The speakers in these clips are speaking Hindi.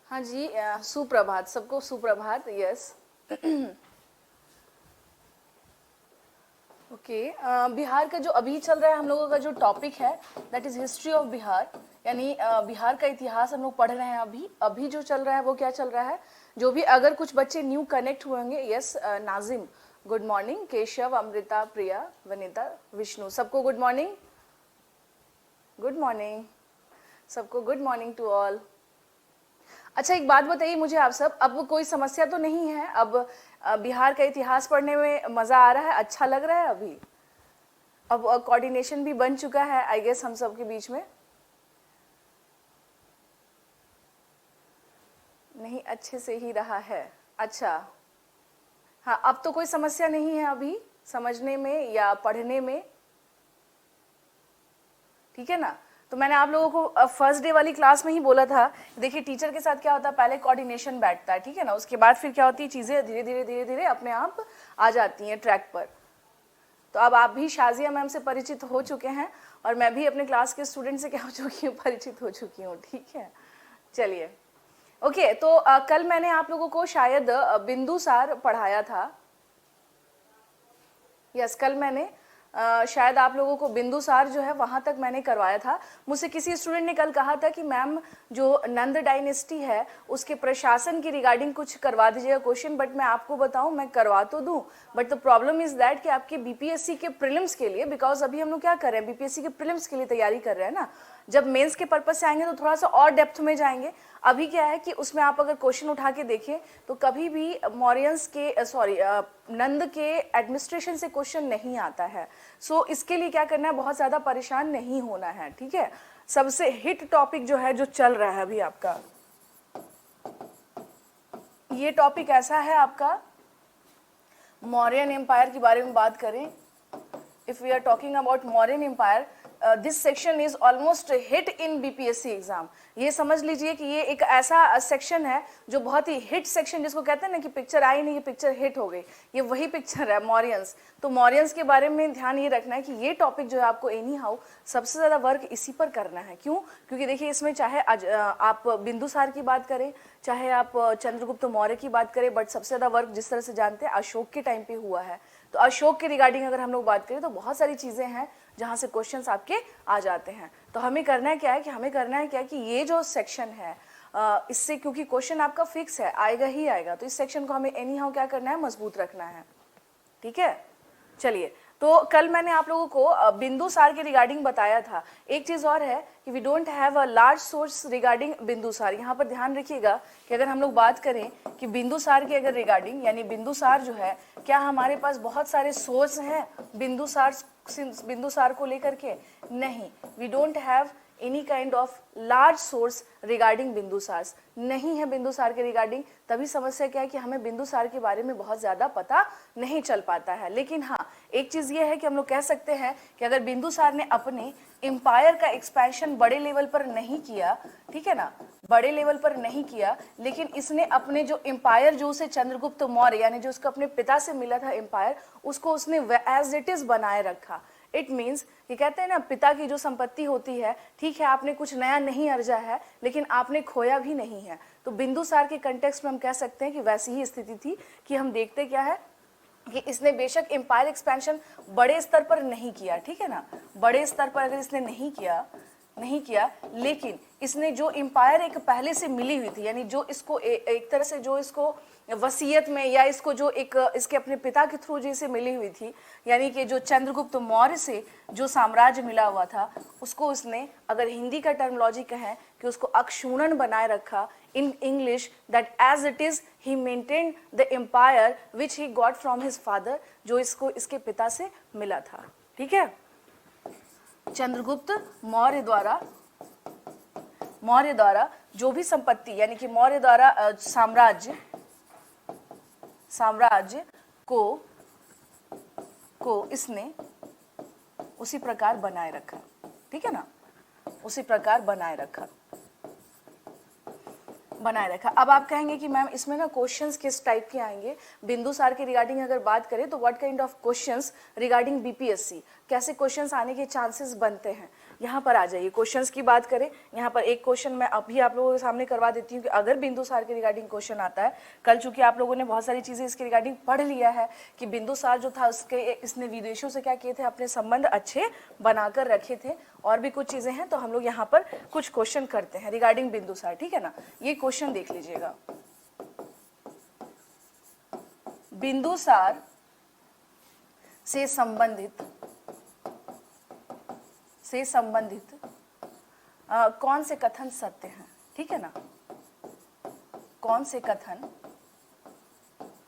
हाँ जी, सुप्रभात सबको, सुप्रभात। यस। ओके। बिहार का जो अभी चल रहा है, हम लोगों का जो टॉपिक है that is history of Bihar, यानी बिहार का इतिहास हम लोग पढ़ रहे हैं। अभी अभी जो चल रहा है वो क्या चल रहा है, जो भी अगर कुछ बच्चे न्यू कनेक्ट हुए होंगे। Yes, Nazim good morning, Keshav, Amrita, Priya, Vanita, Vishnu, सबको गुड मॉर्निंग। गुड मॉर्निंग सबको, गुड मॉर्निंग टू ऑल। अच्छा, एक बात बताइए मुझे आप सब, अब कोई समस्या तो नहीं है? अब बिहार का इतिहास पढ़ने में मजा आ रहा है, अच्छा लग रहा है अभी? अब कोऑर्डिनेशन भी बन चुका है आई गेस हम सब के बीच में। नहीं, अच्छे से ही रहा है। अच्छा, हाँ, अब तो कोई समस्या नहीं है अभी समझने में या पढ़ने में, ठीक है ना? तो मैंने आप लोगों को फर्स्ट डे वाली क्लास में ही बोला था, देखिए टीचर के साथ क्या होता है, पहले कोऑर्डिनेशन बैठता है, ठीक है ना, उसके बाद फिर क्या होती है, चीजें धीरे धीरे धीरे धीरे अपने आप आ जाती हैं ट्रैक पर। तो अब आप भी शाजिया मैम से परिचित हो चुके हैं और मैं भी अपने क्लास के स्टूडेंट से क्या हो चुकी हूँ, परिचित हो चुकी हूँ, ठीक है। चलिए, ओके। तो कल मैंने आप लोगों को शायद बिंदुसार पढ़ाया था। यस, कल मैंने शायद आप लोगों को बिंदुसार जो है वहां तक मैंने करवाया था। मुझसे किसी स्टूडेंट ने कल कहा था कि मैम जो नंद डायनेस्टी है उसके प्रशासन की रिगार्डिंग कुछ करवा दीजिएगा क्वेश्चन, बट मैं आपको बताऊं, मैं करवा तो दूं, but the problem is that कि आपके बीपीएससी के प्रीलिम्स के लिए, बिकॉज अभी हम लोग क्या कर रहे हैं, बीपीएससी के प्रीलिम्स के लिए तैयारी कर रहे हैं ना, जब मेंस के पर्पज से आएंगे तो थोड़ा सा और डेप्थ में जाएंगे। अभी क्या है कि उसमें आप अगर क्वेश्चन उठा के देखें तो कभी भी मौर्यंस के नंद के एडमिनिस्ट्रेशन से क्वेश्चन नहीं आता है। सो इसके लिए क्या करना है, बहुत ज्यादा परेशान नहीं होना है, ठीक है। सबसे हिट टॉपिक जो है, जो चल रहा है अभी आपका, ये टॉपिक ऐसा है आपका, मौर्यन एम्पायर के बारे में बात करें। If we are talking about Mauryan empire, this section is almost hit in BPSC exam. ये समझ लीजिए कि ये एक ऐसा सेक्शन है जो बहुत ही हिट सेक्शन, जिसको कहते हैं ना कि पिक्चर आई नहीं, ये पिक्चर हिट हो गई, ये वही पिक्चर है मौर्यंस। तो मौर्यंस के बारे में ध्यान ये रखना है कि ये टॉपिक जो है आपको एनी हाउ सबसे ज्यादा वर्क इसी पर करना है। क्यों? क्योंकि देखिए इसमें चाहे आप बिंदुसार की बात करें, चाहे आप चंद्रगुप्त मौर्य की बात करें, बट सबसे ज्यादा वर्क जिस तरह से जानते हैं अशोक के टाइम पे हुआ है। तो अशोक के रिगार्डिंग अगर हम लोग बात करें तो बहुत सारी चीजें हैं जहां से क्वेश्चंस आपके आ जाते हैं। तो हमें करना है क्या है कि हमें करना है क्या है कि ये जो सेक्शन है, इससे क्योंकि क्वेश्चन आपका फिक्स है, आएगा ही आएगा, तो इस सेक्शन को हमें एनी हाउ क्या करना है, मजबूत रखना है, ठीक है। चलिए, तो कल मैंने आप लोगों को बिंदुसार के रिगार्डिंग बताया था। एक चीज और है कि we don't have a large source regarding Bindusara. यहाँ पर ध्यान रखिएगा कि अगर हम लोग बात करें कि बिंदुसार के अगर रिगार्डिंग, यानी बिंदुसार जो है, क्या हमारे पास बहुत सारे सोर्स हैं बिंदुसार को लेकर के? नहीं, we don't have any kind of large source regarding Bindusara, नहीं है बिंदुसार के रिगार्डिंग। तभी समस्या क्या है कि हमें बिंदुसार के बारे में बहुत ज्यादा पता नहीं चल पाता है। लेकिन हाँ, एक चीज ये है कि हम लोग कह सकते हैं कि अगर बिंदुसार ने अपने एम्पायर का एक्सपेंशन बड़े लेवल पर नहीं किया, ठीक है ना, बड़े लेवल पर नहीं किया, लेकिन इसने अपने जो एम्पायर, जो उसे चंद्रगुप्त मौर्य यानी जो उसको अपने पिता से मिला था एम्पायर, उसको उसने एज इट इज बनाए रखा। इट मीन्स कि कहते हैं ना, पिता की जो संपत्ति होती है, ठीक है, आपने कुछ नया नहीं अर्जा है लेकिन आपने खोया भी नहीं है। तो बिंदुसार के कंटेक्स्ट में हम कह सकते हैं कि वैसी ही स्थिति थी कि हम देखते क्या है कि इसने बेशक एम्पायर एक्सपेंशन बड़े स्तर पर नहीं किया, ठीक है ना, बड़े स्तर पर अगर इसने नहीं किया, लेकिन इसने जो एम्पायर एक पहले से मिली हुई थी, यानी जो इसको एक तरह से जो इसको वसीयत में, या इसको जो एक इसके अपने पिता के थ्रू जैसे मिली हुई थी, यानी कि जो चंद्रगुप्त मौर्य से जो साम्राज्य मिला हुआ था, उसको उसने, अगर हिंदी का टर्मिनोलॉजी कहें, कि उसको अक्षुणन बनाए रखा। In English, that as it is he maintained the empire which he got from his father, जो इसको इसके पिता से मिला था, ठीक है। चंद्रगुप्त मौर्य द्वारा जो भी संपत्ति, यानी कि मौर्य द्वारा साम्राज्य को इसने उसी प्रकार बनाए रखा, ठीक है ना, उसी प्रकार बनाए रखा। बनाए रखा। अब आप कहेंगे कि मैम इसमें ना क्वेश्चंस किस टाइप के आएंगे, बिंदुसार के रिगार्डिंग अगर बात करें तो what kind of questions regarding BPSC, कैसे क्वेश्चंस आने के चांसेस बनते हैं। यहाँ पर आ जाइए, क्वेश्चंस की बात करें। यहाँ पर एक क्वेश्चन मैं अभी आप लोगों के सामने करवा देती हूँ कि अगर बिंदुसार के रिगार्डिंग क्वेश्चन आता है, कल चूंकि आप लोगों ने बहुत सारी चीजें इसके रिगार्डिंग पढ़ लिया है कि बिंदुसार जो था उसके इसने विदेशों से क्या किए थे, अपने संबंध अच्छे बनाकर रखे थे, और भी कुछ चीजें हैं। तो हम लोग यहाँ पर कुछ क्वेश्चन करते हैं रिगार्डिंग बिंदुसार, ठीक है ना। ये क्वेश्चन देख लीजिएगा, बिंदुसार से संबंधित कौन से कथन सत्य हैं, ठीक है ना, कौन से कथन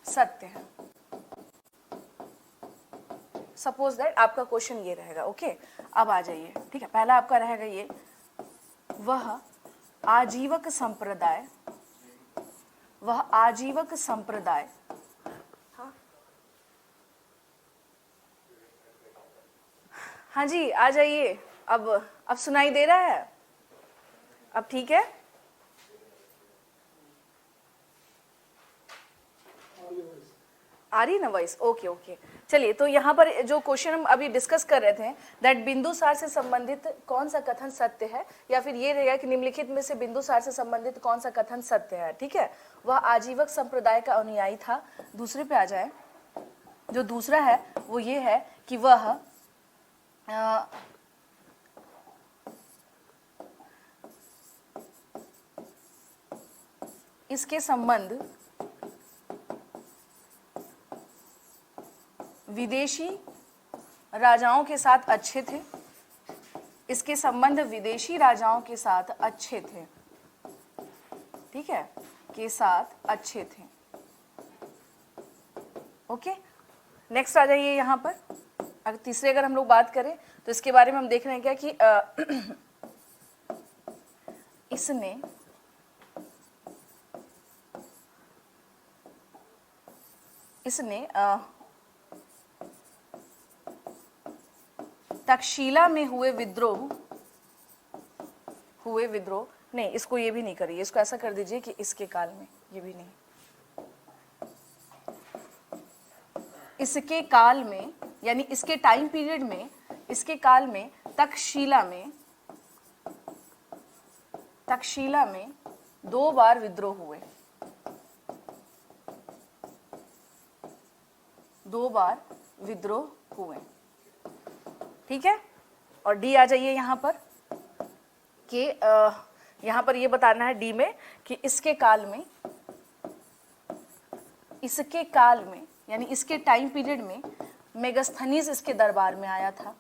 सत्य हैं। सपोज दैट आपका क्वेश्चन ये रहेगा, ओके। अब आ जाइए, ठीक है, पहला आपका रहेगा ये, वह आजीवक संप्रदाय, हाँ जी आ जाइए। अब सुनाई दे रहा है, अब ठीक है। आ रही ना वॉइस, ओके ओके। चलिए, तो यहाँ पर जो क्वेश्चन हम अभी डिस्कस कर रहे थे, दैट बिंदुसार से संबंधित कौन सा कथन सत्य है, या फिर ये रहेगा कि निम्नलिखित में से बिंदुसार से संबंधित कौन सा कथन सत्य है, ठीक है। वह आजीवक संप्रदाय का अनुयायी था। दूसरे पे आ जाए, जो दूसरा है वो ये है कि वह इसके संबंध विदेशी राजाओं के साथ अच्छे थे, इसके संबंध विदेशी राजाओं के साथ अच्छे थे, ठीक है, के साथ अच्छे थे, ओके। नेक्स्ट आ जाइए यहाँ पर, अगर तीसरे अगर हम लोग बात करें तो इसके बारे में हम देख रहे हैं क्या कि इसने तक्षशिला में हुए विद्रोह नहीं, इसको ये भी नहीं करिए, इसको ऐसा कर दीजिए कि इसके काल में, ये भी नहीं, इसके काल में, यानी इसके टाइम पीरियड में, इसके काल में तक्षशिला में 2 बार विद्रोह हुए, 2 बार विद्रोह हुए, ठीक है। और डी आ जाइए यहाँ पर कि यहाँ पर ये बताना है डी में कि इसके काल में यानी इसके टाइम पीरियड में मेगास्थनीज इसके दरबार में आया था,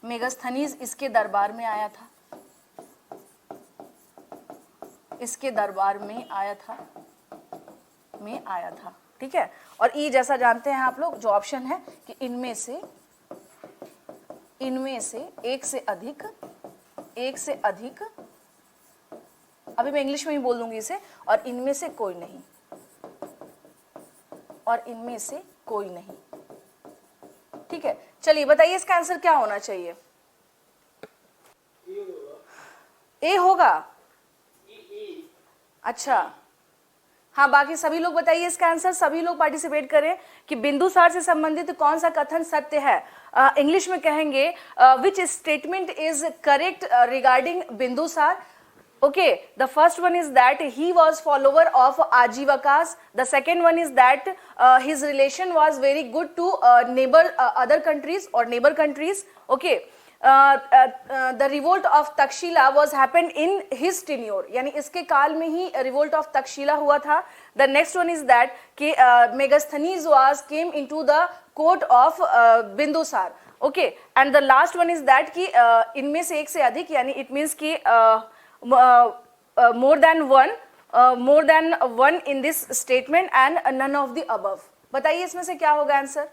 मेगास्थनीज इसके दरबार में आया था, इसके दरबार में आया था, ठीक है। और ई जैसा जानते हैं आप लोग, जो ऑप्शन है कि इनमें से एक से अधिक, अभी मैं इंग्लिश में ही बोल दूंगी इसे, और इनमें से कोई नहीं, ठीक है। चलिए बताइए इसका आंसर क्या होना चाहिए। ए होगा, अच्छा हाँ, बाकी सभी लोग बताइए इसका आंसर, सभी लोग पार्टिसिपेट करें कि बिंदुसार से संबंधित कौन सा कथन सत्य है। इंग्लिश में कहेंगे which statement is correct regarding Bindusara. Okay, the first one is that he was follower of Ajivakas. The second one is that his relation was very good to other countries or neighbor countries. Okay, the revolt of Takshila was happened in his tenure. यानी इसके काल में ही revolt of Takshila हुआ था. The next one is that कि Megasthenes came into the court of Bindusar. Okay, and the last one is that कि इनमें से एक से अधिक, यानी it means कि more than one in this statement and none of the above. बताइए इसमें से क्या होगा आंसर।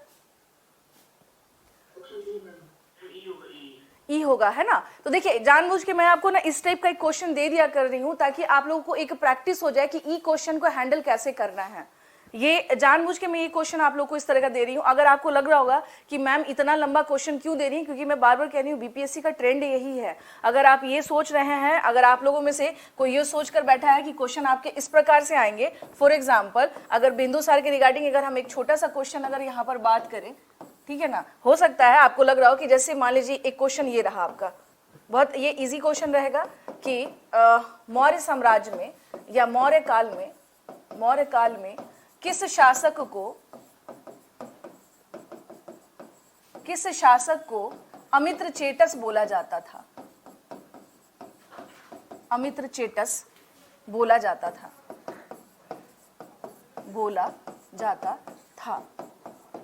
ई होगा, है ना। तो देखिए जानबूझ के मैं आपको ना इस टाइप का एक क्वेश्चन दे दिया कर रही हूं ताकि आप लोगों को एक प्रैक्टिस हो जाए कि ई क्वेश्चन को हैंडल कैसे करना है। ये जानबूझ के मैं ये क्वेश्चन आप लोग को इस तरह का दे रही हूँ। अगर आपको लग रहा होगा कि मैम इतना लंबा क्वेश्चन क्यों दे रही हैं, क्योंकि मैं बार बार कह रही हूँ बीपीएससी का ट्रेंड यही है। अगर आप ये सोच रहे हैं, अगर आप लोगों में से कोई ये सोच कर बैठा है कि क्वेश्चन आपके इस प्रकार से आएंगे, फॉर एग्जाम्पल अगर बिंदुसार के रिगार्डिंग अगर हम एक छोटा सा क्वेश्चन अगर यहाँ पर बात करें, ठीक है ना, हो सकता है आपको लग रहा हो कि जैसे मान लीजिए एक क्वेश्चन ये रहा आपका, बहुत ये इजी क्वेश्चन रहेगा कि मौर्य साम्राज्य में या मौर्य काल में किस शासक को अमित्रचेटस बोला जाता था? अमित्रचेटस बोला जाता था।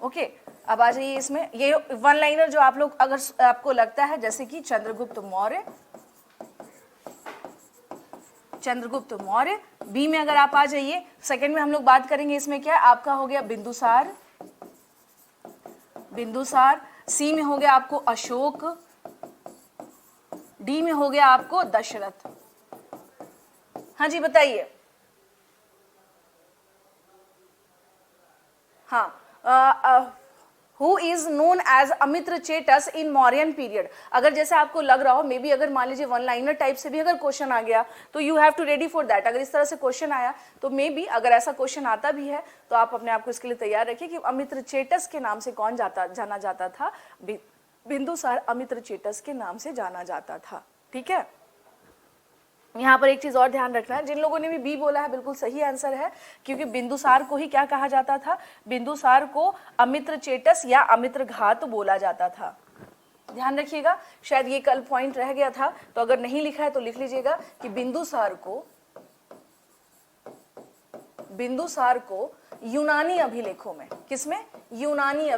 ओके, अब आ जाइए इसमें, ये वन लाइनर जो आप लोग अगर आपको लगता है जैसे कि चंद्रगुप्त मौर्य। बी में अगर आप आ जाइए, सेकंड में हम लोग बात करेंगे इसमें क्या आपका हो गया बिंदुसार। सी में हो गया आपको अशोक। डी में हो गया आपको दशरथ। हाँ जी बताइए। हाँ, who is known as Amitrochates in Mauryan period. अगर जैसे आपको लग रहा हो मे बी अगर मान लीजिए वन लाइनर टाइप से भी अगर क्वेश्चन आ गया तो you have to ready for that. अगर इस तरह से क्वेश्चन आया तो मे बी अगर ऐसा क्वेश्चन आता भी है तो आप अपने आप को इसके लिए तैयार रखिए कि अमित्रचेटस के नाम से कौन जाना जाता था? बिंदुसार अमित्रचेटस के नाम से जाना जाता था। ठीक है, यहाँ पर एक चीज और ध्यान रखना है, जिन लोगों ने भी बी बोला है बिल्कुल सही आंसर है, क्योंकि बिंदुसार को ही क्या कहा जाता था? बिंदुसार को अमित्रचेटस या अमित्रघात बोला जाता था। ध्यान रखिएगा, शायद ये कल पॉइंट रह गया था, तो अगर नहीं लिखा है तो लिख लीजिएगा कि बिंदुसार को यूनानी अभिलेखों में, किसमें? यूनानी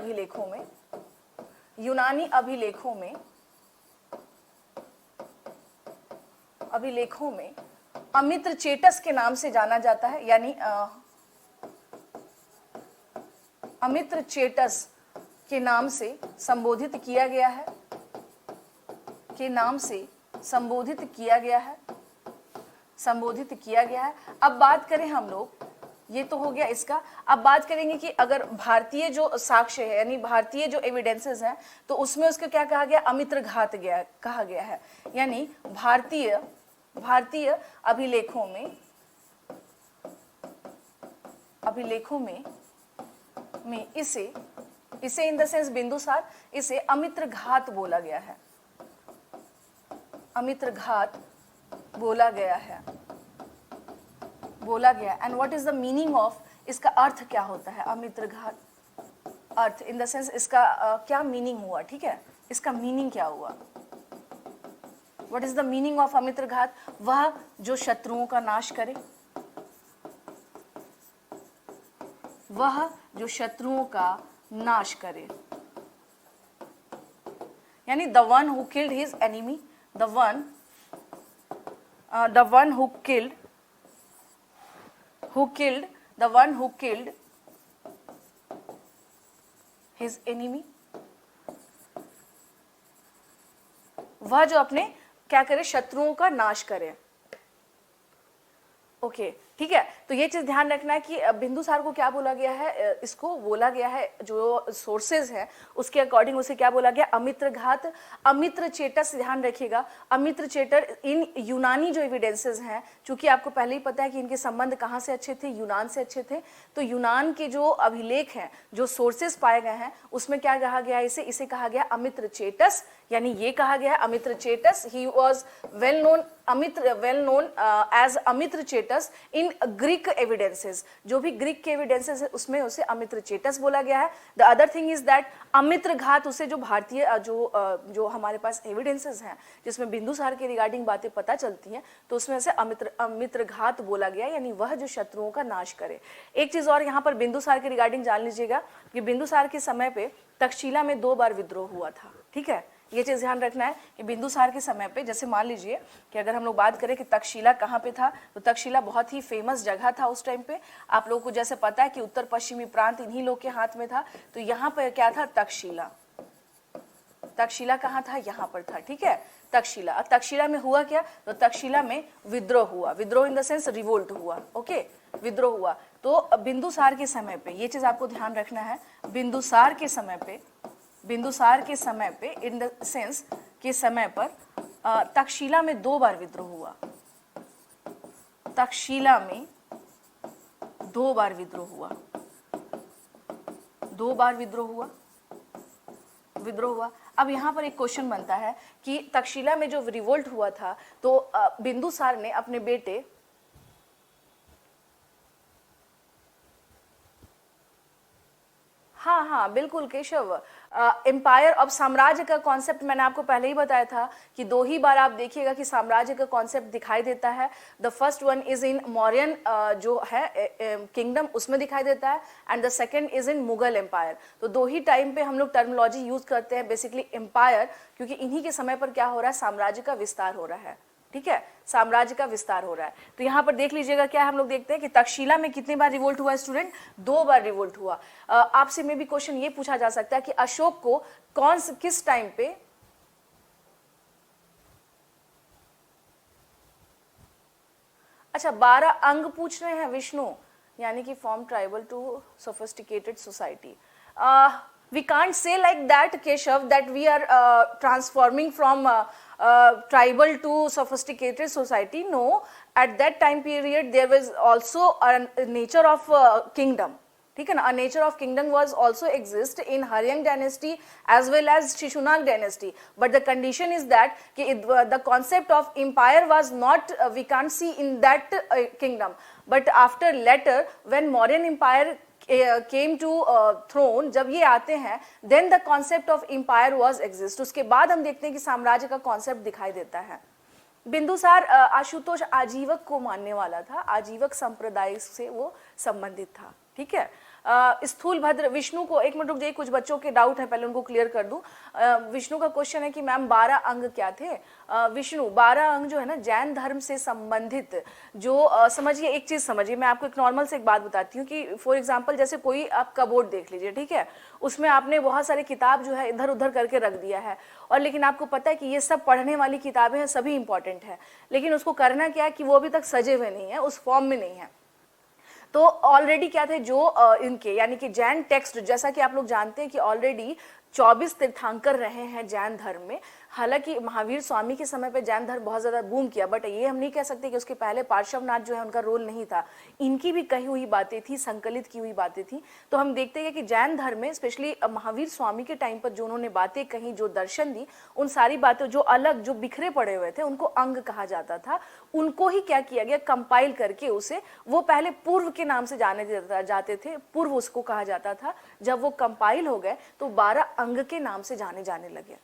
अभिलेखों में अमित्रचेटस के नाम से जाना जाता है, यानी अमित्रचेटस के नाम से संबोधित किया गया है। अब बात करें हम लोग, ये तो हो गया इसका। अब बात करेंगे कि अगर भारतीय जो साक्ष्य है यानी भारतीय जो एविडेंसेस हैं तो उसमें उसको क्या कहा गया? अमित्रघात कहा गया है। यानी भारतीय अभिलेखों में इसे इन द सेंस बिंदुसार, इसे अमित्रघात बोला गया है। And what is the meaning of, इसका अर्थ क्या होता है? अमित्रघात अर्थ इन द सेंस इसका क्या मीनिंग हुआ? ठीक है, इसका मीनिंग क्या हुआ? What is the meaning of Amitraghata? वह जो शत्रुओं का नाश करे, यानी the one who killed his enemy, the one who killed his enemy, वह जो अपने क्या करे? शत्रुओं का नाश करे। ओके, ठीक है, तो ये चीज ध्यान रखना है कि बिंदुसार को क्या बोला गया है? इसको बोला गया है, जो सोर्सेज हैं उसके अकॉर्डिंग उसे क्या बोला गया? अमित्रघात। अमित्रचेटस, ध्यान रखिएगा, अमित्रचेटर इन यूनानी जो एविडेंसेस हैं, चूंकि आपको पहले ही पता है कि इनके संबंध कहाँ से अच्छे थे? यूनान से अच्छे थे। तो यूनान के जो अभिलेख हैं, जो सोर्सेज पाए गए हैं, उसमें क्या कहा गया? इसे कहा गया अमित्रचेटस। यानी ये कहा गया Amitrochates, he was well known as Amitrochates in Greek evidences. जो भी ग्रीक के एविडेंसेस है उसमें उसे अमित्रचेटस बोला गया है। The other thing is that Amitraghata, उसे जो भारतीय जो हमारे पास एविडेंसेस हैं जिसमें बिंदुसार के रिगार्डिंग बातें पता चलती हैं, तो उसमें से अमित्रघात बोला गया, यानी वह जो शत्रुओं का नाश करे। एक चीज और यहाँ पर बिंदुसार के रिगार्डिंग जान लीजिएगा कि बिंदुसार के समय पे तक्षशिला में 2 बार विद्रोह हुआ था। ठीक है, ये चीज ध्यान रखना है कि बिंदुसार के समय पे, जैसे मान लीजिए कि अगर हम लोग बात करें कि तक्षशिला कहाँ पे था, तो तक्षशिला बहुत ही फेमस जगह था उस टाइम पे। आप लोगों को जैसे पता है कि उत्तर पश्चिमी प्रांत इन्हीं लोग के हाथ में था, तो यहाँ पर क्या था? तक्षशिला कहाँ था? यहाँ पर था। ठीक है, तक्षशिला। अब तक्षशिला में हुआ क्या? तो तक्षशिला में विद्रोह हुआ। विद्रोह इन द सेंस रिवोल्ट हुआ। ओके, विद्रोह हुआ। तो बिंदुसार के समय पे ये चीज आपको ध्यान रखना है, बिंदुसार के समय पे इन द सेंस के समय पर तक्षशिला में 2 बार विद्रोह हुआ, तक्षशिला में 2 बार विद्रोह हुआ, 2 बार विद्रोह हुआ। अब यहाँ पर एक क्वेश्चन बनता है कि तक्षशिला में जो रिवोल्ट हुआ था तो बिंदुसार ने अपने बेटे, हाँ बिल्कुल केशव, एम्पायर। अब साम्राज्य का कॉन्सेप्ट मैंने आपको पहले ही बताया था कि 2 ही बार आप देखिएगा कि साम्राज्य का कॉन्सेप्ट दिखाई देता है। The first one is in Mauryan जो है किंगडम, उसमें दिखाई देता है, and the second is in Mughal empire. तो 2 ही टाइम पे हम लोग टर्मिनोलॉजी यूज करते हैं, बेसिकली एम्पायर, क्योंकि इन्हीं के समय पर क्या हो रहा है, साम्राज्य का विस्तार हो रहा है। ठीक है, साम्राज्य का विस्तार हो रहा है। तो यहाँ पर देख लीजिएगा क्या हम लोग देखते हैं कि तक्षशिला में कितनी बार रिवोल्ट हुआ स्टूडेंट, 2 बार रिवोल्ट हुआ। आपसे में भी क्वेश्चन ये पूछा जा सकता है कि अशोक को किस टाइम पे, अच्छा 12 अंग पूछ रहे हैं विष्णु, यानी कि form tribal to sophisticated society. we can't say like that Keshav, that we are transforming from tribal to sophisticated society. No, at that time period there was also a nature of kingdom. ठीक है ना, a nature of kingdom was also exist in Haryang dynasty as well as Shishunag dynasty, but the condition is that the concept of empire was not we can't see in that kingdom, but after later when Mauryan empire came to throne, जब ये आते हैं then the concept of empire was exist। उसके बाद हम देखते हैं कि साम्राज्य का कॉन्सेप्ट दिखाई देता है। बिंदुसार आशुतोष आजीवक को मानने वाला था, आजीवक संप्रदाय से वो संबंधित था। ठीक है, स्थूल भद्र विष्णु को, एक मिनट रुक जाइए, कुछ बच्चों के डाउट है, पहले उनको क्लियर कर दूं। विष्णु का क्वेश्चन है कि मैम 12 अंग क्या थे। विष्णु 12 अंग जो है ना जैन धर्म से संबंधित, जो समझिए एक चीज समझिए, मैं आपको एक नॉर्मल से एक बात बताती हूँ कि फॉर एग्जांपल जैसे कोई आप कबोर्ड देख लीजिए, ठीक है, उसमें आपने बहुत सारे किताब जो है इधर उधर करके रख दिया है, और लेकिन आपको पता है कि ये सब पढ़ने वाली किताबें हैं, सभी इंपॉर्टेंट है, लेकिन उसको करना क्या है कि वो अभी तक सजे हुए नहीं है, उस फॉर्म में नहीं है। तो ऑलरेडी क्या थे जो इनके यानी कि जैन टेक्स्ट, जैसा कि आप लोग जानते हैं कि ऑलरेडी 24 तीर्थंकर रहे हैं जैन धर्म में। हालांकि महावीर स्वामी के समय पे जैन धर्म बहुत ज्यादा बूम किया, बट ये हम नहीं कह सकते कि उसके पहले पार्श्वनाथ जो है उनका रोल नहीं था, इनकी भी कही हुई बातें थी, संकलित की हुई बातें थी। तो हम देखते हैं कि जैन धर्म में स्पेशली महावीर स्वामी के टाइम पर जो उन्होंने बातें कही, जो दर्शन दी, उन सारी बातें जो अलग जो बिखरे पड़े हुए थे उनको अंग कहा जाता था। उनको ही क्या किया गया, कंपाइल करके उसे, वो पहले पूर्व के नाम से जाने जाते थे, पूर्व उसको कहा जाता था, जब वो कंपाइल हो गए तो 12 अंग के नाम से जाने लगे।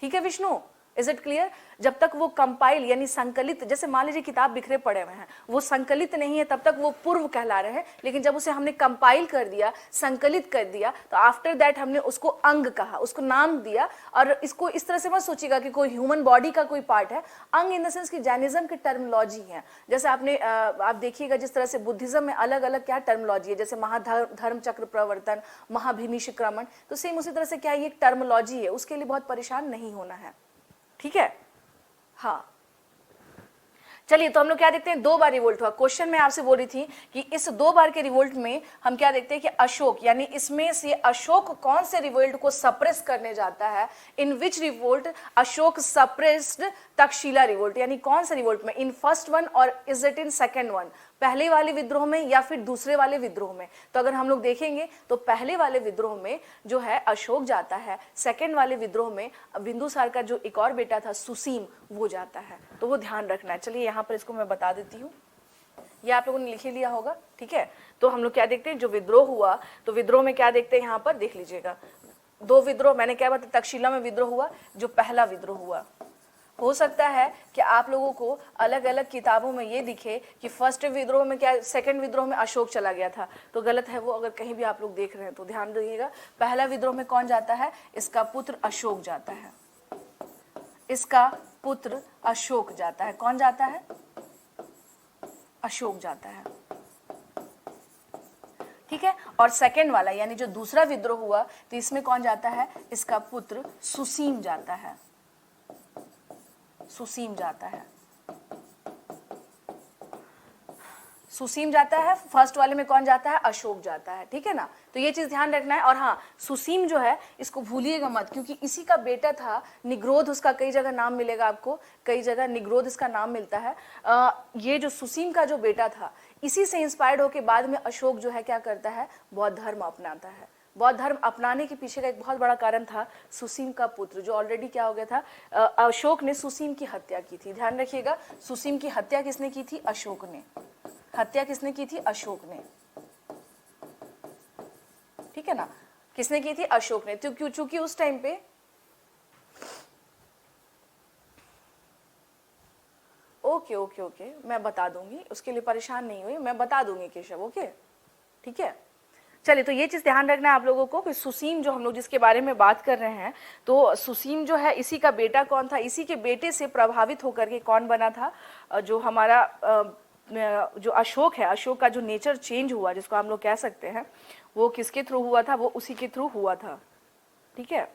ठीक है विष्णु, इज इट क्लियर? जब तक वो कंपाइल यानी संकलित, जैसे मान लीजिए किताब बिखरे पड़े हुए हैं, वो संकलित नहीं है, तब तक वो पूर्व कहला रहे हैं, लेकिन जब उसे हमने कंपाइल कर दिया, संकलित कर दिया, तो आफ्टर दैट हमने उसको अंग कहा, उसको नाम दिया। और इसको इस तरह से मत सोचिएगा कि कोई ह्यूमन बॉडी का कोई पार्ट है। अंग इन द सेंस कि जैनिज्म की टर्मिनोलॉजी है, जैसे आपने आप देखिएगा जिस तरह से बुद्धिज्म में अलग अलग क्या टर्मिनोलॉजी है, जैसे महाधर्म चक्र प्रवर्तन, महाभिनिष्क्रमण, तो सेम उसी तरह से क्या ये टर्मिनोलॉजी है, उसके लिए बहुत परेशान नहीं होना है। ठीक है, हाँ चलिए, तो हम लोग क्या देखते हैं, 2 बार रिवोल्ट हुआ। क्वेश्चन में आपसे बोल रही थी कि इस 2 बार के रिवोल्ट में हम क्या देखते हैं कि अशोक, यानी इसमें से अशोक कौन से रिवोल्ट को सप्रेस करने जाता है, in which revolt Ashoka suppressed Taxila revolt, यानी कौन सा रिवोल्ट में, इन फर्स्ट वन और is it in second one, पहले वाले विद्रोह में या फिर दूसरे वाले विद्रोह में। तो अगर हम लोग देखेंगे तो पहले वाले विद्रोह में जो है अशोक जाता है, सेकेंड वाले विद्रोह में बिंदुसार का जो एक और बेटा था सुसीम, वो जाता है। तो वो ध्यान रखना है। चलिए यहाँ पर इसको मैं बता देती हूँ, ये आप लोगों ने लिख लिया होगा। ठीक है, तो हम लोग क्या देखते हैं, जो विद्रोह हुआ, तो विद्रोह में क्या देखते हैं, यहाँ पर देख लीजिएगा 2 विद्रोह, मैंने क्या बताया, तक्षशिला में विद्रोह हुआ, जो पहला विद्रोह हुआ। हो सकता है कि आप लोगों को अलग अलग किताबों में ये दिखे कि फर्स्ट विद्रोह में क्या, सेकंड विद्रोह में अशोक चला गया था, तो गलत है वो। अगर कहीं भी आप लोग देख रहे हैं तो ध्यान दीजिएगा, पहला विद्रोह में कौन जाता है, इसका पुत्र अशोक जाता है, इसका पुत्र अशोक जाता है। कौन जाता है, अशोक जाता है। ठीक है, और सेकंड वाला यानी जो दूसरा विद्रोह हुआ, तो इसमें कौन जाता है, इसका पुत्र सुसीम जाता है, सुसीम जाता है, सुसीम जाता है, फर्स्ट वाले में कौन जाता है, अशोक जाता है, ठीक है ना। तो ये चीज ध्यान रखना है। और हाँ, सुसीम जो है इसको भूलिएगा मत, क्योंकि इसी का बेटा था निग्रोध, उसका कई जगह नाम मिलेगा आपको, कई जगह निग्रोध इसका नाम मिलता है। ये जो सुसीम का जो बेटा था, इसी से इंस्पायर्ड होकर बाद में अशोक जो है क्या करता है, बौद्ध धर्म अपनाता है। बौद्ध धर्म अपनाने के पीछे का एक बहुत बड़ा कारण था सुसीम का पुत्र, जो ऑलरेडी क्या हो गया था, अशोक ने सुसीम की हत्या की थी। ध्यान रखिएगा, सुसीम की हत्या किसने की थी, अशोक ने। हत्या किसने की थी, अशोक ने, ठीक है ना, किसने की थी, अशोक ने। तो चूंकि उस टाइम पे ओके ओके ओके मैं बता दूंगी, उसके लिए परेशान नहीं हुई, मैं बता दूंगी केशव, ओके ठीक है। चलिए, तो ये चीज ध्यान रखना है आप लोगों को कि सुसीम जो हम लोग जिसके बारे में बात कर रहे हैं, तो सुसीम जो है इसी का बेटा कौन था, इसी के बेटे से प्रभावित होकर के कौन बना था, जो हमारा जो अशोक है, अशोक का जो नेचर चेंज हुआ जिसको हम लोग कह सकते हैं, वो किसके थ्रू हुआ था, वो उसी के थ्रू हुआ था, ठीक है।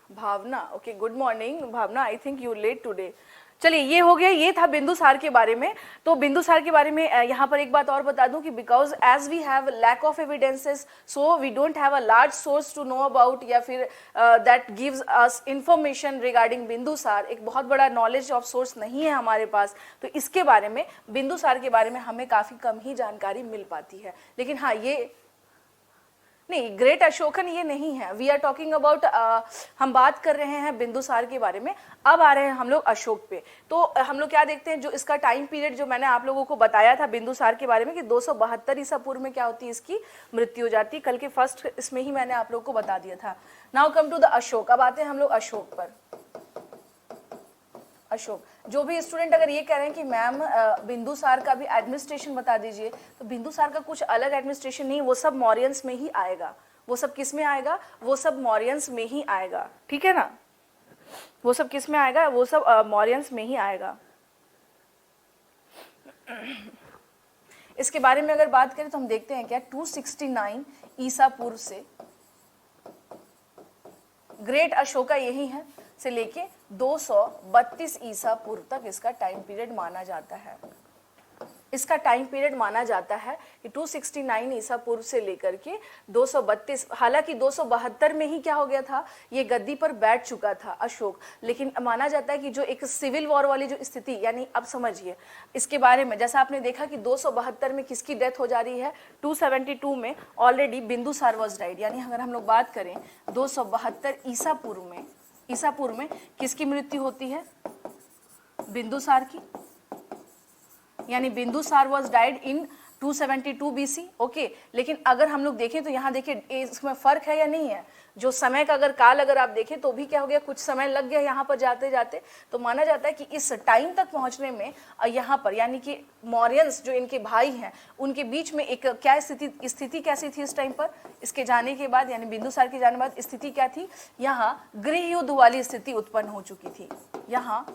Bhavna, okay, good morning Bhavna, I think you late today. चलिए, ये हो गया, ये था बिंदुसार के बारे में। तो बिंदुसार के बारे में यहाँ पर एक बात और बता दूं कि because as we have lack of evidences, so we don't have a large source to know about, या फिर that gives us information regarding Bindusara. एक बहुत बड़ा नॉलेज ऑफ सोर्स नहीं है हमारे पास, तो इसके बारे में, बिंदुसार के बारे में हमें काफी कम ही जानकारी मिल पाती है। लेकिन हाँ, ये नहीं, ग्रेट अशोकन ये नहीं है, वी आर टॉकिंग अबाउट, हम बात कर रहे हैं बिंदुसार के बारे में। अब आ रहे हैं हम लोग अशोक पे। तो हम लोग क्या देखते हैं, जो इसका टाइम पीरियड जो मैंने आप लोगों को बताया था बिंदुसार के बारे में कि 272 ईसा पूर्व में क्या होती है, इसकी मृत्यु हो जाती है। कल के फर्स्ट इसमें ही मैंने आप लोगों को बता दिया था। Now come to the Ashok. अब आते हैं हम लोग अशोक पर। अशोक, जो भी स्टूडेंट अगर ये कह रहे हैं कि मैम बिंदुसार का भी एडमिनिस्ट्रेशन बता दीजिए, तो बिंदुसार का कुछ अलग एडमिनिस्ट्रेशन नहीं, वो सब मौर्यंस में ही आएगा। वो सब किस में आएगा, वो सब मौर्यंस में ही आएगा, ठीक है ना। वो सब किस में आएगा, वो सब मौर्यंस में ही आएगा। इसके बारे में अगर बात करें तो हम देखते हैं क्या, 269 ईसा पूर्व से ग्रेट अशोका यही है से लेके 232 ईसा पूर्व तक इसका टाइम पीरियड माना जाता है। इसका टाइम पीरियड माना जाता है कि 269 ईसा पूर्व से लेकर के 232, हालांकि 272 में ही क्या हो गया था, ये गद्दी पर बैठ चुका था अशोक। लेकिन माना जाता है कि जो एक सिविल वॉर वाली जो स्थिति, यानी अब समझिए इसके बारे में, जैसा आपने देखा कि 272 में किसकी डेथ हो जा रही है, 272 में ऑलरेडी बिंदुसार वॉज डाइड। यानी अगर हम लोग बात करें 272 ईसा पूर्व में किसकी मृत्यु होती है, बिंदुसार की। यानी Bindusara was died in 272 BC, okay. लेकिन अगर हम लोग देखें तो यहाँ देखिए इसमें फर्क है या नहीं है, जो समय का अगर काल अगर आप देखें तो भी क्या हो गया, कुछ समय लग गया यहाँ पर जाते जाते। तो माना जाता है कि इस टाइम तक पहुंचने में यहाँ पर, यानी कि मौर्यंस जो इनके भाई हैं उनके बीच में एक क्या स्थिति कैसी थी इस टाइम पर, इसके जाने के बाद, यानी बिंदुसार के जाने के बाद स्थिति क्या थी, यहाँ गृह युद्ध वाली स्थिति उत्पन्न हो चुकी थी। यहाँ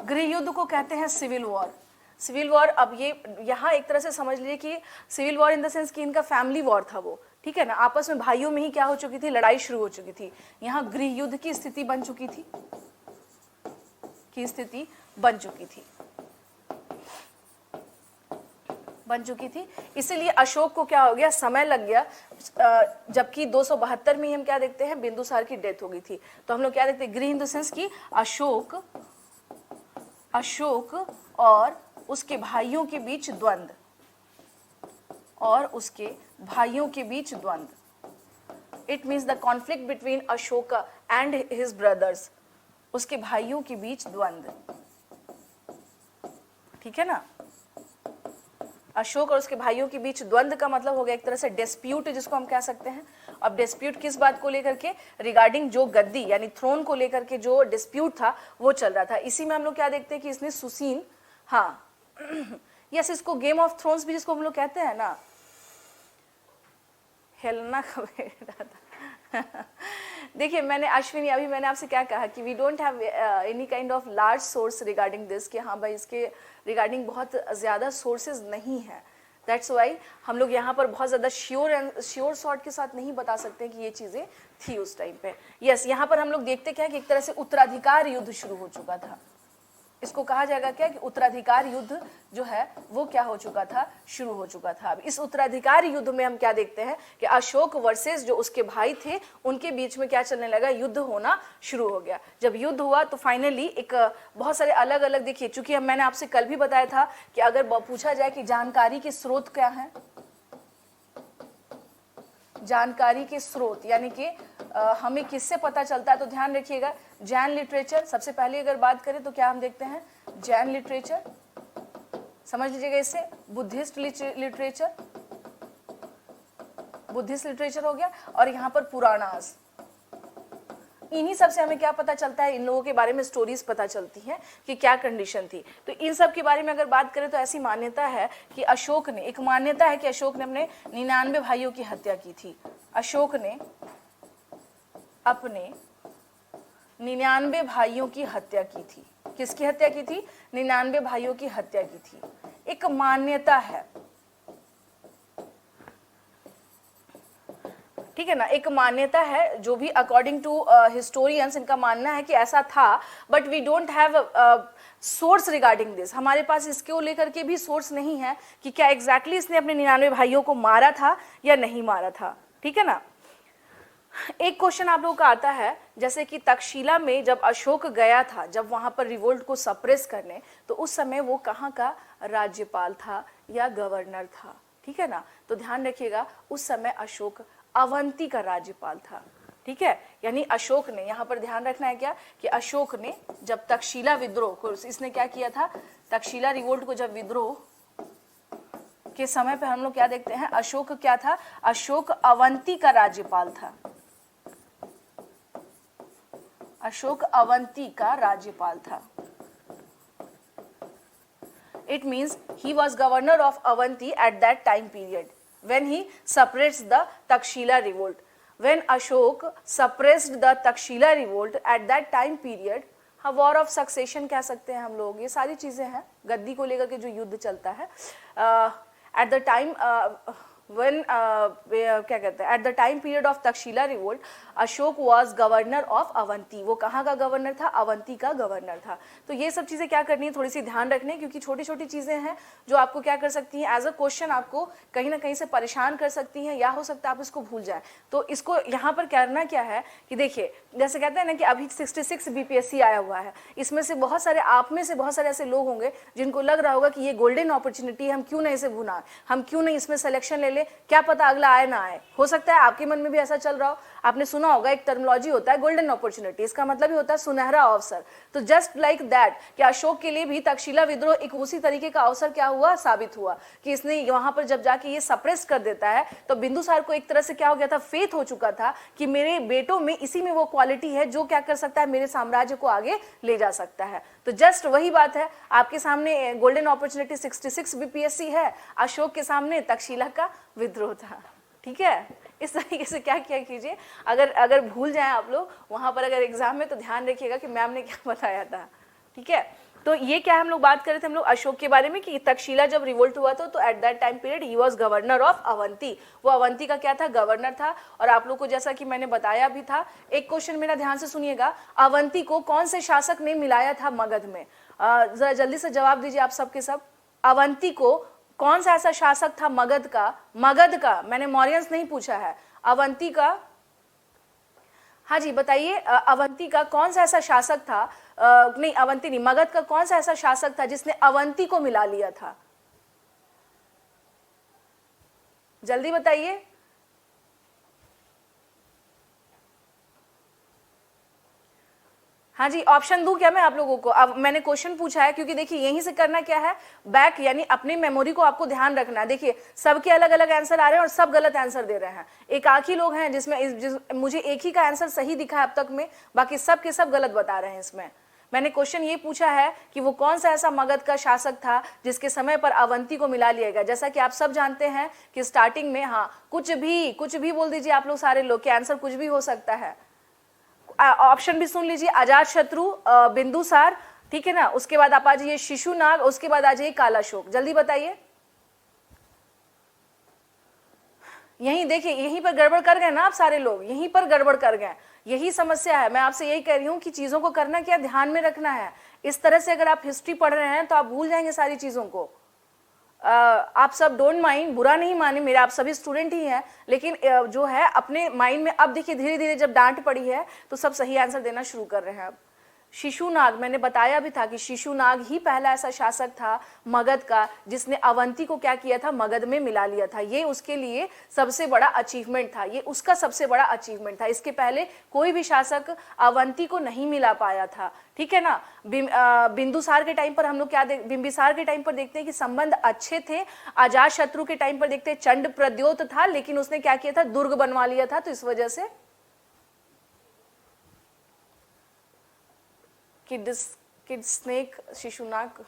गृह युद्ध को कहते हैं सिविल वॉर। सिविल वॉर, अब ये यहाँ एक तरह से समझ लीजिए कि civil war in the sense कि इनका फैमिली वॉर था वो, ठीक है ना, आपस में भाइयों में ही क्या हो चुकी थी, लड़ाई शुरू हो चुकी थी। यहाँ गृह युद्ध की स्थिति बन चुकी थी, इसीलिए अशोक को क्या हो गया, समय लग गया। जबकि 272 में ही हम क्या देखते हैं, बिंदुसार की डेथ हो गई थी। तो हम लोग क्या देखते हैं, गृह इन द सेंस की अशोक और उसके भाइयों के बीच द्वंद्व, it means the conflict between Ashoka and his brothers, उसके भाइयों के बीच द्वंद्व, ठीक है ना। अशोक और उसके भाइयों के बीच द्वंद्व का मतलब हो गया एक तरह से डिस्प्यूट, जिसको हम कह सकते हैं। अब डिस्प्यूट किस बात को लेकर के, रिगार्डिंग जो गद्दी यानी थ्रोन को लेकर के जो डिस्प्यूट था वो चल रहा था। इसी में हम लोग क्या देखते हैं कि इसने सुसीन, हाँ यस, इसको गेम ऑफ थ्रोन्स भी जिसको हम लोग कहते हैं ना, हेलेना का बेटा था। देखिए मैंने अश्विनी, अभी मैंने आपसे क्या कहा कि we don't have any kind of large source regarding this, कि हाँ भाई इसके रिगार्डिंग बहुत ज़्यादा सोर्सेज नहीं है। दैट्स वाई हम लोग यहाँ पर बहुत ज़्यादा श्योर शॉर्ट के साथ नहीं बता सकते कि ये चीज़ें थी उस टाइम पे। यस, यहाँ पर हम लोग देखते क्या है कि एक तरह से उत्तराधिकार युद्ध शुरू हो चुका था। इसको कहा जाएगा क्या कि उत्तराधिकार युद्ध जो है वो क्या हो चुका था, शुरू हो चुका था। अब इस उत्तराधिकार युद्ध में हम क्या देखते हैं कि अशोक वर्सेस जो उसके भाई थे उनके बीच में क्या चलने लगा, युद्ध होना शुरू हो गया। जब युद्ध हुआ तो फाइनली एक बहुत सारे अलग अलग, देखिए चूंकि मैंने आपसे कल भी बताया था कि अगर पूछा जाए कि जानकारी के स्रोत क्या है, जानकारी के स्रोत यानी कि हमें किससे पता चलता है, तो ध्यान रखिएगा जैन लिटरेचर। सबसे पहले अगर बात करें तो क्या हम देखते हैं, जैन लिटरेचर, समझ लीजिएगा इससे बुद्धिस्ट लिटरेचर, बुद्धिस्ट लिटरेचर हो गया, और यहाँ पर पुराणास। इन्हीं सब से हमें क्या पता चलता है, इन लोगों के बारे में स्टोरीज पता चलती हैं कि क्या कंडीशन थी। तो इन सब के बारे में अगर बात करें तो ऐसी मान्यता है कि अशोक ने, एक मान्यता है कि अशोक ने अपने 99 भाइयों की हत्या की थी। अशोक ने अपने 99 भाइयों की हत्या की थी। किसकी हत्या की थी, 99 भाइयों की हत्या की थी, एक मान्यता है, ठीक है ना, एक मान्यता है जो भी अकॉर्डिंग टू हिस्टोरियंस इनका मानना है कि ऐसा था, but we don't have source regarding this. हमारे पास इसको लेकर के भी सोर्स नहीं है कि क्या एग्जैक्टली इसने अपने 99 भाइयों को मारा था या नहीं मारा था, ठीक है ना। एक क्वेश्चन आप लोगों का आता है, जैसे कि तक्षशिला में जब अशोक गया था, जब वहां पर रिवोल्ट को सप्रेस करने, तो उस समय वो कहाँ का राज्यपाल था या गवर्नर था, ठीक है ना। तो ध्यान रखिएगा उस समय अशोक अवंती का राज्यपाल था, ठीक है। यानी अशोक ने, यहाँ पर ध्यान रखना है क्या कि अशोक ने जब तक्षशिला विद्रोह को, इसने क्या किया था, तक्षशिला रिवोल्ट को जब विद्रोह के समय पे हम लोग क्या देखते हैं, अशोक क्या था, अशोक अवंती का राज्यपाल था, अशोक अवंती का राज्यपाल था। It means he was governor of Avanti at that time period when he suppressed the Takshila revolt. When Ashok suppressed the Takshila revolt at that time period, हाँ वॉर ऑफ सक्सेशन कह सकते हैं हम लोग, ये सारी चीजें हैं गद्दी को लेकर के जो युद्ध चलता है एट द टाइम when क्या कहते हैं, at the time period of Takshashila revolt Ashok was governor of Avanti. वो कहाँ का गवर्नर था, अवंती का गवर्नर था। तो ये सब चीजें क्या करनी है, थोड़ी सी ध्यान रखने, क्योंकि छोटी छोटी चीजें हैं जो आपको क्या कर सकती हैं, एज अ क्वेश्चन आपको कहीं ना कहीं से परेशान कर सकती हैं, या हो सकता है आप इसको भूल जाए। तो इसको यहाँ पर करना क्या है कि देखिए, जैसे कहते हैं ना कि अभी 66 BPSC आया हुआ है, इसमें से बहुत सारे, आप में से बहुत सारे ऐसे लोग होंगे जिनको लग रहा होगा कि ये गोल्डन अपॉर्चुनिटी है, हम क्यों नहीं इसे भुना, हम क्यों नहीं इसमें सिलेक्शन ले, क्या पता अगला आए ना आए। हो सकता है आपके मन में भी ऐसा चल रहा हो। आपने सुना होगा एक टर्मिनोलॉजी होता है गोल्डन अपॉर्चुनिटी, इसका मतलब ही होता है सुनहरा अवसर। तो जस्ट लाइक दैट कि अशोक के लिए भी तक्षशिला विद्रोह एक उसी तरीके का अवसर क्या हुआ, साबित हुआ कि इसने वहां पर जब जाके ये सप्रेस कर देता है, तो बिंदुसार को एक तरह से क्या हो गया था, फेथ हो चुका था कि मेरे बेटों में इसी में वो क्वालिटी है जो क्या कर सकता है, मेरे साम्राज्य को आगे ले जा सकता है। तो जस्ट वही बात है, आपके सामने गोल्डन अपॉर्चुनिटी 66 BPSC है, अशोक के सामने तक्षशिला का विद्रोह था, ठीक है। इस तरीके से क्या किया कीजिए, अगर भूल जाएं आप लोग वहां पर अगर एग्जाम में, तो ध्यान रखिएगा कि मैम ने क्या बताया था, ठीक है। तो ये क्या हम लोग बात कर रहे थे हम लोग अशोक के बारे में कि तक्षशिला जब रिवोल्ट हुआ था तो at that time period he was governor of Avanti. वो अवंती का क्या था, गवर्नर था। और आप लोग को जैसा कि मैंने बताया भी था, एक क्वेश्चन मेरा ध्यान से सुनिएगा, अवंती को कौन से शासक ने मिलाया था मगध में, जरा जल्दी से जवाब दीजिए आप सबके सब। अवंती को कौन सा ऐसा शासक था मगध का, मैंने मौर्यंस नहीं पूछा है, अवंती का, हाँ जी बताइए, अवंती का कौन सा ऐसा शासक था, नहीं अवंती नहीं, मगध का कौन सा ऐसा शासक था जिसने अवंती को मिला लिया था, जल्दी बताइए। हाँ जी, ऑप्शन दूं क्या मैं आप लोगों को? अब मैंने क्वेश्चन पूछा है क्योंकि देखिए यहीं से करना क्या है, बैक यानी अपनी मेमोरी को आपको ध्यान रखना है। देखिए सबके अलग अलग आंसर आ रहे हैं और सब गलत आंसर दे रहे हैं। एक आख ही लोग हैं जिसमें मुझे एक ही का आंसर सही दिखा है अब तक में, बाकी सब के सब गलत बता रहे हैं इसमें। मैंने क्वेश्चन ये पूछा है कि वो कौन सा ऐसा मगध का शासक था जिसके समय पर अवंती को मिला लिया गया। जैसा कि आप सब जानते हैं कि स्टार्टिंग में, हाँ कुछ भी बोल दीजिए आप लोग सारे लोग के आंसर कुछ भी हो सकता है। ऑप्शन भी सुन लीजिए, अजातशत्रु, बिंदुसार, ठीक है ना, उसके बाद आप आ जाइए शिशुनाग, उसके बाद आ जाइए कालाशोक। जल्दी बताइए, यहीं देखिए, यहीं पर गड़बड़ कर गए ना आप सारे लोग, यहीं पर गड़बड़ कर गए, यही समस्या है। मैं आपसे यही कह रही हूँ कि चीजों को करना क्या, ध्यान में रखना है। इस तरह से अगर आप हिस्ट्री पढ़ रहे हैं तो आप भूल जाएंगे सारी चीजों को। आप सब डोंट माइंड, बुरा नहीं माने, मेरे आप सभी स्टूडेंट ही हैं, लेकिन जो है अपने माइंड में अब देखिए धीरे धीरे जब डांट पड़ी है तो सब सही आंसर देना शुरू कर रहे हैं अब। शिशुनाग, मैंने बताया भी था कि शिशुनाग ही पहला ऐसा शासक था मगध का जिसने अवंती को क्या किया था, मगध में मिला लिया था। ये उसके लिए सबसे बड़ा अचीवमेंट था, ये उसका सबसे बड़ा अचीवमेंट था। इसके पहले कोई भी शासक अवंती को नहीं मिला पाया था, ठीक है ना। बिंदुसार के टाइम पर हम लोग क्या बिंबिसार के टाइम पर देखते हैं कि संबंध अच्छे थे। अजात शत्रु के टाइम पर देखते हैं चंड प्रद्योत था, लेकिन उसने क्या किया था, दुर्ग बनवा लिया था, तो इस वजह से किड स्नेक शिशुनाग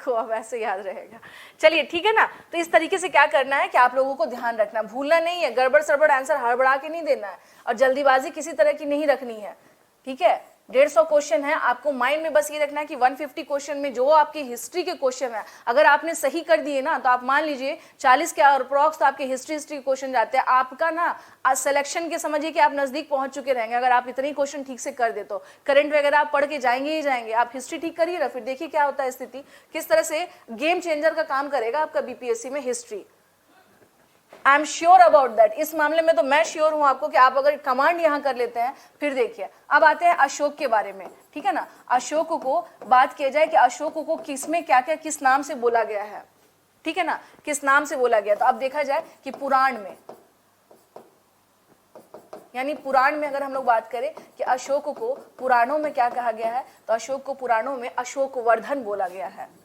को अब ऐसे याद रहेगा। चलिए ठीक है ना। तो इस तरीके से क्या करना है कि आप लोगों को ध्यान रखना, भूलना नहीं है, गड़बड़ सड़बड़ आंसर हड़बड़ा के नहीं देना है और जल्दीबाजी किसी तरह की नहीं रखनी है, ठीक है। 150 क्वेश्चन है, आपको माइंड में बस ये रखना है कि 150 क्वेश्चन में जो आपकी हिस्ट्री के क्वेश्चन है अगर आपने सही कर दिए ना तो आप मान लीजिए 40 के अप्रॉक्स तो आपके हिस्ट्री के क्वेश्चन जाते हैं। आपका ना सिलेक्शन के समझिए कि आप नजदीक पहुंच चुके रहेंगे अगर आप इतने क्वेश्चन ठीक से कर दे तो। करंट वगैरह आप पढ़ के जाएंगे ही जाएंगे, आप हिस्ट्री ठीक करिए ना, फिर देखिए क्या होता है स्थिति, किस तरह से गेम चेंजर का काम करेगा आपका बीपीएससी में history. I am sure about that. इस मामले में तो मैं श्योर हूं आपको कि आप अगर कमांड यहां कर लेते हैं। फिर देखिए अब आते हैं अशोक के बारे में, ठीक है ना। अशोक को बात किया जाए कि अशोक को किसमें क्या क्या किस नाम से बोला गया है, ठीक है ना, किस नाम से बोला गया। तो अब देखा जाए कि पुराण में, यानी पुराण में अगर हम लोग बात करें कि अशोक को पुराणों में क्या कहा गया है, तो अशोक को पुराणों में अशोक वर्धन बोला गया है।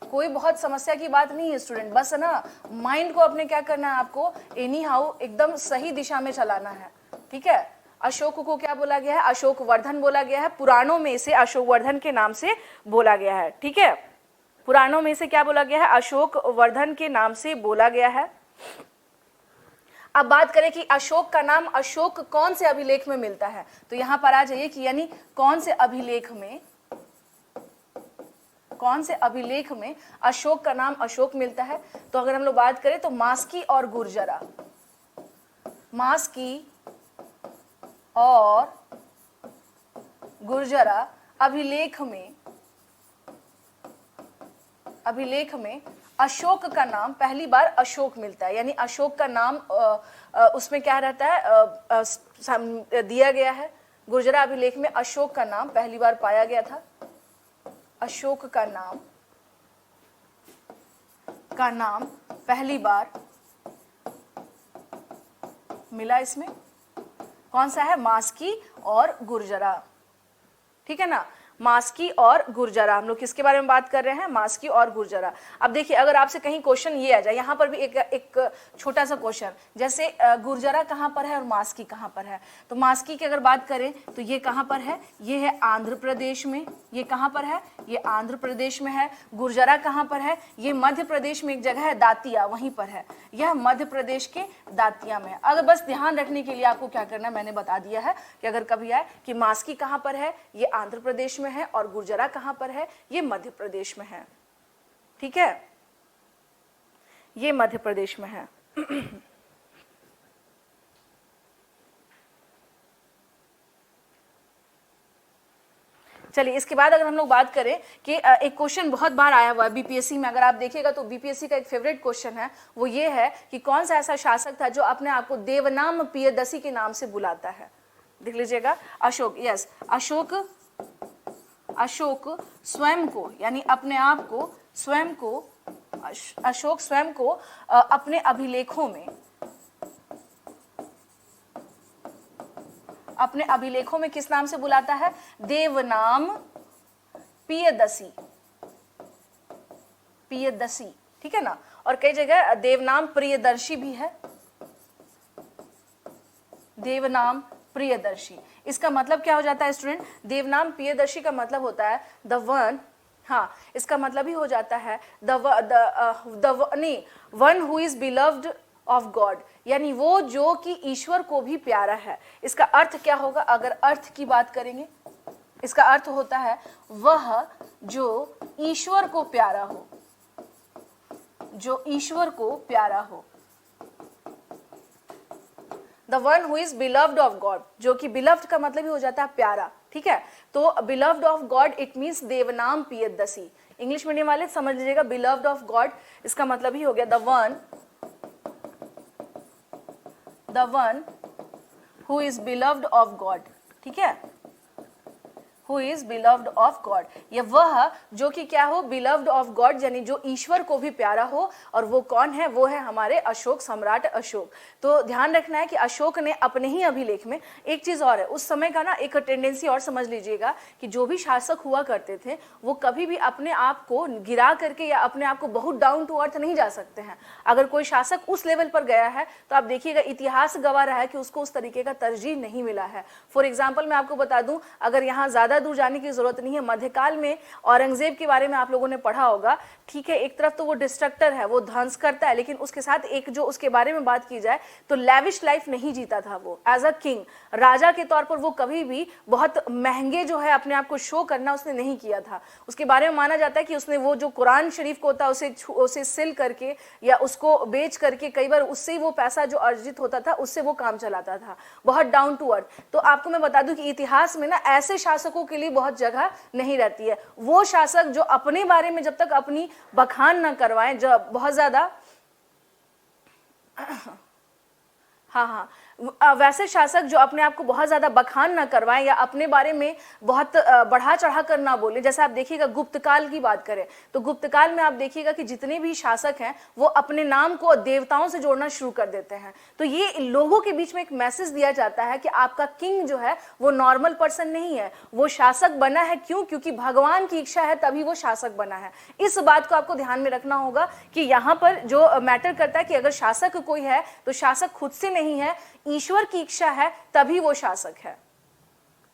कोई बहुत समस्या की बात नहीं है स्टूडेंट, बस ना माइंड को अपने क्या करना है, आपको एनी हाउ एकदम सही दिशा में चलाना है, ठीक है। अशोक को क्या बोला गया है, अशोक वर्धन बोला गया है। पुराणों में इसे अशोक वर्धन के नाम से बोला गया है, ठीक है। पुराणों में इसे क्या बोला गया है, अशोक वर्धन के नाम से बोला गया है। अब बात करें कि अशोक का नाम अशोक कौन से अभिलेख में मिलता है, तो यहां पर आ जाइए कि यानी कौन से अभिलेख में, कौन से अभिलेख में अशोक का नाम अशोक मिलता है। तो अगर हम लोग बात करें तो मास्की और गुर्जरा, मास्की और गुर्जरा अभिलेख में अशोक का नाम पहली बार अशोक मिलता है, यानी अशोक का नाम उसमें क्या रहता है, दिया गया है। गुर्जरा अभिलेख में अशोक का नाम पहली बार पाया गया था, अशोक का नाम पहली बार मिला। इसमें कौन सा है, मास्की और गुर्जरा, ठीक है ना। मास्की और गुर्जरा, हम लोग किसके बारे में बात कर रहे हैं, मास्की और गुर्जरा। अब देखिए अगर आपसे कहीं क्वेश्चन ये आ जाए, यहाँ पर भी एक छोटा सा क्वेश्चन, जैसे गुर्जरा कहाँ पर है और मास्की कहाँ पर है। तो मास्की की अगर बात करें तो ये कहाँ पर है, ये है आंध्र प्रदेश में। ये कहाँ पर है, ये आंध्र प्रदेश में है। गुर्जरा कहाँ पर है, ये मध्य प्रदेश में एक जगह है दातिया, वहीं पर है। यह मध्य प्रदेश के दातिया में है। अगर बस ध्यान रखने के लिए आपको क्या करना है, मैंने बता दिया है कि अगर कभी आए कि मास्की कहाँ पर है, ये आंध्र प्रदेश में है, और गुर्जरा कहां पर है, ये मध्य प्रदेश में है, ठीक है, ये मध्य प्रदेश में है। चलिए इसके बाद अगर हम लोग बात करें कि एक क्वेश्चन बहुत बार आया हुआ है बीपीएससी में, अगर आप देखिएगा तो बीपीएससी का एक फेवरेट क्वेश्चन है, वो ये है कि कौन सा ऐसा शासक था जो अपने आप को देवनाम प्रियदसी के नाम से बुलाता है। देख लीजिएगा, अशोक, यस, अशोक स्वयं को, यानी अपने आप को स्वयं को, अशोक स्वयं को अपने अभिलेखों में किस नाम से बुलाता है, देवनाम प्रियदसी, ठीक है ना। और कई जगह देवनाम प्रियदर्शी भी है, देवनाम प्रियदर्शी। इसका मतलब क्या हो जाता है स्टूडेंट, देवनाम प्रियदर्शी का मतलब होता है द वन, हाँ इसका मतलब ही हो जाता है one who is beloved of God, यानी वो जो कि ईश्वर को भी प्यारा है। इसका अर्थ क्या होगा, अगर अर्थ की बात करेंगे, इसका अर्थ होता है वह जो ईश्वर को प्यारा हो, जो ईश्वर को प्यारा हो, the one who is beloved of God, जो कि बिलव्ड का मतलब ही हो जाता है प्यारा, ठीक है। तो beloved of God it means Devanam Piyadasi. English medium वाले समझ लीजिएगा, बिलव्ड ऑफ गॉड इसका मतलब ही हो गया the one who is beloved of God, ठीक है, who is beloved of God, ये वह जो कि क्या हो, बिलव्ड ऑफ गॉड, यानी जो ईश्वर को भी प्यारा हो। और वो कौन है, वो है हमारे अशोक, सम्राट अशोक। तो ध्यान रखना है कि अशोक ने अपने ही अभिलेख में, एक चीज और है उस समय का ना, एक टेंडेंसी और समझ लीजिएगा कि जो भी शासक हुआ करते थे वो कभी भी अपने आप को गिरा करके या अपने आप को बहुत डाउन टू अर्थ नहीं जा सकते हैं। अगर कोई शासक उस लेवल पर गया है तो आप देखिएगा इतिहास गवाह रहा है कि उसको उस तरीके का तरजीह नहीं मिला है। फॉर एग्जाम्पल मैं आपको बता दूं, अगर यहाँ ज्यादा दूर जाने की जरूरत नहीं है, मध्यकाल में औरंगजेब के बारे में आप लोगों ने पढ़ा होगा, ठीक है। एक तरफ तो वो डिस्ट्रक्टर है, वो ध्वंस करता है, लेकिन उसके साथ एक जो उसके बारे में बात की जाए तो लैविश लाइफ नहीं जीता था वो। एज अ किंग, राजा के तौर पर वो कभी भी बहुत महंगे जो है अपने आप को शो करना उसने नहीं किया था। उसके बारे में माना जाता है कि उसने वो जो कुरान शरीफ को होता है उसे सिल करके या उसको बेच करके, कई बार उससे ही वो पैसा जो अर्जित होता था उससे वो काम चलाता था, बहुत डाउन टू अर्थ। तो आपको मैं बता दूं कि इतिहास में ना ऐसे शासकों के लिए बहुत जगह नहीं रहती है। वो शासक जो अपने बारे में जब तक अपनी बखान ना करवाएं, जो बहुत ज्यादा हाँ, वैसे शासक जो अपने आप को बहुत ज्यादा बखान ना करवाएं या अपने बारे में बहुत बढ़ा चढ़ा कर ना बोले। जैसे आप देखिएगा गुप्तकाल की बात करें तो गुप्तकाल में आप देखिएगा कि जितने भी शासक हैं वो अपने नाम को देवताओं से जोड़ना शुरू कर देते हैं। तो ये लोगों के बीच में एक मैसेज दिया जाता है कि आपका किंग जो है वो नॉर्मल पर्सन नहीं है, वो शासक बना है। क्यों? क्योंकि भगवान की इच्छा है तभी वो शासक बना है। इस बात को आपको ध्यान में रखना होगा कि यहाँ पर जो मैटर करता है कि अगर शासक कोई है तो शासक खुद से नहीं है, ईश्वर की इच्छा है तभी वो शासक है,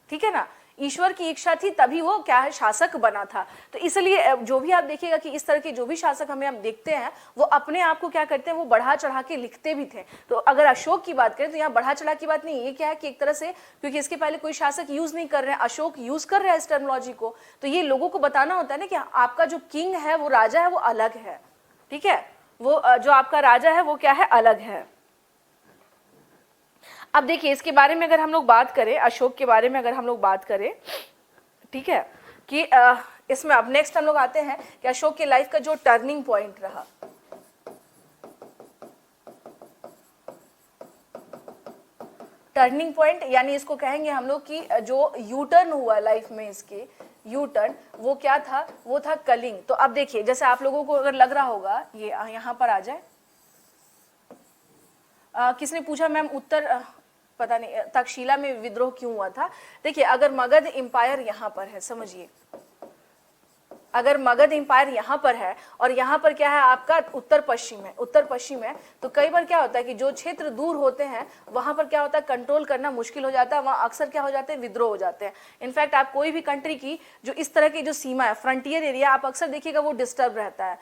ठीक है ना। ईश्वर की इच्छा थी तभी वो क्या है, शासक बना था। तो इसलिए जो भी आप देखिएगा कि इस तरह के जो भी शासक हमें आप देखते हैं वो अपने आप को क्या करते हैं, वो बढ़ा चढ़ा के लिखते भी थे। तो अगर अशोक की बात करें तो यहाँ बढ़ा चढ़ा की बात नहीं, ये क्या है कि एक तरह से, क्योंकि इसके पहले कोई शासक यूज नहीं कर रहे हैं, अशोक यूज कर रहे हैं इस टर्मिनोलॉजी को, तो ये लोगों को बताना होता है ना कि आपका जो किंग है, वो राजा है, वो अलग है, ठीक है। वो जो आपका राजा है वो क्या है, अलग है। अब देखिए इसके बारे में अगर हम लोग बात करें, अशोक के बारे में अगर हम लोग बात करें, ठीक है, कि इसमें अब नेक्स्ट हम लोग आते हैं कि अशोक के लाइफ का जो टर्निंग पॉइंट रहा। टर्निंग पॉइंट यानी इसको कहेंगे हम लोग कि जो यू टर्न हुआ लाइफ में, इसके यू टर्न वो क्या था, वो था कलिंग। तो अब देखिए जैसे आप लोगों को अगर लग रहा होगा, ये यहाँ पर आ जाए, किसने पूछा मैम उत्तर पता नहीं, तक्षशिला में विद्रोह क्यों हुआ था। देखिए अगर मगध एम्पायर यहाँ पर है, समझिए अगर मगध एम्पायर यहाँ पर है और यहाँ पर क्या है आपका उत्तर पश्चिम है, तो कई बार क्या होता है कि जो क्षेत्र दूर होते हैं वहां पर क्या होता है, कंट्रोल करना मुश्किल हो जाता है, वहां अक्सर क्या हो जाते हैं, विद्रोह हो जाते हैं। इनफैक्ट आप कोई भी कंट्री की जो इस तरह की जो सीमा है, फ्रंटियर एरिया, आप अक्सर देखिएगा वो डिस्टर्ब रहता है,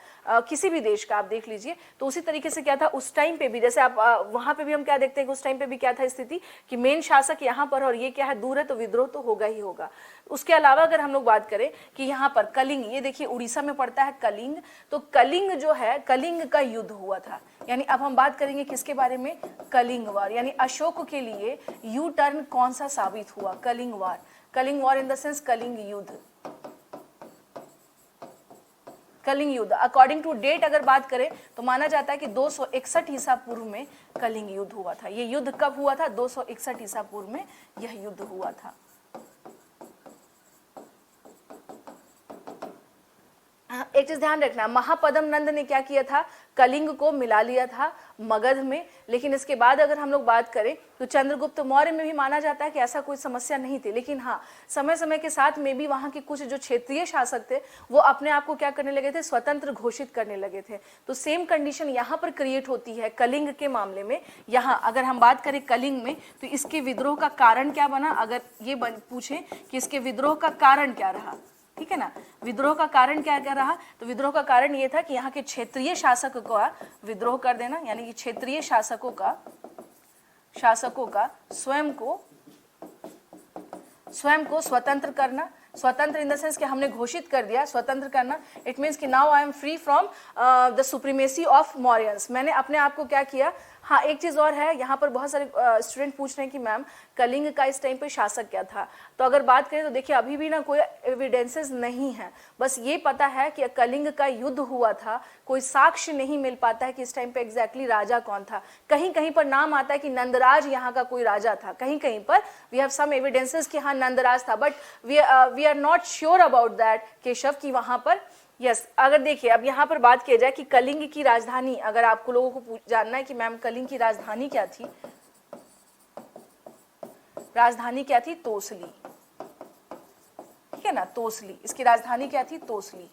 किसी भी देश का आप देख लीजिए। तो उसी तरीके से क्या था उस टाइम पे भी, जैसे आप वहां पे भी हम क्या देखते हैं कि उस टाइम पे भी क्या था स्थिति कि मेन शासक यहाँ पर और ये क्या है दूर है, तो विद्रोह तो होगा ही होगा। उसके अलावा अगर हम लोग बात करें कि यहाँ पर कलिंग, ये देखिए उड़ीसा में पड़ता है कलिंग, तो कलिंग जो है, कलिंग का युद्ध हुआ था। यानी अब हम बात करेंगे किसके बारे में, कलिंग वार। यानी अशोक के लिए यू टर्न कौन सा साबित हुआ, कलिंग वार। कलिंग वार इन द सेंस कलिंग युद्ध। कलिंग युद्ध अकॉर्डिंग टू डेट अगर बात करें तो माना जाता है कि 261 ईसा पूर्व में कलिंग युद्ध हुआ था। ये युद्ध कब हुआ था, 261 ईसा पूर्व में यह युद्ध हुआ था। एक चीज ध्यान रखना, महापद्म नंद ने क्या किया था, कलिंग को मिला लिया था मगध में। लेकिन इसके बाद अगर हम लोग बात करें तो चंद्रगुप्त मौर्य में भी माना जाता है कि ऐसा कोई समस्या नहीं थी। लेकिन हाँ, समय समय के साथ में भी वहां के कुछ जो क्षेत्रीय शासक थे वो अपने आप को क्या करने लगे थे, स्वतंत्र घोषित करने लगे थे। तो सेम कंडीशन यहाँ पर क्रिएट होती है कलिंग के मामले में। यहाँ अगर हम बात करें कलिंग में तो इसके विद्रोह का कारण क्या बना, अगर ये पूछे कि इसके विद्रोह का कारण क्या रहा, ठीक है ना, विद्रोह का कारण क्या क्या रहा, तो विद्रोह का कारण ये था कि यहाँ के क्षेत्रीय शासक का विद्रोह कर देना, यानी कि क्षेत्रीय शासकों का स्वयं को स्वतंत्र करना, स्वतंत्र इन द सेंस कि हमने घोषित कर दिया, स्वतंत्र करना, इट मीन्स कि now I am free from the supremacy of Mauryans. मैंने अपने आप को क्या किया। हाँ, एक चीज और है, यहाँ पर बहुत सारे स्टूडेंट पूछ रहे हैं कि मैम कलिंग का इस टाइम पे शासक क्या था। तो अगर बात करें तो देखिए अभी भी ना कोई एविडेंसेस नहीं है, बस ये पता है कि कलिंग का युद्ध हुआ था, कोई साक्ष्य नहीं मिल पाता है कि इस टाइम पे एग्जैक्टली राजा कौन था। कहीं कहीं पर नाम आता है कि नंदराज यहाँ का कोई राजा था, कहीं कहीं पर वी हैव सम एविडेंसेस कि हाँ नंदराज था, but we are not sure about that Keshav कि वहां पर यस। अगर देखिए अब यहाँ पर बात की जाए कि कलिंग की राजधानी, अगर आपको लोगों को जानना है कि मैम कलिंग की राजधानी क्या थी, राजधानी क्या थी, तोसली, ठीक है ना, तोसली, इसकी राजधानी क्या थी, तोसली,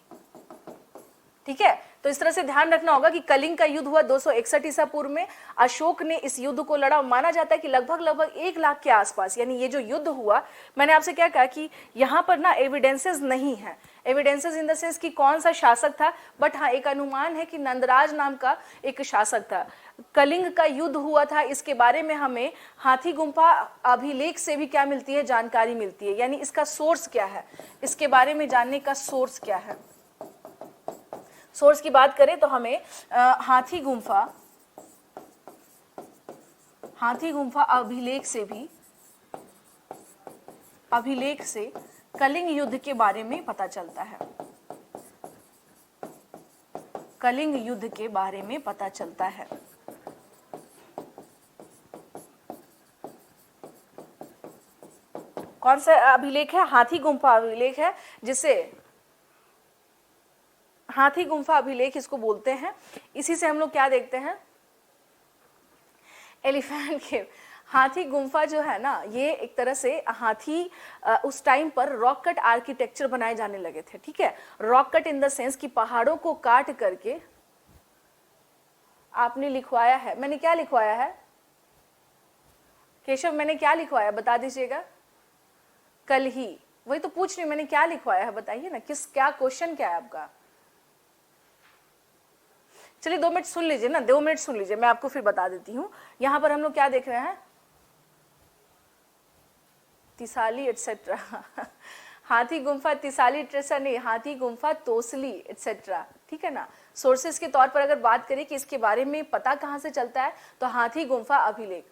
ठीक है। तो इस तरह से ध्यान रखना होगा कि कलिंग का युद्ध हुआ 261 ईसा पूर्व में, अशोक ने इस युद्ध को लड़ा, माना जाता है कि लगभग 1 लाख के आसपास, यानी ये जो युद्ध हुआ, मैंने आपसे क्या कहा कि यहाँ पर ना एविडेंसेस नहीं है, एविडेंसेस इन द सेंस कि कौन सा शासक था, बट हाँ एक अनुमान है कि नंदराज नाम का एक शासक था। कलिंग का युद्ध हुआ था, इसके बारे में हमें हाथी गुम्फा अभिलेख से भी क्या मिलती है, जानकारी मिलती है, यानी इसका सोर्स क्या है, इसके बारे में जानने का सोर्स क्या है। सोर्स की बात करें तो हमें हाथी गुम्फा अभिलेख से कलिंग युद्ध के बारे में पता चलता है, कलिंग युद्ध के बारे में पता चलता है। कौन सा अभिलेख है, हाथी गुम्फा अभिलेख है, जिसे हाथी गुम्फा अभिलेख इसको बोलते हैं। इसी से हम लोग क्या देखते हैं, एलिफेंट केव। हाथी गुम्फा जो है ना, ये एक तरह से हाथी उस टाइम पर रॉक कट आर्किटेक्चर बनाए जाने लगे थे, ठीक है। Rock cut in the sense कि पहाड़ों को काट करके आपने लिखवाया है, मैंने क्या लिखवाया है केशव, मैंने क्या लिखवाया बता दीजिएगा, कल ही, वही तो पूछ रही, मैंने क्या लिखवाया है बताइए ना, क्या क्वेश्चन क्या है आपका। चलिए 2 मिनट सुन लीजिए ना, 2 मिनट सुन लीजिए, मैं आपको फिर बता देती हूँ। यहां पर हम लोग क्या देख रहे हैं, तिसाली एटसेट्रा हाथी गुम्फा तिसाली एटसेट्रा नहीं, हाथी गुम्फा तोसली एटसेट्रा, ठीक है ना। सोर्सेस के तौर पर अगर बात करें कि इसके बारे में पता कहां से चलता है, तो हाथी गुम्फा अभिलेख,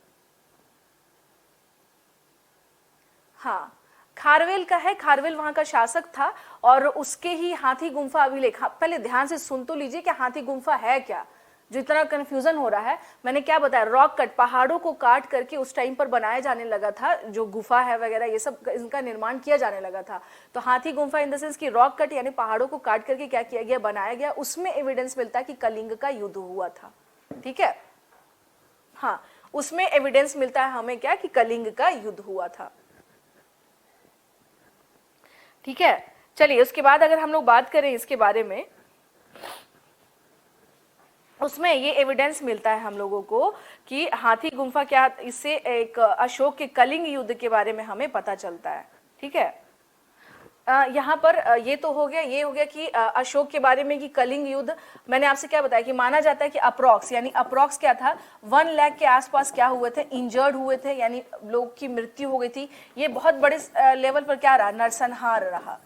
हाँ खारवेल का है, खारवेल वहां का शासक था, और उसके ही हाथी गुम्फा अभिलेख। पहले ध्यान से सुन तो लीजिए कि हाथी गुम्फा है क्या, जो इतना कंफ्यूजन हो रहा है। मैंने क्या बताया, रॉक कट, पहाड़ों को काट करके उस टाइम पर बनाया जाने लगा था, जो गुफा है वगैरह ये सब इनका निर्माण किया जाने लगा था। तो हाथी गुम्फा इन द सेंस कि रॉक कट यानी पहाड़ों को काट करके क्या किया गया, बनाया गया, उसमें एविडेंस मिलता है कि कलिंग का युद्ध हुआ था, ठीक है। हाँ, उसमें एविडेंस मिलता है हमें क्या, कि कलिंग का युद्ध हुआ था, ठीक है। चलिए उसके बाद अगर हम लोग बात करें इसके बारे में, उसमें ये एविडेंस मिलता है हम लोगों को कि हाथी गुम्फा क्या, इससे एक अशोक के कलिंग युद्ध के बारे में हमें पता चलता है, ठीक है। यहाँ पर ये तो हो गया, ये हो गया कि अशोक के बारे में कि कलिंग युद्ध, मैंने आपसे क्या बताया कि माना जाता है कि अप्रॉक्स, यानी अप्रॉक्स क्या था, 1 लाख के आसपास क्या हुए थे, इंजर्ड हुए थे, यानी लोग की मृत्यु हो गई थी। ये बहुत बड़े लेवल पर क्या रहा, नरसंहार रहा,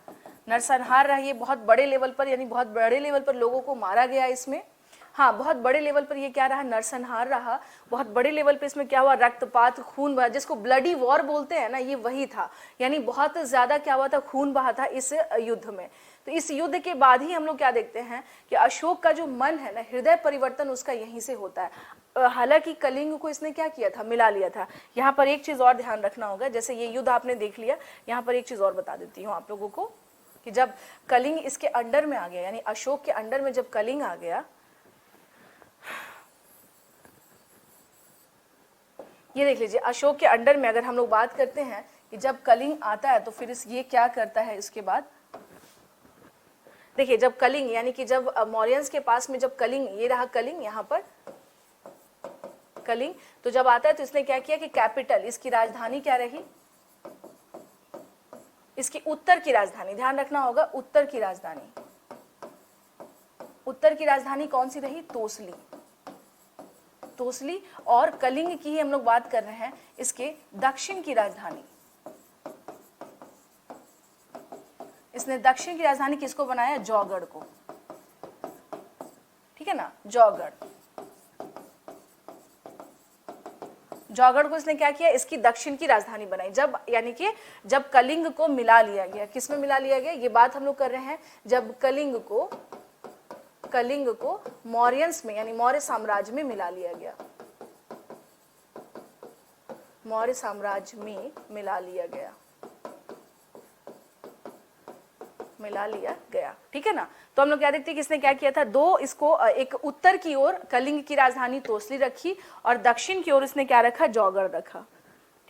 नरसंहार रहा, ये बहुत बड़े लेवल पर, यानी बहुत बड़े लेवल पर लोगों को मारा गया इसमें। हाँ, बहुत बड़े लेवल पर ये क्या रहा, नरसंहार रहा, बहुत बड़े लेवल पे इसमें क्या हुआ, रक्तपात, खून बहा, जिसको ब्लडी वॉर बोलते हैं ना, ये वही था, यानी बहुत ज्यादा क्या हुआ था, खून बहा था इस युद्ध में। तो इस युद्ध के बाद ही हम लोग क्या देखते हैं कि अशोक का जो मन है ना, हृदय परिवर्तन उसका यहीं से होता है। हालांकि कलिंग को इसने क्या किया था, मिला लिया था। यहाँ पर एक चीज और ध्यान रखना होगा, जैसे ये युद्ध आपने देख लिया, यहाँ पर एक चीज और बता देती हूँ आप लोगों को कि जब कलिंग इसके अंडर में आ गया, यानी अशोक के अंडर में जब कलिंग आ गया, ये देख लीजिए, अशोक के अंडर में अगर हम लोग बात करते हैं कि जब कलिंग आता है तो फिर ये क्या करता है, इसके बाद देखिए जब कलिंग, यानी कि जब मौर्यंस के पास में जब कलिंग, ये रहा कलिंग, यहाँ पर कलिंग, तो जब आता है तो इसने क्या किया कि कैपिटल, इसकी राजधानी क्या रही, इसकी उत्तर की राजधानी, ध्यान रखना होगा, उत्तर की राजधानी, उत्तर की राजधानी कौन सी रही, तोसली, तोसली। और कलिंग की ही हम लोग बात कर रहे हैं, इसके दक्षिण की राजधानी, इसने दक्षिण की राजधानी किसको बनाया? जौगढ़ को, ठीक है ना, जौगढ़। जौगढ़ को इसने क्या किया? इसकी दक्षिण की राजधानी बनाई। जब यानी कि जब कलिंग को मिला लिया गया, किस में मिला लिया गया? ये बात हम लोग कर रहे हैं जब कलिंग को मौर्यंस में यानी मौर्य साम्राज्य में मिला लिया गया, मौर्य साम्राज्य में मिला लिया गया, ठीक है ना। तो हम लोग क्या देखते हैं कि इसने क्या किया था? दो इसको एक उत्तर की ओर कलिंग की राजधानी तोसली रखी और दक्षिण की ओर इसने क्या रखा? जौगढ़ रखा,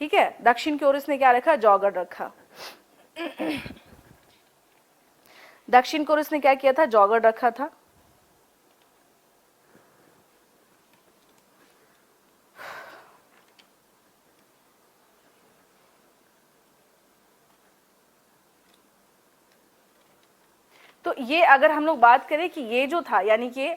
ठीक है। दक्षिण की ओर इसने क्या रखा? जौगढ़ रखा। दक्षिण की ओर इसने क्या किया था? जौगढ़ रखा था। तो ये अगर हम लोग बात करें कि ये जो था यानी कि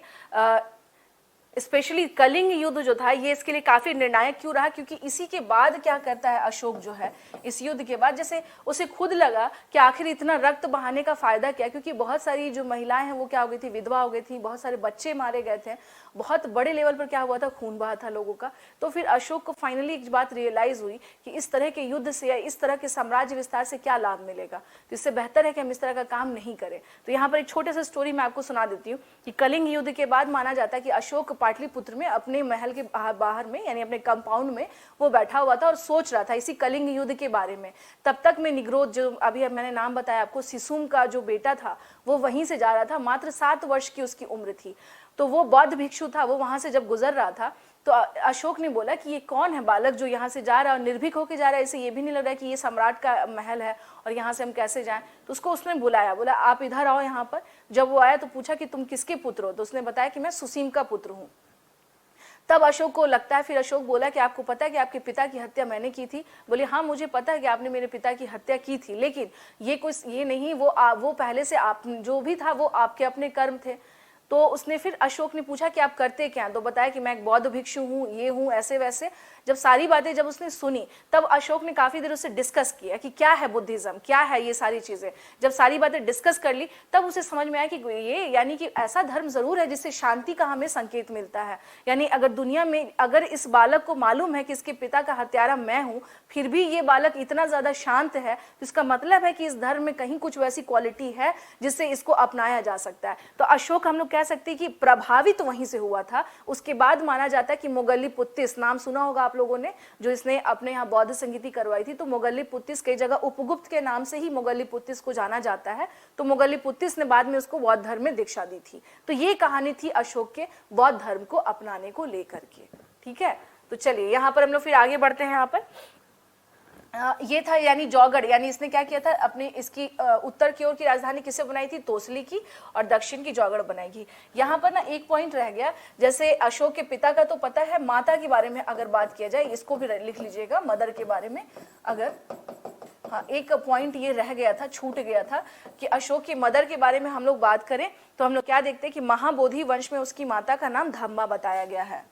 स्पेशली कलिंग युद्ध जो था ये इसके लिए काफी निर्णायक क्यों रहा? क्योंकि इसी के बाद क्या करता है अशोक जो है, इस युद्ध के बाद जैसे उसे खुद लगा कि आखिर इतना रक्त बहाने का फायदा क्या, क्योंकि बहुत सारी जो महिलाएं हैं वो क्या हो गई थी? विधवा हो गई थी, बहुत सारे बच्चे मारे गए थे, बहुत बड़े लेवल पर क्या हुआ था? खून बहा था लोगों का। तो फिर अशोक को फाइनली एक बात रियलाइज हुई कि इस तरह के युद्ध से या इस तरह के साम्राज्य विस्तार से क्या लाभ मिलेगा, तो इससे बेहतर है कि हम इस तरह का काम नहीं करें। तो यहाँ पर एक छोटे से स्टोरी मैं आपको सुना देती हूँ कि कलिंग युद्ध के बाद माना जाता है कि अशोक पाटलिपुत्र में अपने महल के बाहर में यानी अपने कंपाउंड में वो बैठा हुआ था और सोच रहा था इसी कलिंग युद्ध के बारे में। तब तक में निग्रोध, जो अभी मैंने नाम बताया आपको, सिसुम का जो बेटा था वो वहीं से जा रहा था, मात्र 7 वर्ष की उसकी उम्र थी। तो वो बौद्ध भिक्षु था, वो वहां से जब गुजर रहा था तो अशोक ने बोला कि ये कौन है बालक जो यहाँ से जा रहा है और निर्भीक होकर जा रहा है, इसे ये भी नहीं लग रहा है कि ये सम्राट का महल है और यहाँ से हम कैसे जाएं। तो उसको उसने बुलाया, बोला आप इधर आओ यहाँ पर। जब वो आया तो पूछा कि तुम किसके पुत्र हो? तो उसने बताया कि मैं सुसीम का पुत्र हूँ। तब अशोक को लगता है, फिर अशोक बोला कि आपको पता है कि आपके पिता की हत्या मैंने की थी? बोले हाँ मुझे पता है कि आपने मेरे पिता की हत्या की थी, लेकिन ये नहीं, वो पहले से आप जो भी था वो आपके अपने कर्म थे। तो उसने फिर अशोक ने पूछा कि आप करते क्या? तो बताया कि मैं एक बौद्ध भिक्षु हूँ, ये हूँ, ऐसे वैसे। जब सारी बातें जब उसने सुनी तब अशोक ने काफी देर उससे डिस्कस किया कि क्या है बुद्धिज्म, क्या है ये सारी चीजें। जब सारी बातें डिस्कस कर ली तब उसे समझ में आया कि ये यानी कि ऐसा धर्म जरूर है जिससे शांति का हमें संकेत मिलता है। यानी अगर दुनिया में अगर इस बालक को मालूम है कि इसके पिता का हत्यारा मैं हूँ, फिर भी ये बालक इतना ज्यादा शांत है, तो इसका मतलब है कि इस धर्म में कहीं कुछ वैसी क्वालिटी है जिससे इसको अपनाया जा सकता है। तो अशोक हम लोग कह सकते हैं कि प्रभावित वहीं से हुआ था। उसके बाद माना जाता है कि मोगल्लीपुत्तिस, नाम सुना होगा आप लोगों ने, जो इसने अपने यहाँ बौद्ध संगीति करवाई थी। तो मोगल्लीपुत्तिस कई जगह उपगुप्त के नाम से ही मोगल्लीपुत्तिस को जाना जाता है। तो मोगल्लीपुत्तिस ने बाद में उसको बौद्ध धर्म में दीक्षा दी थी। तो ये कहानी थी अशोक के बौद्ध धर्म को अपनाने को लेकर के, ठीक है। तो चलिए यहाँ पर हम लोग फिर आगे बढ़ते हैं। यहाँ पर ये था यानी जौगढ़, यानी इसने क्या किया था? अपने इसकी उत्तर की ओर की राजधानी किसे बनाई थी? तोसली की, और दक्षिण की जौगढ़ बनाएगी। यहाँ पर ना एक पॉइंट रह गया, जैसे अशोक के पिता का तो पता है, माता के बारे में अगर बात किया जाए, इसको भी लिख लीजिएगा, मदर के बारे में अगर, हाँ एक पॉइंट ये रह गया था, छूट गया था कि अशोक की मदर के बारे में हम लोग बात करें तो हम लोग क्या देखते हैं कि महाबोधि वंश में उसकी माता का नाम धम्मा बताया गया है।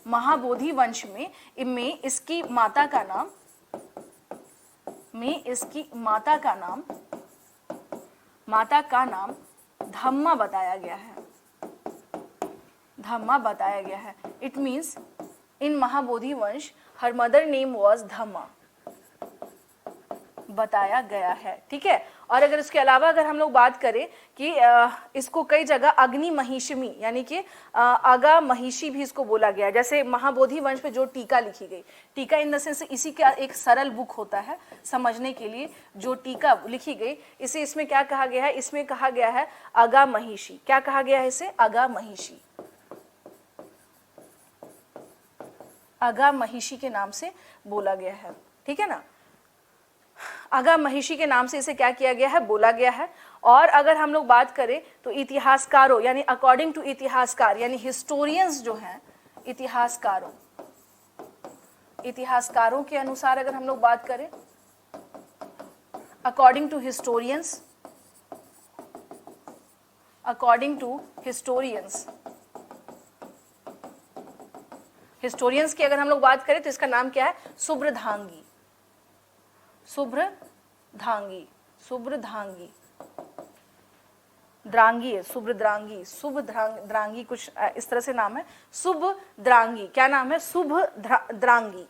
महाबोधि वंश में इसकी माता का नाम धम्मा बताया गया है। इट मीन्स इन महाबोधि वंश हर मदर नेम वॉज धम्मा बताया गया है, ठीक है। और अगर इसके अलावा अगर हम लोग बात करें कि इसको कई जगह अग्नि महिषमी यानी कि अगा महिषी भी इसको बोला गया। जैसे महाबोधि वंश पे जो टीका लिखी गई, टीका इन द सेंस इसी का एक सरल बुक होता है समझने के लिए, जो टीका लिखी गई इसे इसमें क्या कहा गया है? इसमें कहा गया है अगा महिषी। क्या कहा गया है इसे? अगा महिषी। अगा महिषी के नाम से बोला गया है, ठीक है ना। अगा महिषी के नाम से इसे क्या किया गया है? बोला गया है। और अगर हम लोग बात करें तो इतिहासकारों यानी अकॉर्डिंग टू इतिहासकार यानी हिस्टोरियंस जो हैं, इतिहासकारों के अनुसार अगर हम लोग बात करें, अकॉर्डिंग टू हिस्टोरियंस की अगर हम लोग बात करें तो इसका नाम क्या है? सुब्रधांगी। शुभ्रधांगी, शुभ्रधांगी, द्रांगी है, शुभ्रद्रांगी, शुभद्रांगी कुछ इस तरह से नाम है, शुभद्रांगी, क्या नाम है, शुभद्रांगी।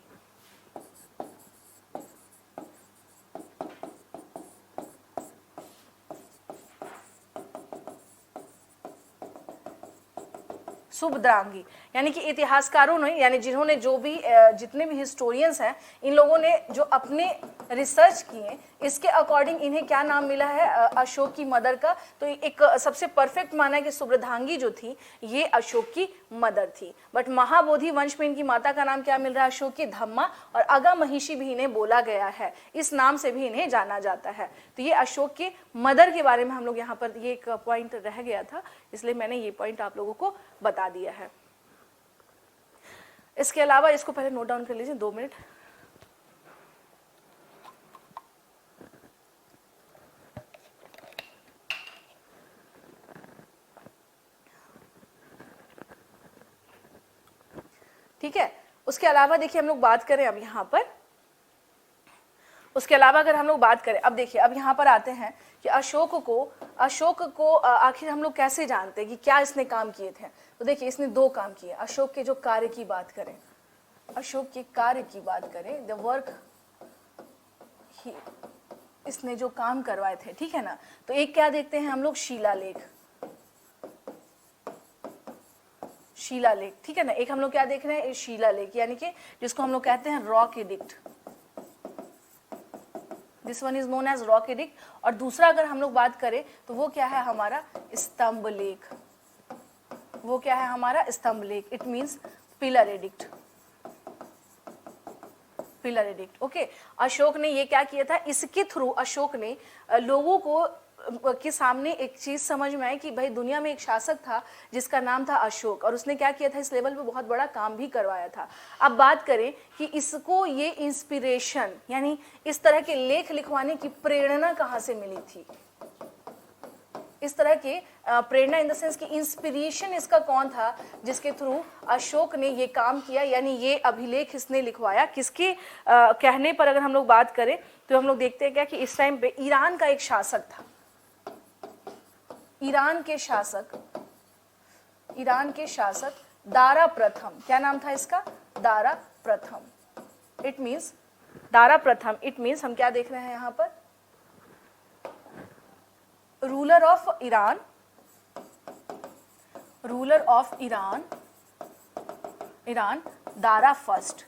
शुभद्रांगी, यानी कि इतिहासकारों ने, यानी जिन्होंने जो भी जितने भी हिस्टोरियंस हैं, इन लोगों ने जो अपने रिसर्च किए इसके अकॉर्डिंग इन्हें क्या नाम मिला है अशोक की मदर का। तो एक सबसे परफेक्ट माना है कि शुभ्रधांगी जो थी ये अशोक की मदर थी। बट महाबोधि वंश में इनकी माता का नाम क्या मिल रहा है, अशोक की धम्मा, और अगामहिषी भी इन्हें बोला गया है, इस नाम से भी इन्हें जाना जाता है। तो ये अशोक के मदर के बारे में हम लोग यहाँ पर, ये एक पॉइंट रह गया था इसलिए मैंने ये पॉइंट आप लोगों को बता दिया है। इसके अलावा इसको पहले नोट डाउन कर लीजिए 2 मिनट। ठीक है, उसके अलावा देखिए हम लोग बात करें अब यहाँ पर, उसके अलावा अगर हम लोग बात करें, अब देखिए अब यहाँ पर आते हैं कि अशोक को आखिर हम लोग कैसे जानते हैं कि क्या इसने काम किए थे। तो देखिए इसने 2 काम किए। अशोक के जो कार्य की बात करें, अशोक के कार्य की बात करें, द वर्क इसने जो काम करवाए थे, ठीक है ना। तो एक क्या देखते हैं हम लोग, शिलालेख, शिलालेख, ठीक है ना। एक हम लोग क्या देख रहे हैं, शिलालेख, यानी कि जिसको हम लोग कहते हैं rock edict, this one is known as rock edict. और दूसरा अगर हम लोग बात करें तो वो क्या है हमारा, स्तंभ लेख, वो क्या है हमारा, स्तंभ लेख, it means pillar addict, pillar addict. Okay, Ashok ने ये क्या किया था, इसके थ्रू अशोक ने लोगों को के सामने एक चीज समझ में आई कि भाई दुनिया में एक शासक था जिसका नाम था अशोक, और उसने क्या किया था, इस लेवल पे बहुत बड़ा काम भी करवाया था। अब बात करें कि इसको ये इंस्पिरेशन, यानी इस तरह के लेख लिखवाने की प्रेरणा कहाँ से मिली थी, इस तरह के प्रेरणा इन द सेंस कि इंस्पिरेशन इसका कौन था जिसके थ्रू अशोक ने ये काम किया, यानी ये अभिलेख इसने लिखवाया। किसके कहने पर अगर हम लोग बात करें तो हम लोग देखते हैं क्या कि इस टाइम पे ईरान का एक शासक था, ईरान के शासक दारा प्रथम, क्या नाम था इसका, दारा प्रथम। इट मीन्स दारा प्रथम, इट मीन्स हम क्या देख रहे हैं यहाँ पर, ruler of Iran, ruler of Iran, Iran Dara first,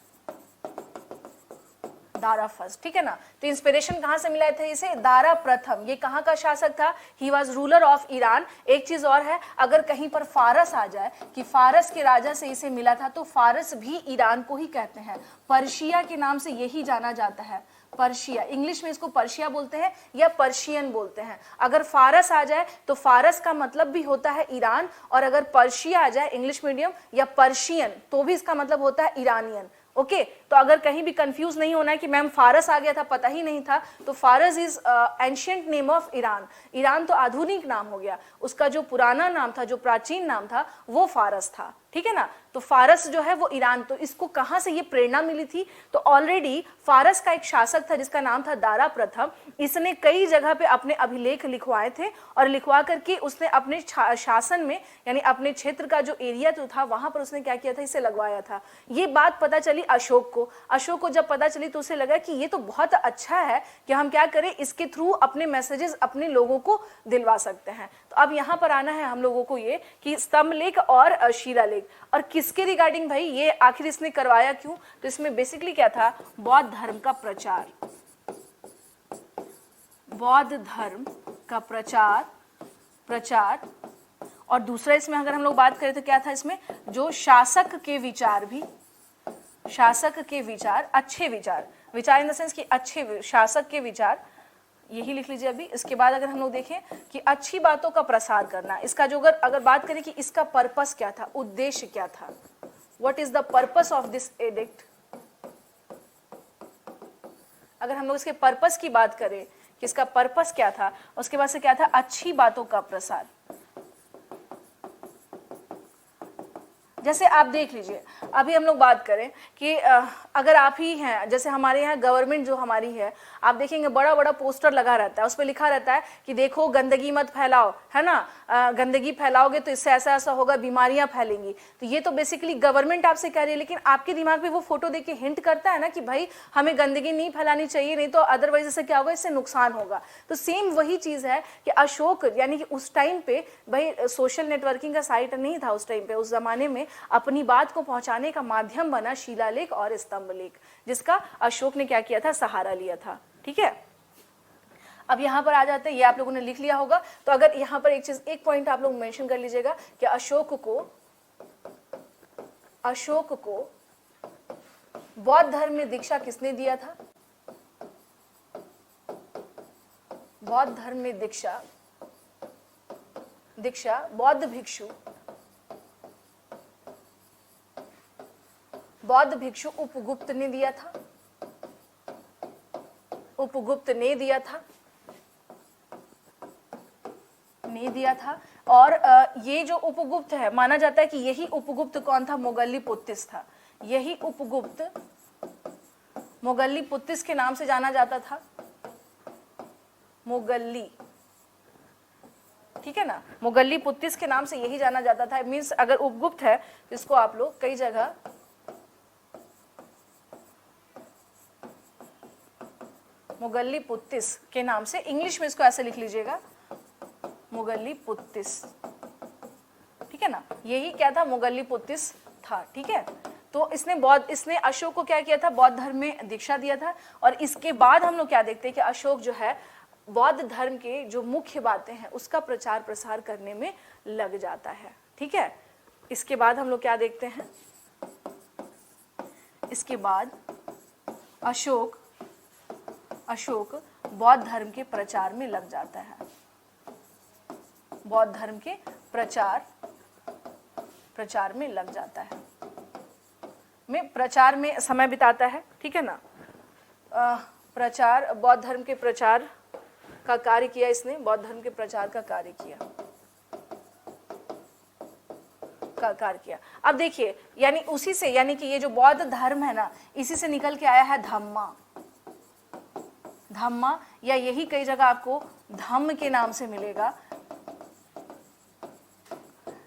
Dara first, ठीक है ना। तो इंस्पिरेशन कहां से मिला था इसे, दारा प्रथम, ये कहां का शासक था, he was ruler of Iran. एक चीज और है, अगर कहीं पर फारस आ जाए कि फारस के राजा से इसे मिला था, तो फारस भी ईरान को ही कहते हैं, पर्शिया के नाम से यही जाना जाता है, पर्शिया, इंग्लिश में इसको पर्शिया बोलते हैं या पर्शियन बोलते हैं। अगर फारस आ जाए तो फारस का मतलब भी होता है ईरान, और अगर पर्शिया आ जाए इंग्लिश मीडियम या पर्शियन तो भी इसका मतलब होता है ईरानियन। ओके, तो अगर कहीं भी कंफ्यूज नहीं होना है कि मैम फारस आ गया था, पता ही नहीं था, तो फारस is ancient name of Iran. Iran तो आधुनिक नाम हो गया, उसका जो पुराना नाम था, जो प्राचीन नाम था, वो फारस था, ठीक है ना। तो फारस जो है वो ईरान, तो इसको कहां से ये प्रेरणा मिली थी, तो ऑलरेडी फारस का एक शासक था जिसका नाम था दारा प्रथम। इसने कई जगह पे अपने अभिलेख लिखवाए थे, और लिखवा करके उसने अपने शासन में, यानी अपने क्षेत्र का जो एरिया जो था वहां पर उसने क्या किया था, इसे लगवाया था। ये बात पता चली अशोक को जब पता चली तो उसे लगा कि ये तो बहुत अच्छा है कि हम क्या करें, इसके थ्रू अपने मैसेजेस अपने लोगों को दिलवा सकते हैं। तो अब यहाँ पर आना है हम लोगों को ये कि स्तंभ लेख और शिलालेख, और किसके रिगार्डिंग भाई ये आखिर इसने करवाया क्यों, तो इसमें बेसिकली क्या था, बौद्ध धर्म का प्रचार, बौद्ध धर्म का प्रचार। और दूसरा इसमें अगर हम लोग बात करें तो क्या था, इसमें जो शासक के विचार भी, शासक के विचार, अच्छे विचार, विचार इन द सेंस कि अच्छे शासक के विचार, यही लिख लीजिए अभी। इसके बाद अगर हम लोग देखें कि अच्छी बातों का प्रसार करना, इसका जो अगर बात करें कि इसका पर्पस क्या था, उद्देश्य क्या था, what is the purpose of this addict, अगर हम लोग इसके पर्पस की बात करें कि इसका पर्पस क्या था, उसके बाद से क्या था, अच्छी बातों का प्रसार। जैसे आप देख लीजिए, अभी हम लोग बात करें कि अगर आप ही हैं, जैसे हमारे यहाँ गवर्नमेंट जो हमारी है, आप देखेंगे बड़ा बड़ा पोस्टर लगा रहता है, उस पर लिखा रहता है कि देखो गंदगी मत फैलाओ, है ना, गंदगी फैलाओगे तो इससे ऐसा ऐसा होगा, बीमारियां फैलेंगी। तो ये तो बेसिकली गवर्नमेंट आपसे कह रही है, लेकिन आपके दिमाग में वो फोटो देख के हिंट करता है ना कि भाई हमें गंदगी नहीं फैलानी चाहिए, नहीं तो अदरवाइज इससे क्या होगा, इससे नुकसान होगा। तो सेम वही चीज है कि अशोक यानी कि उस टाइम पे भाई सोशल नेटवर्किंग का साइट नहीं था उस टाइम पे, उस जमाने में अपनी बात को पहुंचाने का माध्यम बना शिलालेख और स्तंभलेख, जिसका अशोक ने क्या किया था, सहारा लिया था। ठीक है, अब यहां पर आ जाते हैं, ये आप लोगों ने लिख लिया होगा। तो अगर यहां पर एक चीज, एक पॉइंट आप लोग मेंशन कर लीजिएगा कि अशोक को बौद्ध धर्म में दीक्षा किसने दिया था? बौद्ध धर्म में दीक्षा बौद्ध भिक्षु उपगुप्त ने दिया था। उपगुप्त ने दिया था। और ये जो उपगुप्त है, माना जाता है कि यही उपगुप्त कौन था? मोगल्लीपुत्तिस था। यही उपगुप्त मोगल्लीपुत्तिस के नाम से जाना जाता था, मोगल्ली, ठीक है ना, मोगल्लीपुत्तिस के नाम से यही जाना जाता था। मीन्स अगर उपगुप्त है तो इसको आप लोग कई जगह मोगल्लीपुत्तिस के नाम से, इंग्लिश में इसको ऐसे लिख लीजिएगा, मोगल्लीपुत्तिस, ठीक है ना, यही क्या था, मोगल्लीपुत्तिस था। ठीक है, तो इसने अशोक को क्या किया था? बौद्ध धर्म में दीक्षा दिया था। और इसके बाद हम लोग क्या देखते हैं कि अशोक जो है बौद्ध धर्म के जो मुख्य बातें हैं उसका प्रचार प्रसार करने में लग जाता है। ठीक है, इसके बाद हम लोग क्या देखते हैं? इसके बाद अशोक बौद्ध धर्म के प्रचार में लग जाता है। बौद्ध धर्म के प्रचार में लग जाता है, प्रचार में समय बिताता है। ठीक है ना, बौद्ध धर्म के प्रचार का कार्य किया इसने, बौद्ध धर्म के प्रचार का कार्य किया। अब देखिए, यानी उसी से, यानी कि ये जो बौद्ध धर्म है ना, इसी से निकल के आया है धम्मा, या यही कई जगह आपको धम्म के नाम से मिलेगा।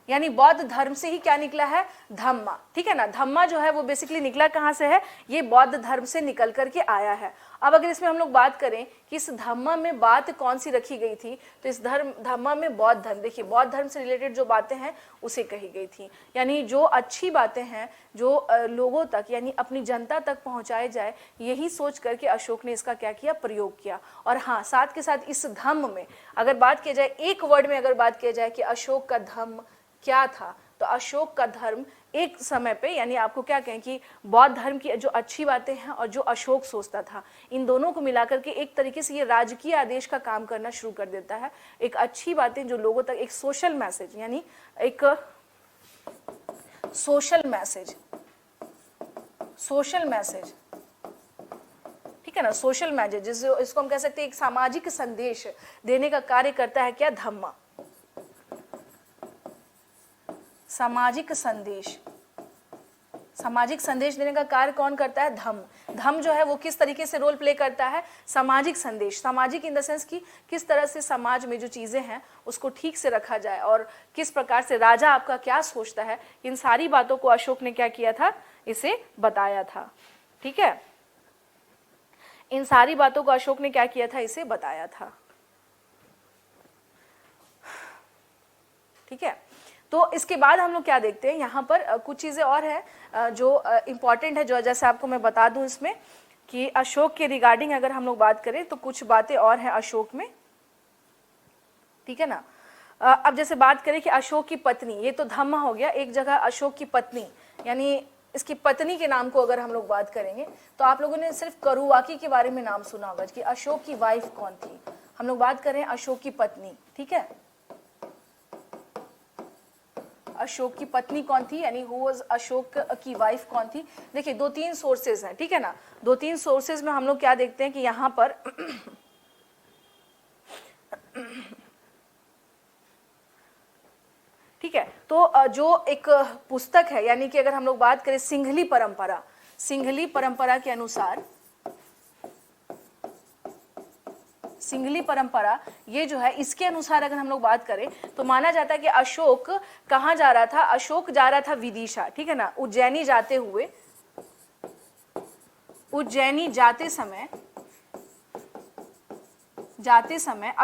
यानी बौद्ध धर्म से ही क्या निकला है? धम्मा। ठीक है ना, धम्मा जो है वो बेसिकली निकला कहां से है? ये बौद्ध धर्म से निकल करके आया है। अब अगर इसमें हम लोग बात करें कि इस धम्मा में बात कौन सी रखी गई थी, तो इस धम्मा में बौद्ध धर्म, देखिए बौद्ध धर्म से रिलेटेड जो बातें हैं उसे कही गई थी। यानी जो अच्छी बातें हैं जो लोगों तक, यानी अपनी जनता तक पहुंचाए जाए, यही सोच करके अशोक ने इसका क्या किया? प्रयोग किया। और हाँ, साथ के साथ इस धम्म में अगर बात की जाए, एक वर्ड में अगर बात किया जाए कि अशोक का धम्म क्या था, तो अशोक का धर्म एक समय पे, यानी आपको क्या कहें कि बौद्ध धर्म की जो अच्छी बातें हैं और जो अशोक सोचता था, इन दोनों को मिलाकर के एक तरीके से ये राजकीय आदेश का काम करना शुरू कर देता है। एक अच्छी बातें जो लोगों तक, एक सोशल मैसेज, यानी एक सोशल मैसेज, ठीक है ना, सोशल मैसेज, इसको हम कह सकते हैं एक सामाजिक संदेश देने का कार्य करता है क्या? धम्मा। सामाजिक संदेश देने का कार्य कौन करता है? धम्म जो है वो किस तरीके से रोल प्ले करता है? सामाजिक संदेश, सामाजिक इन द सेंस कि किस तरह से समाज में जो चीजें हैं उसको ठीक से रखा जाए और किस प्रकार से राजा आपका क्या सोचता है, इन सारी बातों को अशोक ने क्या किया था? इसे बताया था। ठीक है, इन सारी बातों को अशोक ने क्या किया था? इसे बताया था। ठीक है, तो इसके बाद हम लोग क्या देखते हैं, यहाँ पर कुछ चीजें और हैं जो इम्पॉर्टेंट है, जो जैसे आपको मैं बता दूं इसमें कि अशोक के रिगार्डिंग अगर हम लोग बात करें तो कुछ बातें और हैं अशोक में। ठीक है ना, अब जैसे बात करें कि अशोक की पत्नी, ये तो धम्मा हो गया, एक जगह अशोक की पत्नी, यानी इसकी पत्नी के नाम को अगर हम लोग बात करेंगे तो आप लोगों ने सिर्फ करुवाकी के बारे में नाम सुना होगा कि अशोक की वाइफ कौन थी। हम लोग बात करें अशोक की पत्नी। ठीक है, अशोक की पत्नी कौन थी, यानी हु वाज अशोक की वाइफ कौन थी? देखिए 2-3 सोर्सेज हैं। ठीक है ना, 2-3 सोर्सेज में हम लोग क्या देखते हैं कि यहाँ पर ठीक है। तो जो एक पुस्तक है, यानी कि अगर हम लोग बात करें सिंघली परंपरा, सिंघली परंपरा के अनुसार, सिंघली परंपरा ये जो है, इसके अनुसार अगर हम लोग बात करें तो माना जाता है कि अशोक कहाँ जा रहा था, अशोक जा रहा था विदिशा, ठीक है ना, उज्जैनी जाते हुए, उज्जैनी जाते समय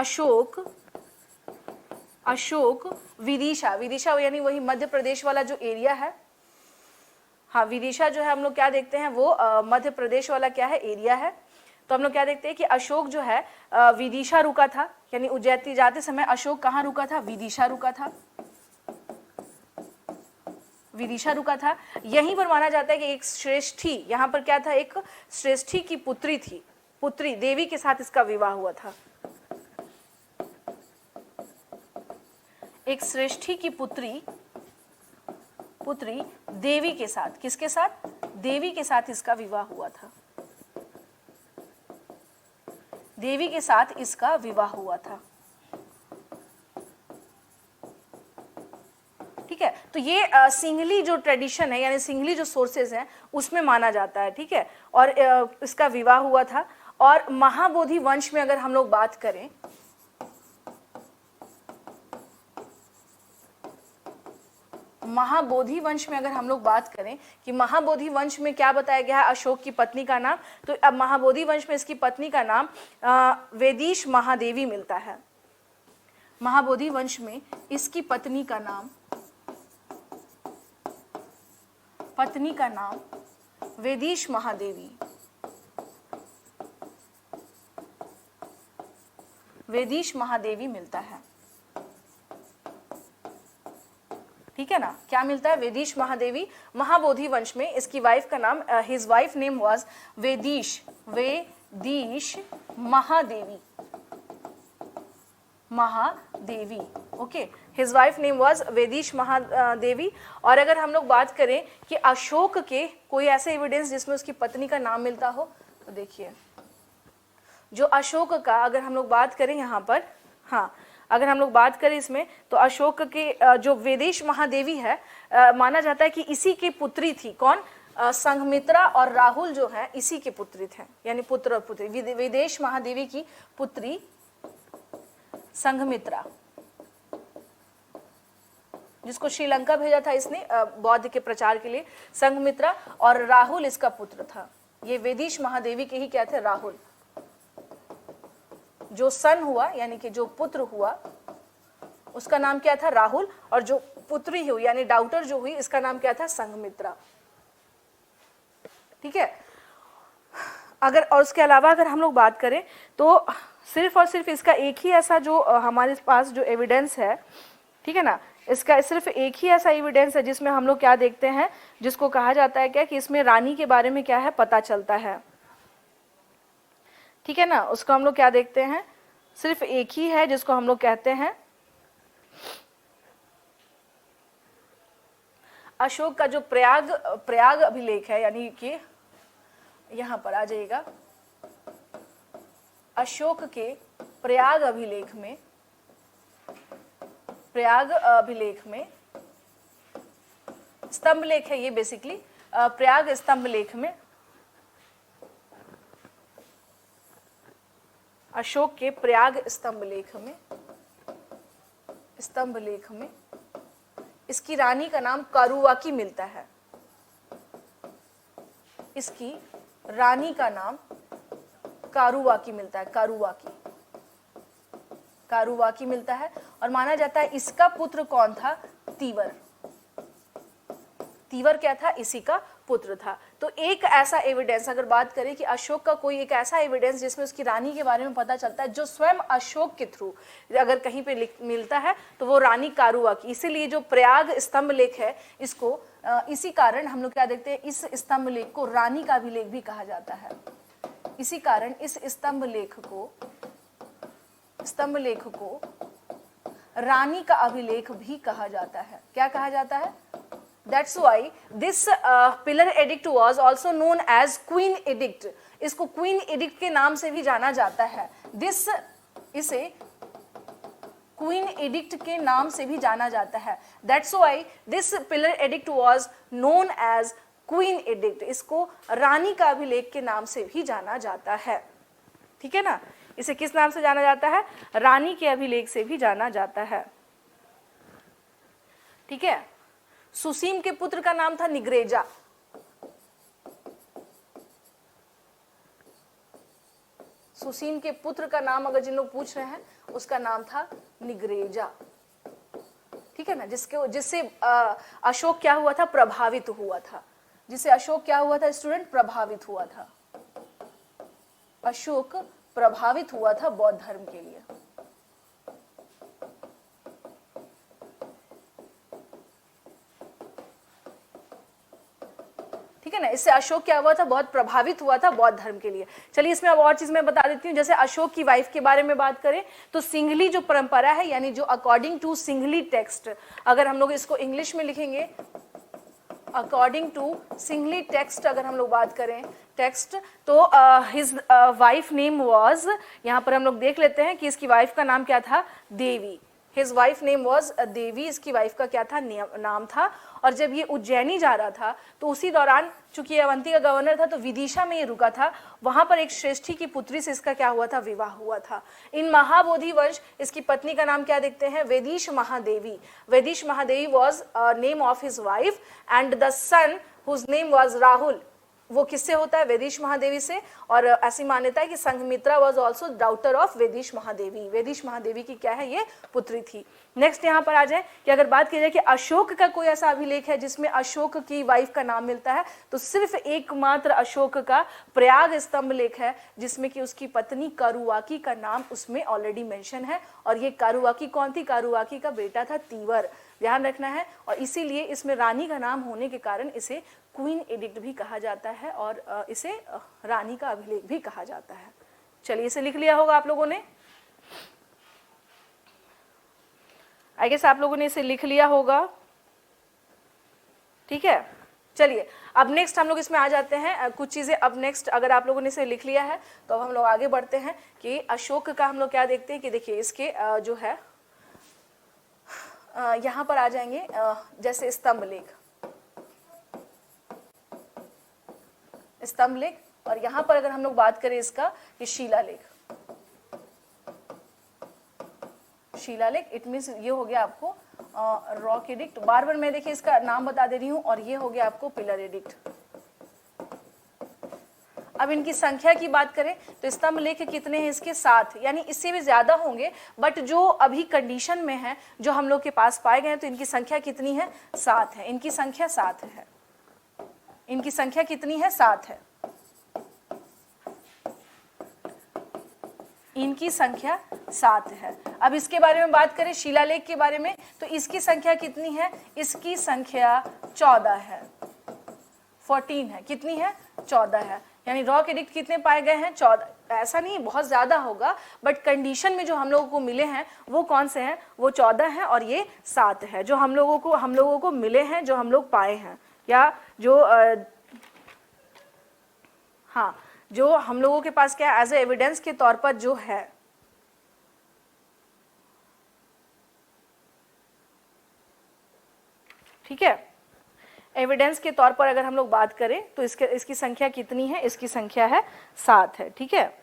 अशोक विदिशा, विदिशा यानी वही मध्य प्रदेश वाला जो एरिया है, हाँ विदिशा जो है हम लोग क्या देखते हैं वो मध्य प्रदेश वाला क्या है एरिया है। तो हम लोग क्या देखते हैं कि अशोक जो है विदिशा रुका था, यानी उज्जैनी जाते समय अशोक कहाँ रुका था, विदिशा रुका था, विदिशा रुका था। यहीं पर माना जाता है कि एक श्रेष्ठी, यहाँ पर क्या था, एक श्रेष्ठी की पुत्री थी, पुत्री देवी के साथ इसका विवाह हुआ था, एक श्रेष्ठी की पुत्री देवी के साथ, किसके साथ, देवी के साथ इसका विवाह हुआ था, देवी के साथ इसका विवाह हुआ था। ठीक है, तो ये सिंघली जो ट्रेडिशन है, यानी सिंघली जो सोर्सेज हैं उसमें माना जाता है, ठीक है, और इसका विवाह हुआ था। और महाबोधि वंश में अगर हम लोग बात करें, महाबोधि वंश में अगर हम लोग बात करें कि महाबोधि वंश में क्या बताया गया है, अशोक की पत्नी का नाम, तो अब महाबोधि वंश में इसकी पत्नी का नाम वेदिश महादेवी मिलता है। महाबोधि वंश में इसकी पत्नी का नाम वेदिश महादेवी, वेदिश महादेवी मिलता है, ठीक है ना, क्या मिलता है, वेदिश महादेवी। महाबोधि वंश में इसकी वाइफ का नाम, his wife name was Vedisha Mahadevi, okay, his wife name was Vedisha Mahadevi. और अगर हम लोग बात करें कि अशोक के कोई ऐसे एविडेंस जिसमें उसकी पत्नी का नाम मिलता हो, तो देखिए जो अशोक का अगर हम लोग बात करें यहाँ पर, हाँ अगर हम लोग बात करें इसमें, तो अशोक के जो वेदिश महादेवी है, माना जाता है कि इसी की पुत्री थी, कौन, संघमित्रा और राहुल जो है इसी के पुत्री थे, यानी पुत्र और पुत्री, वेदिश महादेवी की पुत्री संघमित्रा, जिसको श्रीलंका भेजा था इसने बौद्ध के प्रचार के लिए, संघमित्रा, और राहुल इसका पुत्र था। ये वेदिश महादेवी के ही क्या थे, राहुल, जो सन हुआ यानी कि जो पुत्र हुआ उसका नाम क्या था, राहुल, और जो पुत्री हुई यानी डाउटर जो हुई इसका नाम क्या था, संघमित्रा, ठीक है। अगर और उसके अलावा अगर हम लोग बात करें तो सिर्फ और सिर्फ इसका एक ही ऐसा जो हमारे पास जो एविडेंस है, ठीक है ना, इसका सिर्फ एक ही ऐसा एविडेंस है जिसमें हम लोग क्या देखते हैं, जिसको कहा जाता है क्या कि इसमें रानी के बारे में क्या है पता चलता है, ठीक है ना, उसको हम लोग क्या देखते हैं, सिर्फ एक ही है जिसको हम लोग कहते हैं अशोक का जो प्रयाग अभिलेख है, यानी कि यहां पर आ जाइएगा, अशोक के प्रयाग अभिलेख में स्तंभ लेख है ये बेसिकली, प्रयाग स्तंभ लेख में, अशोक के प्रयाग स्तंभ लेख में इसकी रानी का नाम कारुवाकी मिलता है, इसकी रानी का नाम कारुवाकी मिलता है, कारुवाकी मिलता है। और माना जाता है इसका पुत्र कौन था, तीवर क्या था, इसी का पुत्र था। तो एक ऐसा एविडेंस अगर बात करें कि अशोक का कोई एक ऐसा एविडेंस जिसमें उसकी रानी के बारे में पता चलता है, जो स्वयं अशोक के थ्रू अगर कहीं पे मिलता है, तो वो रानी कारुवाकी। इसीलिए जो प्रयाग स्तंभ लेख है इसको इसी कारण हम लोग क्या देखते हैं, इस स्तंभ लेख को रानी का अभिलेख भी कहा जाता है। इसी कारण इस स्तंभ लेख को रानी का अभिलेख भी कहा जाता है। क्या कहा जाता है? That's why this pillar edict was also known as Queen Edict. इसको Queen Edict के नाम से भी जाना जाता है। इसे क्वीन एडिक्ट के नाम से भी जाना जाता है। That's why this pillar edict was known as queen edict. इसको रानी का अभिलेख के नाम से भी जाना जाता है, ठीक है ना। इसे किस नाम से जाना जाता है? रानी के अभिलेख से भी जाना जाता है, ठीक है। सुसीम के पुत्र का नाम था निग्रेजा। सुसीम के पुत्र का नाम अगर जिन लोग पूछ रहे हैं, उसका नाम था निग्रेजा, ठीक है ना। जिससे अशोक क्या हुआ था? प्रभावित हुआ था। जिससे अशोक क्या हुआ था स्टूडेंट? प्रभावित हुआ था। अशोक प्रभावित हुआ था बौद्ध धर्म के लिए। ठीक है ना। इससे अशोक क्या हुआ था? बहुत प्रभावित हुआ था बौद्ध धर्म के लिए। चलिए इसमें अब और चीज मैं बता देती हूँ। जैसे अशोक की वाइफ के बारे में बात करें तो सिंघली जो परंपरा है, यानी जो अकॉर्डिंग टू सिंघली टेक्स्ट, अगर हम लोग इसको इंग्लिश में लिखेंगे अकॉर्डिंग टू सिंघली टेक्स्ट, अगर हम लोग बात करें टेक्स्ट, तो हिज वाइफ नेम वाज, यहाँ पर हम लोग देख लेते हैं कि इसकी वाइफ का नाम क्या था? देवी। हिज वाइफ नेम वाज देवी। इसकी वाइफ का क्या था? नाम था। और जब ये उज्जैनी जा रहा था तो उसी दौरान, चूंकि ये अवंती का गवर्नर था, तो विदिशा में ये रुका था। वहां पर एक श्रेष्ठी की पुत्री से इसका क्या हुआ था? विवाह हुआ था। इन महाबोधि वंश इसकी पत्नी का नाम क्या देखते हैं? Vedisha Mahadevi. Vedisha Mahadevi was name of his wife and the son whose name was Rahul, वो किससे होता है? वेदिश महादेवी से। और ऐसी मान्यता है कि Sanghamitra was also daughter of Vedisha Mahadevi. Vedisha Mahadevi की क्या है? ये पुत्री थी। नेक्स्ट यहाँ पर आ जाए कि अगर बात की जाए कि अशोक का कोई ऐसा अभिलेख है जिसमें अशोक की वाइफ का नाम मिलता है, तो सिर्फ एकमात्र अशोक का प्रयाग स्तंभ लेख है जिसमें कि उसकी पत्नी कारुवाकी का नाम उसमें ऑलरेडी मेंशन है। और ये कारुवाकी कौन थी? कारुवाकी का बेटा था तीवर, ध्यान रखना है। और इसीलिए इसमें रानी का नाम होने के कारण इसे क्वीन एडिक्ट भी कहा जाता है और इसे रानी का अभिलेख भी कहा जाता है। चलिए इसे लिख लिया होगा आप लोगों ने, आई गेस आप लोगों ने इसे लिख लिया होगा, ठीक है। चलिए अब नेक्स्ट हम लोग इसमें आ जाते हैं कुछ चीजें। अब नेक्स्ट अगर आप लोगों ने इसे लिख लिया है तो अब हम लोग आगे बढ़ते हैं कि अशोक का हम लोग क्या देखते हैं कि देखिए इसके जो है यहाँ पर आ जाएंगे जैसे स्तंभ लेख, स्तंभ लेख। और यहाँ पर अगर हम लोग बात करें इसका कि शिलालेख, शिलालेख इट मीन्स ये हो गया आपको रॉक एडिक्ट। बार बार मैं देखिए इसका नाम बता दे रही हूँ। और ये हो गया आपको पिलर एडिक्ट। अब इनकी संख्या की बात करें तो स्तंभ लेख कितने हैं? इसके 7, यानी इससे भी ज्यादा होंगे, बट जो अभी कंडीशन में है, जो हम लोग के पास पाए गए हैं, तो इनकी संख्या कितनी है? 7 है। इनकी संख्या 7 है। इनकी संख्या कितनी है? 7 है। इनकी संख्या 7 है। अब इसके बारे में बात करें शिलालेख के बारे में, तो इसकी संख्या कितनी है? इसकी संख्या 14 है, 14 है। कितनी है? 14 है। यानी रॉक एडिक्ट कितने पाए गए हैं? 14। ऐसा नहीं बहुत ज्यादा होगा, बट कंडीशन में जो हम लोगों को मिले हैं वो कौन से हैं? वो 14 है और ये 7 है जो हम लोगों को मिले हैं, जो हम लोग पाए हैं, या जो हाँ जो हम लोगों के पास क्या एज ए एविडेंस के तौर पर जो है। ठीक है, एविडेंस के तौर पर अगर हम लोग बात करें तो इसकी संख्या कितनी है? इसकी संख्या है 7 है। ठीक है,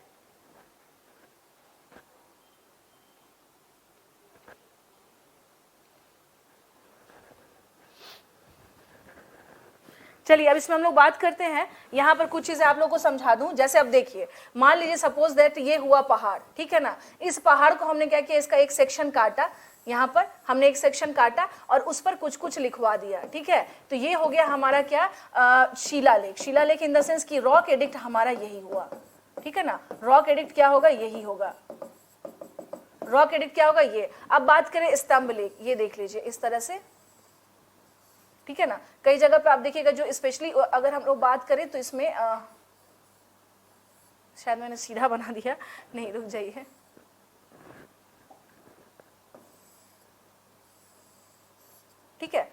चलिए अब इसमें हम लोग बात करते हैं। यहाँ पर कुछ चीजें आप लोगों को समझा दूं। जैसे अब देखिए, मान लीजिए सपोज दैट ये हुआ पहाड़, ठीक है ना। इस पहाड़ को हमने क्या किया? इसका एक सेक्शन काटा, यहाँ पर हमने एक सेक्शन काटा और उस पर कुछ कुछ लिखवा दिया। ठीक है, तो ये हो गया हमारा क्या? शिलालेख। शिलालेख इन द सेंस कि रॉक एडिक्ट हमारा यही हुआ। ठीक है ना, रॉक एडिक्ट क्या होगा? यही होगा। रॉक एडिक्ट क्या होगा? ये। अब बात करें स्तंभ लेख, ये देख लीजिए इस तरह से। ठीक है ना, कई जगह पे आप देखिएगा जो स्पेशली अगर हम लोग बात करें तो इसमें शायद मैंने सीधा बना दिया, नहीं रुक जाइए। ठीक है,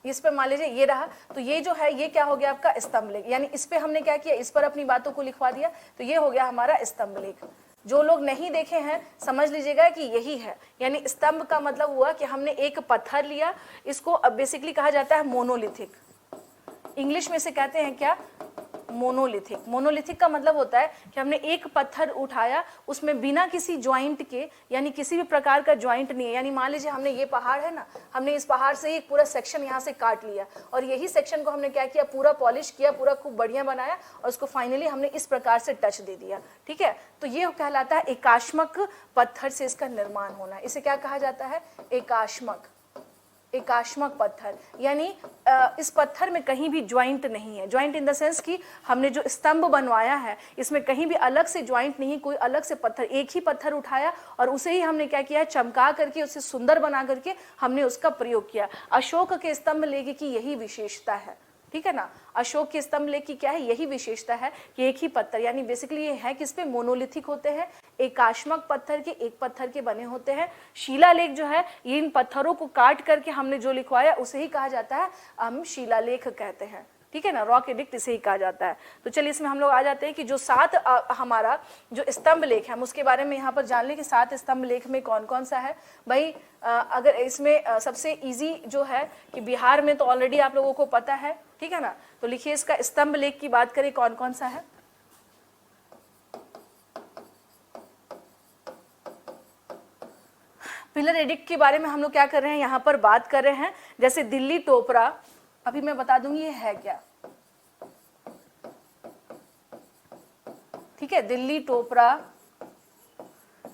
इस पे मान लीजिए ये रहा, तो ये जो है ये क्या हो गया आपका? स्तंभ लेख। यानी इस पे हमने क्या किया? इस पर अपनी बातों को लिखवा दिया, तो ये हो गया हमारा स्तंभ लेख। जो लोग नहीं देखे हैं समझ लीजिएगा कि यही है, यानी स्तंभ का मतलब हुआ कि हमने एक पत्थर लिया, इसको बेसिकली कहा जाता है मोनोलिथिक। इंग्लिश में से कहते हैं क्या, मोनोलिथिक। मोनोलिथिक का मतलब होता है कि हमने एक पत्थर उठाया, उसमें बिना किसी ज्वाइंट के, यानी किसी भी प्रकार का ज्वाइंट नहीं है, यानी मान लीजिए हमने ये पहाड़ है ना, हमने इस पहाड़ से एक पूरा सेक्शन यहाँ से काट लिया और यही सेक्शन को हमने क्या किया, पूरा पॉलिश किया, पूरा खूब बढ़िया बनाया और उसको फाइनली हमने इस प्रकार से टच दे दिया। ठीक है, तो ये कहलाता है एकाश्मक पत्थर से इसका निर्माण होना। इसे क्या कहा जाता है, एकाश्मक, एकाश्मक पत्थर। यानी इस पत्थर में कहीं भी ज्वाइंट नहीं है, ज्वाइंट इन द सेंस कि हमने जो स्तंभ बनवाया है इसमें कहीं भी अलग से ज्वाइंट नहीं, कोई अलग से पत्थर, एक ही पत्थर उठाया और उसे ही हमने क्या किया, चमका करके उसे सुंदर बना करके हमने उसका प्रयोग किया। अशोक के स्तंभ लेख की यही विशेषता है, ठीक है ना, अशोक के स्तंभ लेख की क्या है, यही विशेषता है कि एक ही पत्थर, यानी बेसिकली ये है कि इस पे मोनोलिथिक होते हैं, एकाश्मक पत्थर के, एक पत्थर के बने होते हैं। शिलालेख जो है ये इन पत्थरों को काट करके हमने जो लिखवाया उसे ही कहा जाता है, हम शिलालेख कहते हैं। ठीक है ना, रॉक एडिक्ट इसे ही कहा जाता है। तो चलिए इसमें हम लोग आ जाते हैं कि जो 7 हमारा जो स्तंभ लेख है हम उसके बारे में यहाँ पर जान लें कि 7 स्तंभ लेख में कौन कौन सा है। भाई अगर इसमें सबसे इजी जो है कि बिहार में तो ऑलरेडी आप लोगों को पता है, ठीक है ना, तो लिखिए इसका स्तंभ लेख की बात करें कौन कौन सा है। पिलर एडिक्ट के बारे में हम लोग क्या कर रहे हैं, यहाँ पर बात कर रहे हैं। जैसे दिल्ली टोपरा, अभी मैं बता दूंगी ये है क्या, ठीक है, दिल्ली टोपरा,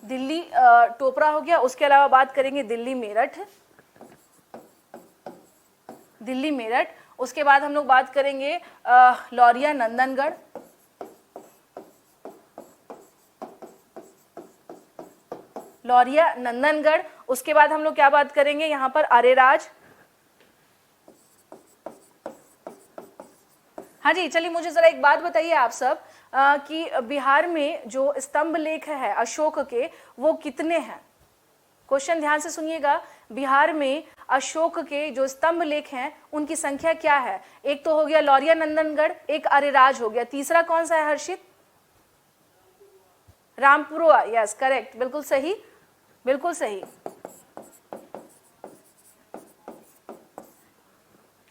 दिल्ली टोपरा हो गया। उसके अलावा बात करेंगे दिल्ली मेरठ, दिल्ली मेरठ। उसके बाद हम लोग बात करेंगे लौरिया नंदनगढ़, लौरिया नंदनगढ़। उसके बाद हम लोग क्या बात करेंगे यहाँ पर, अरेराज। हाँ जी, चलिए मुझे जरा एक बात बताइए आप सब कि बिहार में जो स्तंभ लेख है अशोक के वो कितने हैं। क्वेश्चन ध्यान से सुनिएगा, बिहार में अशोक के जो स्तंभ लेख हैं उनकी संख्या क्या है। एक तो हो गया लौरिया नंदनगढ़, एक अरेराज हो गया, तीसरा कौन सा है हर्षित, रामपुरवा। यस करेक्ट, बिल्कुल सही, बिल्कुल सही।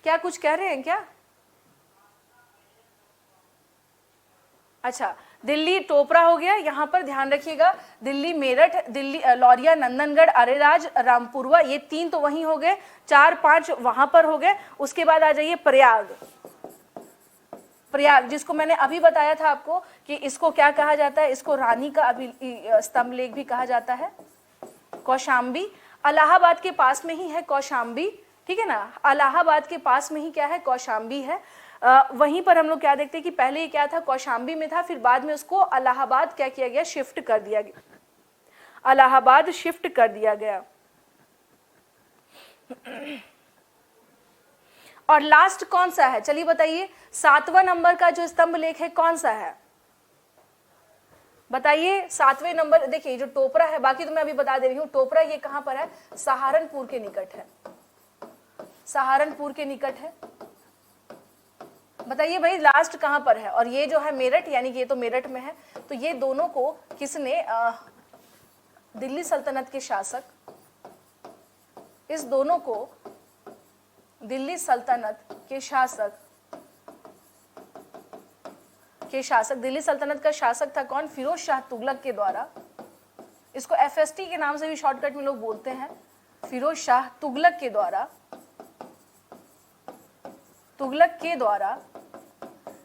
क्या कुछ कह रहे हैं क्या, अच्छा, दिल्ली टोपरा हो गया, यहाँ पर ध्यान रखिएगा, दिल्ली मेरठ, दिल्ली लौरिया नंदनगढ़, अरेराज, रामपुरवा, ये 3 तो वहीं हो गए, 4 5 वहां पर हो गए। उसके बाद आ जाइए प्रयाग, प्रयाग जिसको मैंने अभी बताया था आपको कि इसको क्या कहा जाता है, इसको रानी का स्तंभ लेख भी कहा जाता है। कौशाम्बी, इलाहाबाद के पास में ही है कौशाम्बी, ठीक है ना, इलाहाबाद के पास में ही क्या है, कौशाम्बी है। वहीं पर हम लोग क्या देखते हैं कि पहले ये क्या था, कौशाम्बी में था, फिर बाद में उसको इलाहाबाद क्या किया गया, शिफ्ट कर दिया गया, इलाहाबाद शिफ्ट कर दिया गया। और लास्ट कौन सा है, चलिए बताइए, 7वां नंबर का जो स्तंभ लेख है कौन सा है, बताइए 7वें नंबर। देखिए जो टोपरा है, बाकी तो मैं अभी बता दे रही हूँ, टोपरा ये कहां पर है, सहारनपुर के निकट है, सहारनपुर के निकट है। बताइए भाई लास्ट कहां पर है, और ये जो है मेरठ, यानी कि ये तो मेरठ में है। तो ये दोनों को किसने, दिल्ली सल्तनत के शासक, इस दोनों को दिल्ली सल्तनत के शासक, दिल्ली सल्तनत का शासक था कौन, फिरोज शाह तुगलक के द्वारा, इसको FST के नाम से भी शॉर्टकट में लोग बोलते हैं, फिरोज शाह तुगलक के द्वारा, तुगलक के द्वारा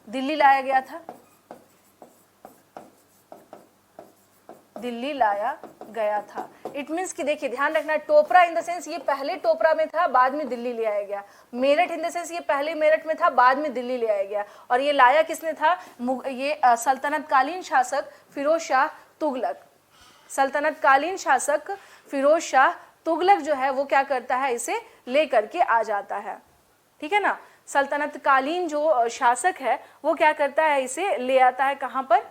दिल्ली लाया गया था, दिल्ली लाया गया था। इट मीन्स कि देखिए ध्यान रखना, टोपरा इन द सेंस ये पहले टोपरा में था, बाद में दिल्ली ले आया गया। मेरठ इन द सेंस ये पहले मेरठ में था, बाद में दिल्ली ले आया गया। और ये लाया किसने था, ये सल्तनत कालीन शासक फिरोज शाह तुगलक, सल्तनत कालीन शासक फिरोज शाह तुगलक जो है वो क्या करता है, इसे ले करके आ जाता है, ठीक है ना। सल्तनत कालीन जो शासक है वो क्या करता है, इसे ले आता है कहां पर।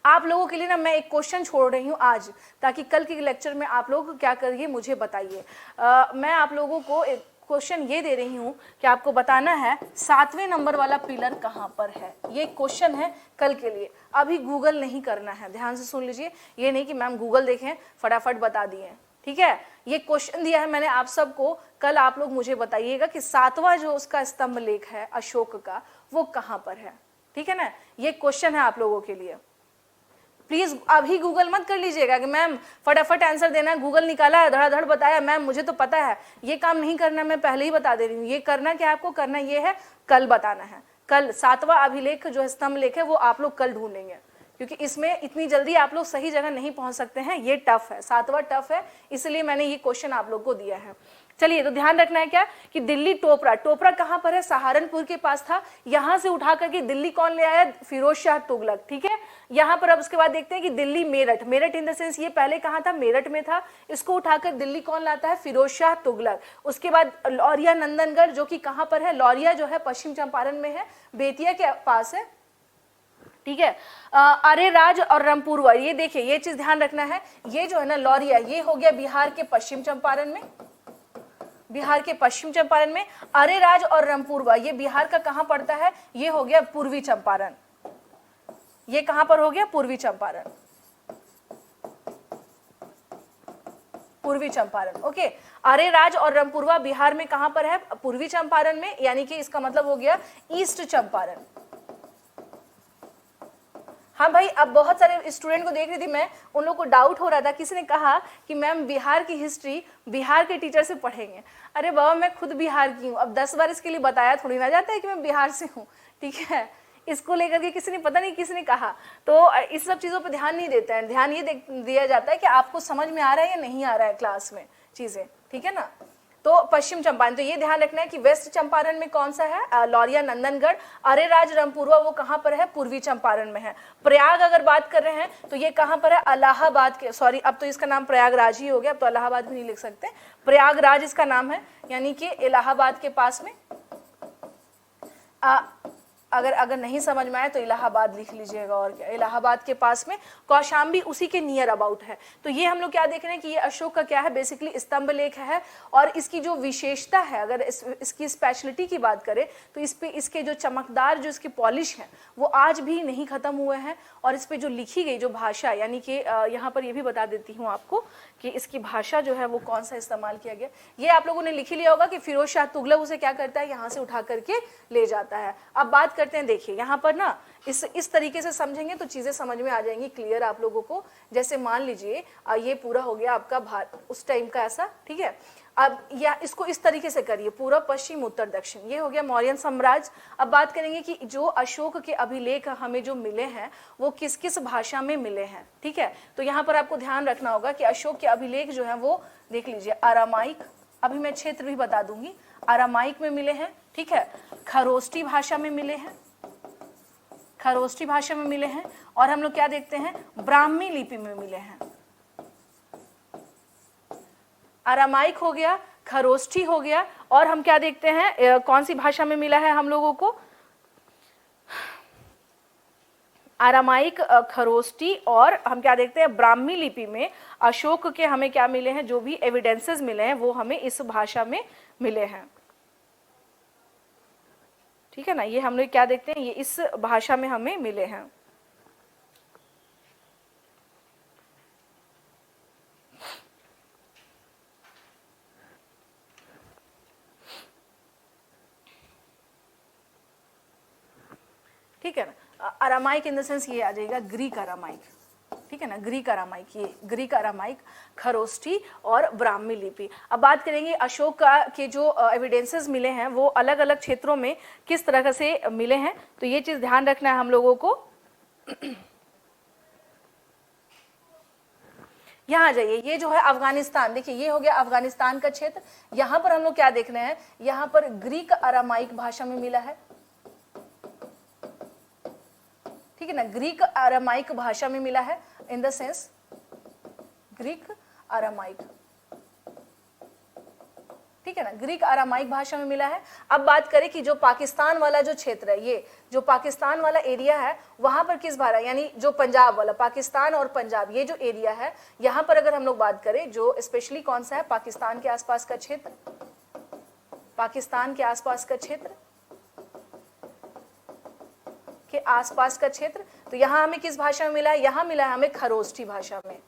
आप लोगों के लिए ना मैं एक क्वेश्चन छोड़ रही हूं आज, ताकि कल के लेक्चर में आप लोग क्या करिए मुझे बताइए। मैं आप लोगों को क्वेश्चन ये दे रही हूँ कि आपको बताना है 7वें नंबर वाला पिलर कहाँ पर है। ये क्वेश्चन है कल के लिए, अभी गूगल नहीं करना है, ध्यान से सुन लीजिए। ये नहीं कि मैम गूगल देखें फटाफट बता दिए, ठीक है। ये क्वेश्चन दिया है मैंने आप सबको, कल आप लोग मुझे बताइएगा कि 7वां जो उसका स्तंभ लेख है अशोक का वो कहाँ पर है, ठीक है ना। ये क्वेश्चन है आप लोगों के लिए। प्लीज अभी गूगल मत कर लीजिएगा कि मैम फटाफट आंसर देना है, गूगल निकाला है धड़ाधड़ बताया, मैम मुझे तो पता है। ये काम नहीं करना, मैं पहले ही बता दे रही हूँ। ये करना क्या आपको करना ये है, कल बताना है। कल 7वां अभिलेख जो स्तंभ लेख है वो आप लोग कल ढूंढेंगे, क्योंकि इसमें इतनी जल्दी आप लोग सही जगह नहीं पहुंच सकते हैं। ये टफ है, 7वां टफ है, इसलिए मैंने ये क्वेश्चन आप लोग को दिया है। चलिए, तो ध्यान रखना है क्या कि दिल्ली टोपरा, टोपरा कहाँ पर है, सहारनपुर के पास था। यहां से उठा करके दिल्ली कौन ले आया, फिरोज शाह तुगलक, ठीक है। यहाँ पर अब उसके बाद देखते हैं कि दिल्ली मेरठ, मेरठ इन द सेंस ये पहले कहाँ था, मेरठ में था। इसको उठाकर दिल्ली कौन लाता है, फिरोज शाह तुगलक। उसके बाद लौरिया नंदनगढ़ जो कि कहाँ पर है, लौरिया जो है पश्चिम चंपारण में है, बेतिया के पास है, ठीक है। अरेराज और रामपुरवा, ये देखिए ये चीज ध्यान रखना है। ये जो है ना लौरिया, ये हो गया बिहार के पश्चिम चंपारण में, बिहार के पश्चिम चंपारण में। अरेराज और रामपुरवा ये बिहार का कहां पड़ता है, ये हो गया पूर्वी चंपारण। ये कहां पर हो गया, पूर्वी चंपारण, पूर्वी चंपारण, ओके। अरेराज और रामपुरवा बिहार में कहां पर है, पूर्वी चंपारण में, यानी कि इसका मतलब हो गया ईस्ट चंपारण। हाँ भाई, अब बहुत सारे स्टूडेंट को देख रही थी मैं, उन लोगों को डाउट हो रहा था। किसी ने कहा कि मैम बिहार की हिस्ट्री बिहार के टीचर से पढ़ेंगे। अरे बाबा, मैं खुद बिहार की हूँ, अब 10 बार इसके लिए बताया थोड़ी ना जाता है कि मैं बिहार से हूँ, ठीक है। इसको लेकर के किसी ने पता नहीं किसने कहा, तो इस सब चीज़ों पर ध्यान नहीं देते हैं। ध्यान ये दिया जाता है कि आपको समझ में आ रहा है या नहीं आ रहा है क्लास में चीज़ें, ठीक है ना। तो पश्चिम चंपारण, तो ये ध्यान रखना है कि वेस्ट चंपारण में कौन सा है, लौरिया नंदनगढ़। अरेराज रामपुरवा वो कहाँ पर है, पूर्वी चंपारण में है। प्रयाग अगर बात कर रहे हैं तो ये कहाँ पर है, इलाहाबाद के, सॉरी अब तो इसका नाम प्रयागराज ही हो गया, अब तो इलाहाबाद भी नहीं लिख सकते, प्रयागराज इसका नाम है, यानी कि इलाहाबाद के पास में। अगर नहीं समझ में आए तो इलाहाबाद लिख लीजिएगा, और क्या, इलाहाबाद के पास में। कौशाम्बी उसी के नियर अबाउट है। तो ये हम लोग क्या देख रहे हैं कि ये अशोक का क्या है, बेसिकली स्तंभ लेख है। और इसकी जो विशेषता है, अगर इसकी स्पेशलिटी की बात करें तो इस पे इसके जो चमकदार जो इसके पॉलिश हैं वो आज भी नहीं खत्म हुए हैं। और इस पे जो लिखी गई जो भाषा, यानी कि यहाँ पर ये भी बता देती हूँ आपको कि इसकी भाषा जो है वो कौन सा इस्तेमाल किया गया। ये आप लोगों ने लिख ही लिया होगा कि फिरोज शाह तुगलक उसे क्या करता है, यहाँ से उठा करके ले जाता है। अब बात करते हैं, देखिए यहाँ पर ना इस तरीके से समझेंगे तो चीजें समझ में आ जाएंगी क्लियर आप लोगों को। जैसे मान लीजिए ये पूरा हो गया आपका भारत उस टाइम का ऐसा, ठीक है। अब या इसको इस तरीके से करिए, पूरा पश्चिम उत्तर दक्षिण, ये हो गया मौर्यन साम्राज्य। अब बात करेंगे कि जो अशोक के अभिलेख हमें जो मिले हैं वो किस किस भाषा में मिले हैं, ठीक है। तो यहाँ पर आपको ध्यान रखना होगा कि अशोक के अभिलेख जो है वो देख लीजिए, अरामाइक, अभी मैं क्षेत्र भी बता दूंगी, अरामाइक में मिले हैं, ठीक है। खरोष्टी भाषा में मिले हैं, खरोष्टी भाषा में मिले हैं। और हम लोग क्या देखते हैं, ब्राह्मी लिपि में मिले हैं। अरामाइक हो गया, खरोष्ठी हो गया, और हम क्या देखते हैं, कौन सी भाषा में मिला है हम लोगों को, अरामाइक, खरोष्टी, और हम क्या देखते हैं, ब्राह्मी लिपि में अशोक के हमें क्या मिले हैं, जो भी एविडेंसेस मिले हैं वो हमें इस भाषा में मिले हैं, ठीक है ना। ये हम लोग क्या देखते हैं, ये इस भाषा में हमें मिले हैं। ठीक है ना। अरामाइक इन द सेंस ये आ जाएगा ग्रीक अरामाइक, ठीक है ना, ग्रीक अरामाइक, ये ग्रीक अरामाइक, खरोष्ठी और ब्राह्मी लिपि। अब बात करेंगे अशोक का के जो एविडेंसेस मिले हैं वो अलग अलग क्षेत्रों में किस तरह से मिले हैं, तो ये चीज ध्यान रखना है हम लोगों को। यहाँ आ जाइए, ये जो है अफगानिस्तान, देखिए ये हो गया अफगानिस्तान का क्षेत्र। यहाँ पर हम लोग क्या देख रहे हैं, यहाँ पर ग्रीक अरामाइक भाषा में मिला है, ठीक है ना, ग्रीक अरामाइक भाषा में मिला है, इन द सेंस ग्रीक अरामाइक, ठीक है ना, ग्रीक अरामाइक भाषा में मिला है। अब बात करें कि जो पाकिस्तान वाला जो क्षेत्र है, ये जो पाकिस्तान वाला एरिया है वहां पर किस भाषा, यानी जो पंजाब वाला, पाकिस्तान और पंजाब ये जो एरिया है, यहाँ पर अगर हम लोग बात करें जो स्पेशली कौन सा है, पाकिस्तान के आसपास का क्षेत्र, पाकिस्तान के आसपास का क्षेत्र, के आसपास का क्षेत्र। तो यहां हमें किस भाषा में मिला है? यहां मिला है हमें खरोष्ठी भाषा में,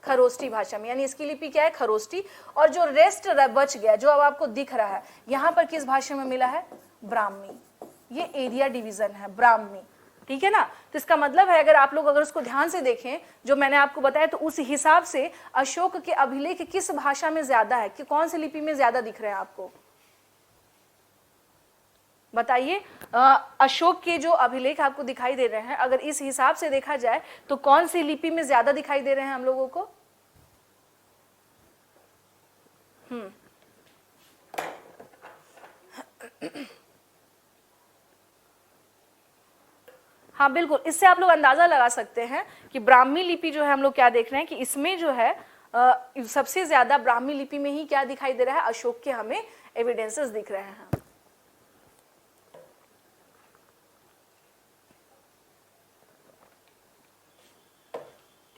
खरोष्ठी भाषा में, यानी इसकी लिपि क्या है? खरोष्ठी। और जो रेस्ट बच गया, जो अब आपको दिख रहा है, यहां पर किस भाषा में मिला है? ब्राह्मी। ये एरिया डिवीजन है, ब्राह्मी, ठीक है ना। तो इसका मतलब है, अगर उसको ध्यान से देखें जो मैंने आपको बताया, तो उस हिसाब से अशोक के अभिलेख किस भाषा में ज्यादा है, कि कौन सी लिपि में ज्यादा दिख रहे हैं आपको? बताइए। अशोक के जो अभिलेख आपको दिखाई दे रहे हैं, अगर इस हिसाब से देखा जाए तो कौन सी लिपि में ज्यादा दिखाई दे रहे हैं हम लोगों को? हाँ बिल्कुल, इससे आप लोग अंदाजा लगा सकते हैं कि ब्राह्मी लिपि जो है, हम लोग क्या देख रहे हैं कि इसमें जो है सबसे ज्यादा ब्राह्मी लिपि में ही क्या दिखाई दे रहा है? अशोक के हमें एविडेंसेस दिख रहे हैं।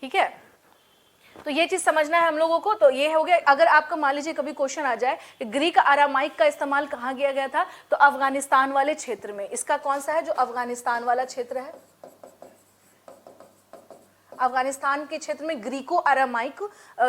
ठीक है, तो ये चीज समझना है हम लोगों को। तो ये हो गया। अगर आपका मान लीजिए कभी क्वेश्चन आ जाए कि ग्रीक आरामाइक का इस्तेमाल कहाँ किया गया था, तो अफगानिस्तान वाले क्षेत्र में। इसका कौन सा है जो अफगानिस्तान वाला क्षेत्र है? अफगानिस्तान के क्षेत्र में ग्रीको आरामाइक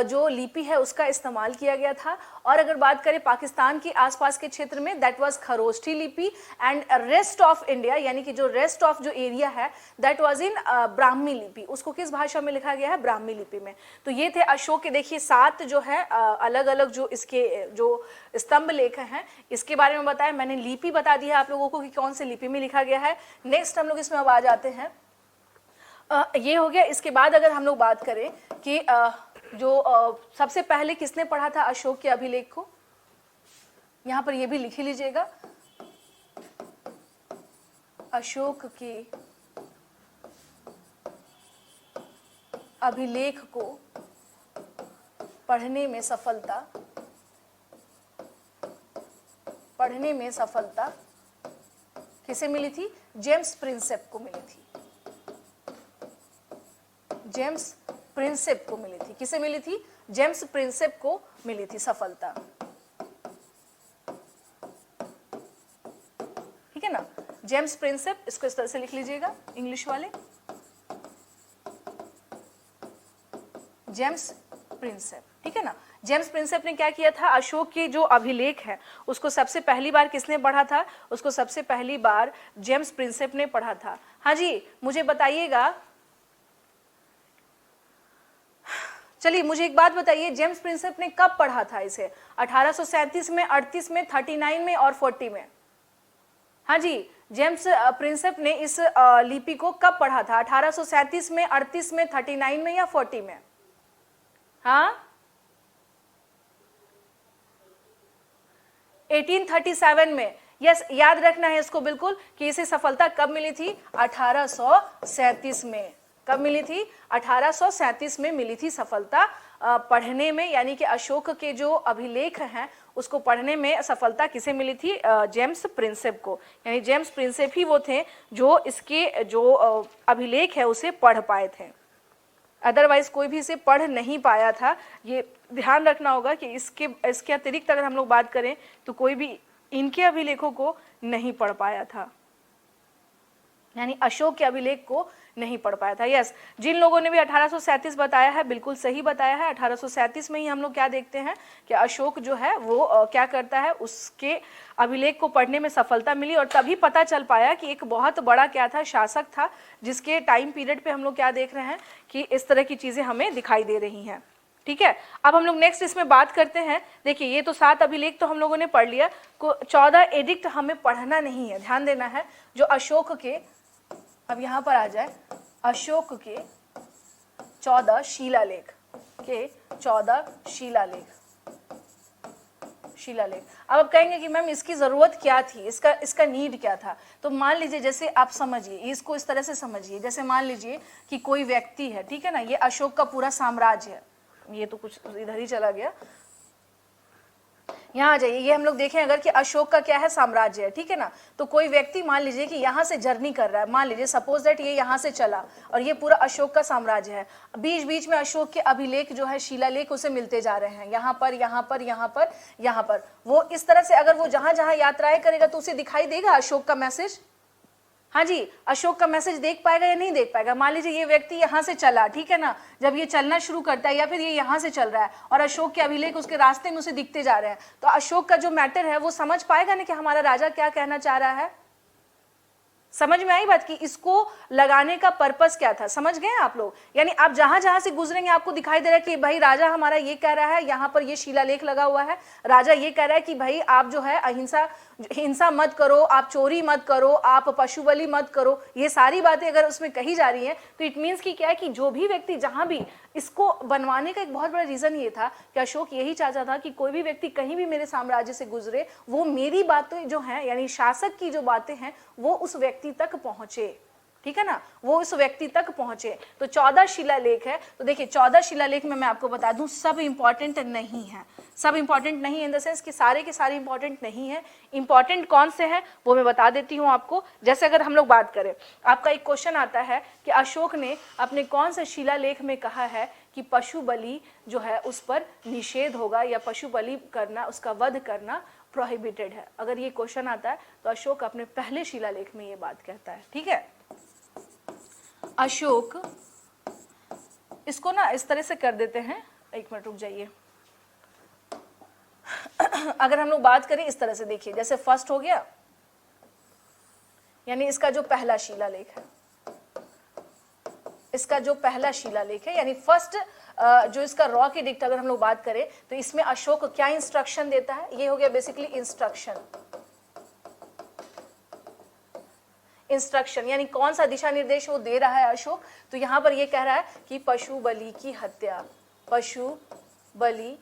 जो लिपि है उसका इस्तेमाल किया गया था। और अगर बात करें पाकिस्तान के आसपास के क्षेत्र में, दैट वाज खरोष्ठी लिपि। एंड रेस्ट ऑफ इंडिया, यानी कि जो रेस्ट ऑफ जो एरिया है, दैट वाज इन ब्राह्मी लिपि। उसको किस भाषा में लिखा गया है? ब्राह्मी लिपि में। तो ये थे अशोक के, देखिए 7 जो है अलग अलग जो इसके जो स्तंभ लेख हैं, इसके बारे में बताया मैंने। लिपि बता दी है आप लोगों को कि कौन से लिपि में लिखा गया है। नेक्स्ट हम लोग इसमें अब आ जाते हैं, ये हो गया। इसके बाद अगर हम लोग बात करें कि जो सबसे पहले किसने पढ़ा था अशोक के अभिलेख को, यहां पर ये भी लिख ही लीजिएगा। अशोक के अभिलेख को पढ़ने में सफलता किसे मिली थी? जेम्स प्रिंसेप को मिली थी। जेम्स प्रिंसेप को मिली थी। किसे मिली थी? जेम्स प्रिंसेप को मिली थी सफलता। ठीक है ना, जेम्स प्रिंसेप, इसको इस तरह से लिख लीजिएगा इंग्लिश वाले, जेम्स प्रिंसेप। ठीक है ना, जेम्स प्रिंसेप ने क्या किया था? अशोक के जो अभिलेख है उसको सबसे पहली बार किसने पढ़ा था? उसको सबसे पहली बार जेम्स प्रिंसेप ने पढ़ा था। हाँ जी, मुझे बताइएगा, चलिए मुझे एक बात बताइए, जेम्स प्रिंसेप ने कब पढ़ा था इसे? 1837 में, 38 में, 39 में और 40 में? हाँ जी, जेम्स प्रिंसेप ने इस लिपि को कब पढ़ा था? 1837 में, 38 में, 39 में या 40 में? हाँ, 1837 में। यस, याद रखना है इसको बिल्कुल कि इसे सफलता कब मिली थी? 1837 में। कब मिली थी? 1837 में मिली थी सफलता पढ़ने में, यानी कि अशोक के जो अभिलेख हैं उसको पढ़ने में सफलता किसे मिली थी? जेम्स प्रिंसेप को। यानी जेम्स प्रिंसेप ही वो थे जो इसके जो अभिलेख है उसे पढ़ पाए थे, अदरवाइज कोई भी इसे पढ़ नहीं पाया था। ये ध्यान रखना होगा कि इसके अतिरिक्त अगर हम लोग बात करें तो कोई भी इनके अभिलेखों को नहीं पढ़ पाया था, यानी अशोक के अभिलेख को नहीं पढ़ पाया था। यस, जिन लोगों ने भी 1837 बताया है बिल्कुल सही बताया है। 1837 में ही हम लोग क्या देखते हैं कि अशोक जो है वो क्या करता है, उसके अभिलेख को पढ़ने में सफलता मिली और तभी पता चल पाया कि एक बहुत बड़ा क्या था, शासक था, जिसके टाइम पीरियड पे हम लोग क्या देख रहे हैं कि इस तरह की चीजें हमें दिखाई दे रही हैं। ठीक है, अब हम लोग नेक्स्ट इसमें बात करते हैं। देखिए ये तो 7 अभिलेख तो हम लोगों ने पढ़ लिया, 14 एडिक्ट हमें पढ़ना नहीं है, ध्यान देना है। जो अशोक के, अब यहां पर आ जाए, अशोक के 14 शिलालेख के 14 शिलालेख। अब आप कहेंगे कि मैम इसकी जरूरत क्या थी, इसका नीड क्या था? तो मान लीजिए, जैसे आप समझिए इसको, इस तरह से समझिए, जैसे मान लीजिए कि कोई व्यक्ति है, ठीक है ना, ये अशोक का पूरा साम्राज्य है, ये तो कुछ इधर ही चला गया, यहाँ आ जाइए, ये हम लोग देखें अगर कि अशोक का क्या है, साम्राज्य है, ठीक है ना। तो कोई व्यक्ति मान लीजिए कि यहाँ से जर्नी कर रहा है, मान लीजिए सपोज दैट ये यहाँ से चला और ये पूरा अशोक का साम्राज्य है। बीच बीच में अशोक के अभिलेख जो है, शिलालेख उसे मिलते जा रहे हैं, यहाँ पर यहाँ पर यहाँ पर यहाँ पर। वो इस तरह से अगर वो जहां जहां यात्राएं करेगा तो उसे दिखाई देगा अशोक का मैसेज। हाँ जी, अशोक का मैसेज देख पाएगा या नहीं देख पाएगा। मान लीजिए ये व्यक्ति यहाँ से चला, ठीक है ना, जब ये चलना शुरू करता है या फिर ये यहाँ से चल रहा है और अशोक के अभिलेख उसके रास्ते में उसे दिखते जा रहे हैं, तो अशोक का जो मैटर है वो समझ पाएगा ना कि हमारा राजा क्या कहना चाह रहा है। समझ में आई बात कि इसको लगाने का पर्पस क्या था, समझ गए आप लोग। यानी आप जहां जहां से गुजरेंगे आपको दिखाई दे रहा है कि भाई राजा हमारा ये कह रहा है, यहाँ पर ये शिलालेख लगा हुआ है, राजा ये कह रहा है कि भाई आप जो है अहिंसा हिंसा मत करो, आप चोरी मत करो, आप पशु बलि मत करो। ये सारी बातें अगर उसमें कही जा रही हैं तो इट मीन्स कि क्या है कि जो भी व्यक्ति जहां भी, इसको बनवाने का एक बहुत बड़ा रीजन ये था कि अशोक यही चाहता था कि कोई भी व्यक्ति कहीं भी मेरे साम्राज्य से गुजरे वो मेरी बातें जो हैं, यानी शासक की जो बातें हैं वो उस व्यक्ति तक पहुंचे, ठीक है ना, वो उस व्यक्ति तक पहुंचे। तो 14 शिलालेख है। तो देखिए 14 शिलालेख में मैं आपको बता दूं सब इंपॉर्टेंट नहीं है, सब इंपॉर्टेंट नहीं इन द सेंस कि सारे के सारे इंपॉर्टेंट नहीं है। इंपॉर्टेंट कौन से हैं वो मैं बता देती हूँ आपको। जैसे अगर हम लोग बात करें, आपका एक क्वेश्चन आता है कि अशोक ने अपने कौन से शिलालेख में कहा है कि पशु बलि जो है उस पर निषेध होगा या पशु बलि करना, उसका वध करना प्रोहिबिटेड है। अगर ये क्वेश्चन आता है तो अशोक अपने पहले शिलालेख में ये बात कहता है, ठीक है। अशोक, इसको ना इस तरह से कर देते हैं, एक मिनट रुक जाइए। अगर हम लोग बात करें इस तरह से, देखिए जैसे फर्स्ट हो गया, यानी इसका जो पहला शिलालेख है, इसका जो पहला शिलालेख है यानी फर्स्ट जो इसका रॉक एडिक्ट अगर हम लोग बात करें तो इसमें अशोक क्या इंस्ट्रक्शन देता है, ये हो गया बेसिकली इंस्ट्रक्शन। इंस्ट्रक्शन यानी कौन सा दिशा निर्देश वो दे रहा है अशोक। तो यहां पर ये कह रहा है कि पशु बलि की हत्या, पशु बलि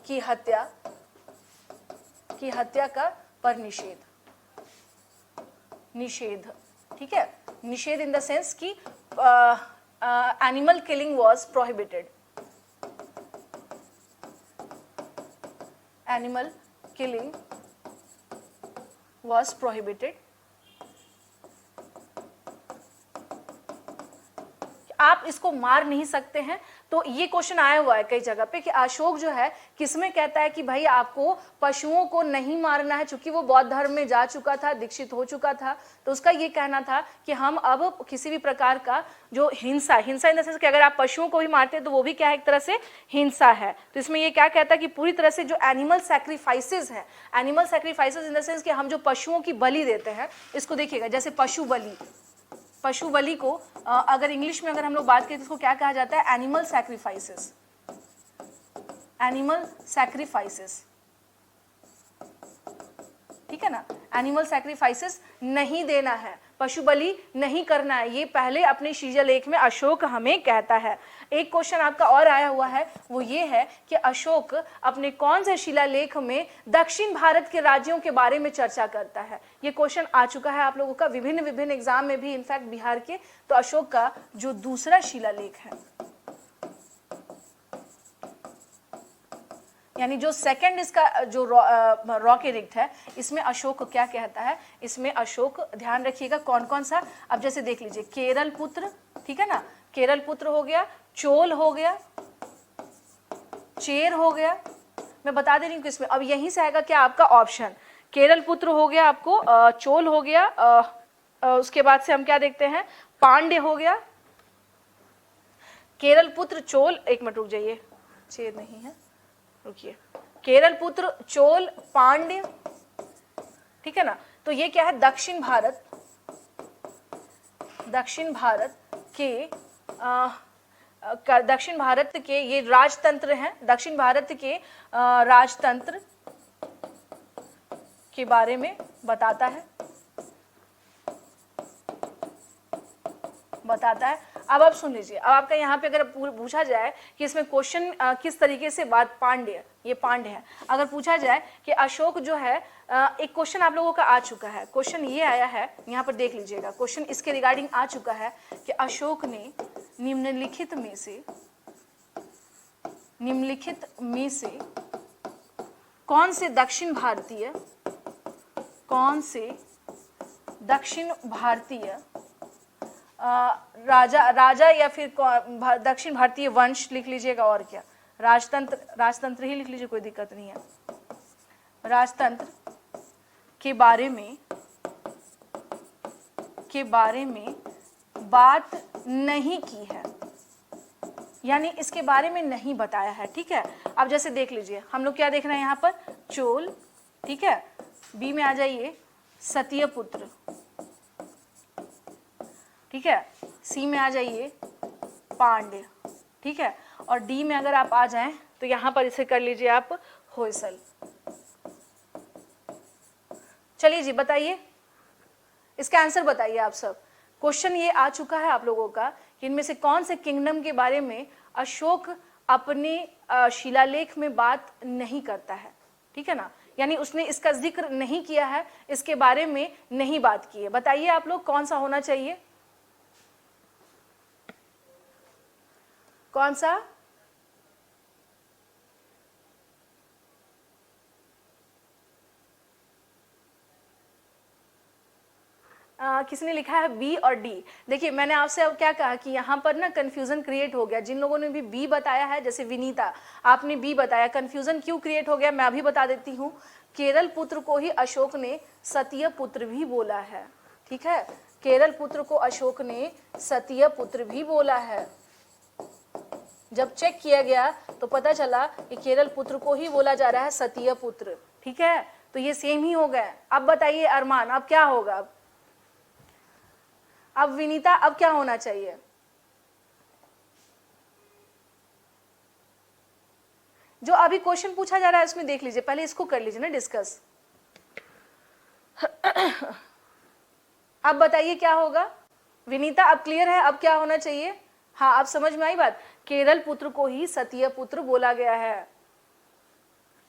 की हत्या का पर निषेध, निषेध, ठीक है। निषेध इन द सेंस कि animal killing was prohibited, animal killing was prohibited. आप इसको मार नहीं सकते हैं। तो ये क्वेश्चन आया हुआ है कई जगह पे कि अशोक जो है किसमें कहता है कि भाई आपको पशुओं को नहीं मारना है, चूंकि वो बौद्ध धर्म में जा चुका था, दीक्षित हो चुका था, तो उसका ये कहना था कि हम अब किसी भी प्रकार का जो हिंसा इन द सेंस कि अगर आप पशुओं को भी मारते हैं तो वो भी क्या है, एक तरह से हिंसा है। तो इसमें ये क्या कहता है कि पूरी तरह से जो एनिमल सैक्रिफाइसेस है, animal sacrifices in the sense कि हम जो पशुओं की बलि देते हैं, इसको देखिएगा जैसे पशु बलि, पशु बलि को अगर इंग्लिश में अगर हम लोग बात करें तो इसको क्या कहा जाता है, एनिमल सैक्रिफाइसेस, एनिमल सैक्रिफाइसेस, ठीक है ना। एनिमल सैक्रिफाइसेस नहीं देना है, पशु बलि नहीं करना है, ये पहले अपने शिलालेख में अशोक हमें कहता है। एक क्वेश्चन आपका और आया हुआ है, वो ये है कि अशोक अपने कौन से शिलालेख में दक्षिण भारत के राज्यों के बारे में चर्चा करता है। ये क्वेश्चन आ चुका है आप लोगों का विभिन्न एग्जाम में भी, इनफैक्ट बिहार के। तो अशोक का जो दूसरा शिलालेख है, यानी जो सेकंड इसका जो रॉक एडिक्ट है, इसमें अशोक क्या कहता है, इसमें अशोक ध्यान रखिएगा कौन कौन सा। अब जैसे देख लीजिए केरल पुत्र, ठीक है ना, केरल पुत्र हो गया, चोल हो गया, चेर हो गया, मैं बता दे रही हूँ किसमें। अब यहीं से आएगा क्या आपका ऑप्शन, केरल पुत्र हो गया आपको, चोल हो गया, उसके बाद से हम क्या देखते हैं, पांड्य हो गया, केरल पुत्र चोल, एक मिनट रुक जाइए, चेर नहीं है, रुकिए, केरल पुत्र चोल पांड्य, ठीक है ना। तो ये क्या है, दक्षिण भारत के ये राजतंत्र हैं, दक्षिण भारत के राजतंत्र के बारे में बताता है। अब आप सुन लीजिए, अब आपका यहाँ पे अगर पूछा जाए कि इसमें क्वेश्चन किस तरीके से बात, पांड्य, ये पांड्य है, अगर पूछा जाए कि अशोक जो है, एक क्वेश्चन आप लोगों का आ चुका है, क्वेश्चन ये आया है, यहाँ पर देख लीजिएगा, क्वेश्चन इसके रिगार्डिंग आ चुका है कि अशोक ने निम्नलिखित में से कौन से दक्षिण भारतीय राजा या फिर दक्षिण भारतीय वंश लिख लीजिएगा, और क्या, राजतंत्र ही लिख लीजिए, कोई दिक्कत नहीं है, राजतंत्र के बारे में बात नहीं की है, यानी इसके बारे में नहीं बताया है। ठीक है, अब जैसे देख लीजिए, हम लोग क्या देख रहे हैं यहाँ पर, चोल, ठीक है, बी में आ जाइए सत्यपुत्र, ठीक है, सी में आ जाइए पांड्य, ठीक है, और डी में अगर आप आ जाएं तो यहां पर इसे कर लीजिए आप होयसल। चलिए जी बताइए, इसका आंसर बताइए आप सब। क्वेश्चन ये आ चुका है आप लोगों का कि इनमें से कौन से किंगडम के बारे में अशोक अपने शिलालेख में बात नहीं करता है, ठीक है ना, यानी उसने इसका जिक्र नहीं किया है, इसके बारे में नहीं बात की है। बताइए आप लोग कौन सा होना चाहिए, कौन सा? किसी ने लिखा है बी और डी। देखिए मैंने आपसे अब क्या कहा कि यहाँ पर ना कंफ्यूजन क्रिएट हो गया, जिन लोगों ने भी बी बताया है, जैसे विनीता आपने बी बताया, कंफ्यूजन क्यों क्रिएट हो गया मैं अभी बता देती हूँ। केरल पुत्र को ही अशोक ने सतीय पुत्र भी बोला है, ठीक है, केरल पुत्र को अशोक ने सतीय पुत्र भी बोला है। जब चेक किया गया तो पता चला कि केरल पुत्र को ही बोला जा रहा है सतीय पुत्र, ठीक है, तो ये सेम ही हो गए। अब बताइए अरमान, अब क्या होगा? अब विनीता, अब क्या होना चाहिए? जो अभी क्वेश्चन पूछा जा रहा है उसमें देख लीजिए, पहले इसको कर लीजिए ना डिस्कस। अब बताइए क्या होगा विनीता, अब क्लियर है, अब क्या होना चाहिए? हाँ, आप समझ में आई बात, केरल पुत्र को ही सतीय पुत्र बोला गया है,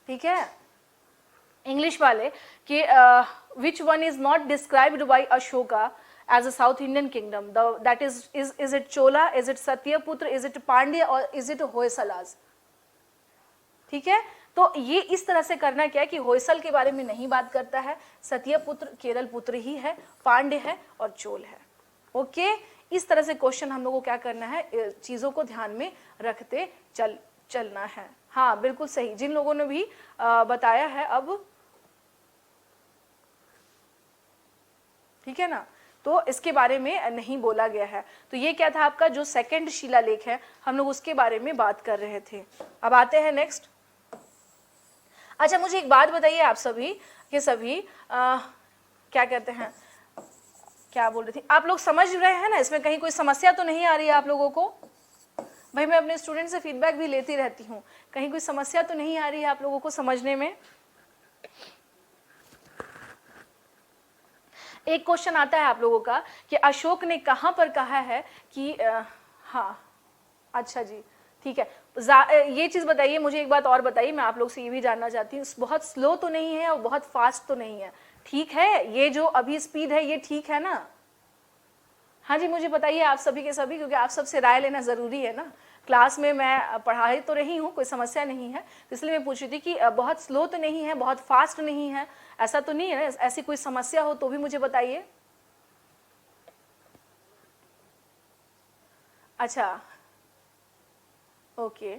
ठीक है। इंग्लिश वाले कि which one is not described bye Ashoka as a South Indian kingdom, that is it Chola, is it Satyaputra, is it Pandya or is it Hoysalas? ठीक है, तो ये इस तरह से करना क्या है कि होयसल के बारे में नहीं बात करता है, सत्यपुत्र केरल पुत्र ही है, पांड्य है और चोल है। ओके, इस तरह से क्वेश्चन हम लोग को क्या करना है, चीजों को ध्यान में रखते चलना है। हाँ बिल्कुल सही, जिन लोगों ने भी बताया है अब, ठीक है ना, तो इसके बारे में नहीं बोला गया है। तो ये क्या था आपका जो सेकंड शिलालेख है, हम लोग उसके बारे में बात कर रहे थे। अब आते हैं नेक्स्ट। अच्छा मुझे एक बात बताइए आप सभी के सभी, क्या कहते हैं, क्या बोल रही थी, आप लोग समझ रहे हैं ना, इसमें कहीं कोई समस्या तो नहीं आ रही है आप लोगों को? भाई मैं अपने स्टूडेंट से फीडबैक भी लेती रहती हूँ, कहीं कोई समस्या तो नहीं आ रही है आप लोगों को समझने में? एक क्वेश्चन आता है आप लोगों का कि अशोक ने कहां पर कहा है कि हाँ अच्छा जी ठीक है, ये चीज बताइए मुझे, एक बात और बताइए, मैं आप लोग से ये भी जानना चाहती हूँ, बहुत स्लो तो नहीं है और बहुत फास्ट तो नहीं है, ठीक है, ये जो अभी स्पीड है ये ठीक है ना? हाँ जी मुझे बताइए आप सभी के सभी, क्योंकि आप सबसे राय लेना जरूरी है ना, क्लास में मैं पढ़ाई तो रही हूँ, कोई समस्या नहीं है, इसलिए मैं पूछ रही थी कि बहुत स्लो तो नहीं है, बहुत फास्ट नहीं है, ऐसा तो नहीं है, ऐसी कोई समस्या हो तो भी मुझे बताइए। अच्छा ओके,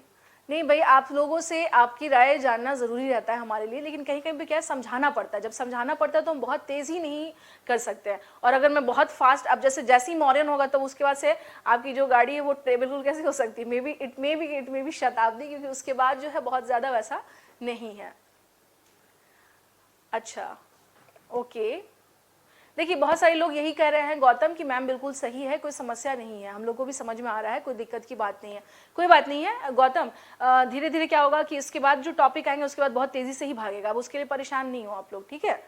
नहीं भाई आप लोगों से आपकी राय जानना जरूरी रहता है हमारे लिए, लेकिन कहीं कहीं पे क्या है समझाना पड़ता है, जब समझाना पड़ता है तो हम बहुत तेज ही नहीं कर सकते हैं, और अगर मैं बहुत फास्ट, अब जैसे ही मॉडर्न होगा तो उसके बाद से आपकी जो गाड़ी है वो बिल्कुल कैसे हो सकती है, इट मे बी शताब्दी, क्योंकि उसके बाद जो है बहुत ज्यादा वैसा नहीं है। अच्छा ओके, देखिए बहुत सारे लोग यही कह रहे हैं गौतम कि मैम बिल्कुल सही है, कोई समस्या नहीं है, हम लोग को भी समझ में आ रहा है, कोई दिक्कत की बात नहीं है, कोई बात नहीं है गौतम, धीरे धीरे क्या होगा कि इसके बाद जो टॉपिक आएंगे उसके बाद बहुत तेजी से ही भागेगा, अब उसके लिए परेशान नहीं हो आप लोग, ठीक है।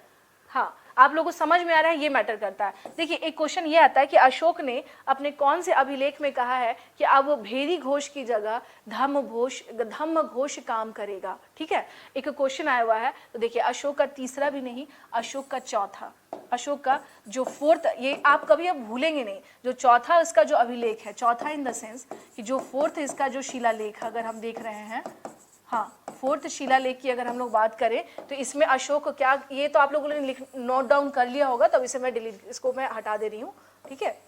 हाँ आप लोगों को समझ में आ रहा है, ये मैटर करता है। देखिए एक क्वेश्चन ये आता है कि अशोक ने अपने कौन से अभिलेख में कहा है कि अब भेरी घोष की जगह धम्म घोष काम करेगा, ठीक है, एक क्वेश्चन आया हुआ है। तो देखिए अशोक का तीसरा भी नहीं, अशोक का चौथा, अशोक का जो फोर्थ, ये आप कभी अब भूलेंगे नहीं, जो चौथा इसका जो अभिलेख है, चौथा इन द सेंस कि जो फोर्थ इसका जो शिलालेख अगर हम देख रहे हैं, हाँ, फोर्थ शिलालेख की अगर हम लोग बात करें तो इसमें अशोक क्या, ये तो आप लोगों ने नोट डाउन कर लिया होगा, तब इसे मैं डिलीट, इसको मैं हटा दे रही हूँ, ठीक है।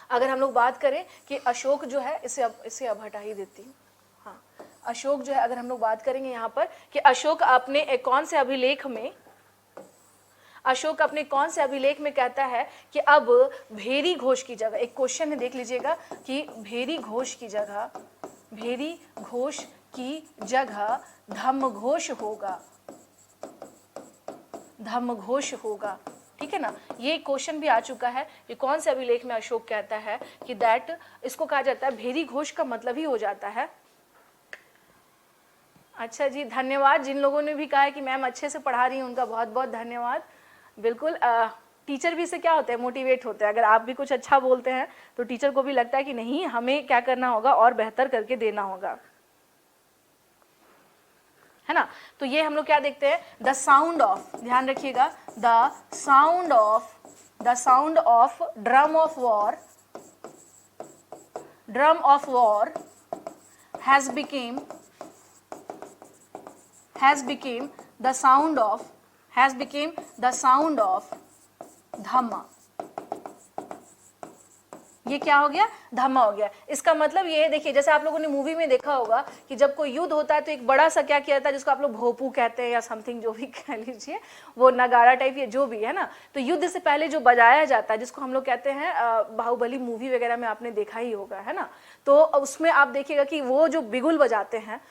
अगर हम लोग बात करें कि अशोक जो है, इसे अब हटा ही देती हूँ। हाँ, अशोक जो है, अगर हम लोग बात करेंगे यहाँ पर कि अशोक अपने कौन से अभिलेख में, अशोक अपने कौन से अभिलेख में कहता है कि अब भेरी घोष की जगह, एक क्वेश्चन है देख लीजिएगा कि भेरी घोष की जगह, भेरी घोष की जगह धम्म घोष होगा, धम्म घोष होगा, ठीक है ना। ये क्वेश्चन भी आ चुका है कि कौन से अभिलेख में अशोक कहता है कि दैट, इसको कहा जाता है भेरी घोष का मतलब ही हो जाता है। अच्छा जी, धन्यवाद जिन लोगों ने भी कहा है कि मैम अच्छे से पढ़ा रही हैं, उनका बहुत बहुत धन्यवाद। बिल्कुल, टीचर भी इससे क्या होते हैं, मोटिवेट होते हैं। अगर आप भी कुछ अच्छा बोलते हैं तो टीचर को भी लगता है कि नहीं, हमें क्या करना होगा और बेहतर करके देना होगा, है ना। तो ये हम लोग क्या देखते हैं, द साउंड ऑफ, ध्यान रखिएगा, the sound of drum of war, drum of war has became the sound of धम्मा। ये क्या हो गया, धम्मा हो गया। इसका मतलब ये है, देखिए जैसे आप लोगों ने मूवी में देखा होगा कि जब कोई युद्ध होता है तो एक बड़ा सा क्या किया जाता है, जिसको आप लोग भोपू कहते हैं या समथिंग जो भी कह लीजिए, वो नगाड़ा टाइप या जो भी है ना, तो युद्ध से पहले जो बजाया जाता है जिसको हम लोग कहते हैं, बाहुबली मूवी वगैरह में आपने देखा ही होगा, है ना। तो उसमें आप देखिएगा कि वो जो बिगुल बजाते हैं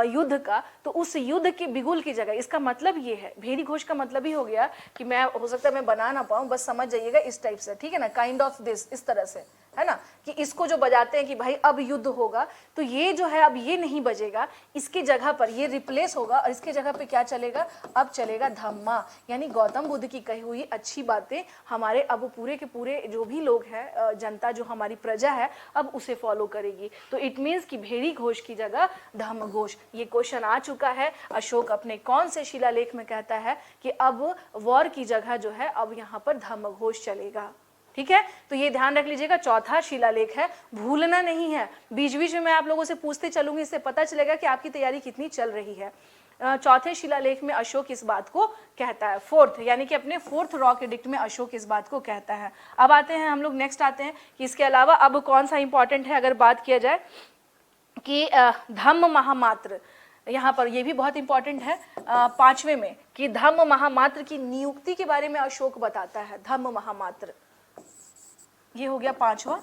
युद्ध का, तो उस युद्ध के बिगुल की जगह, इसका मतलब ये है, भेरी घोष का मतलब ही हो गया कि मैं, हो सकता है मैं बना ना पाऊं, बस समझ जाइएगा इस टाइप से, ठीक है ना, काइंड ऑफ दिस, इस तरह से, है ना, कि इसको जो बजाते हैं कि भाई अब युद्ध होगा, तो ये जो है अब ये नहीं बजेगा, इसकी जगह पर ये रिप्लेस होगा, और इसके जगह पे क्या चलेगा, अब चलेगा धम्मा, यानी गौतम बुद्ध की कही हुई अच्छी बातें हमारे अब पूरे के पूरे जो भी लोग हैं, जनता जो हमारी प्रजा है, अब उसे फॉलो करेगी। तो इट मीन्स कि भेरी घोष की जगह धम्म घोष। ये क्वेश्चन आ चुका है, अशोक अपने कौन से शिलालेख में कहता है कि अब वॉर की जगह जो है अब यहाँ पर धम्म घोष चलेगा, ठीक है। तो ये ध्यान रख लीजिएगा, चौथा शिलालेख है, भूलना नहीं है। बीच बीच में मैं आप लोगों से पूछते चलूंगी, इससे पता चलेगा कि आपकी तैयारी कितनी चल रही है। चौथे शिलालेख में अशोक इस बात को कहता है, फोर्थ, यानी कि अपने फोर्थ रॉक एडिक्ट में अशोक इस बात को कहता है। अब आते हैं हम लोग, नेक्स्ट आते हैं कि इसके अलावा अब कौन सा इंपॉर्टेंट है, अगर बात किया जाए कि धम्म महामात्र, यहाँ पर ये भी बहुत इंपॉर्टेंट है, पांचवे में, कि धम्म महामात्र की नियुक्ति के बारे में अशोक बताता है। धम्म महामात्र, ये हो गया पांचवा,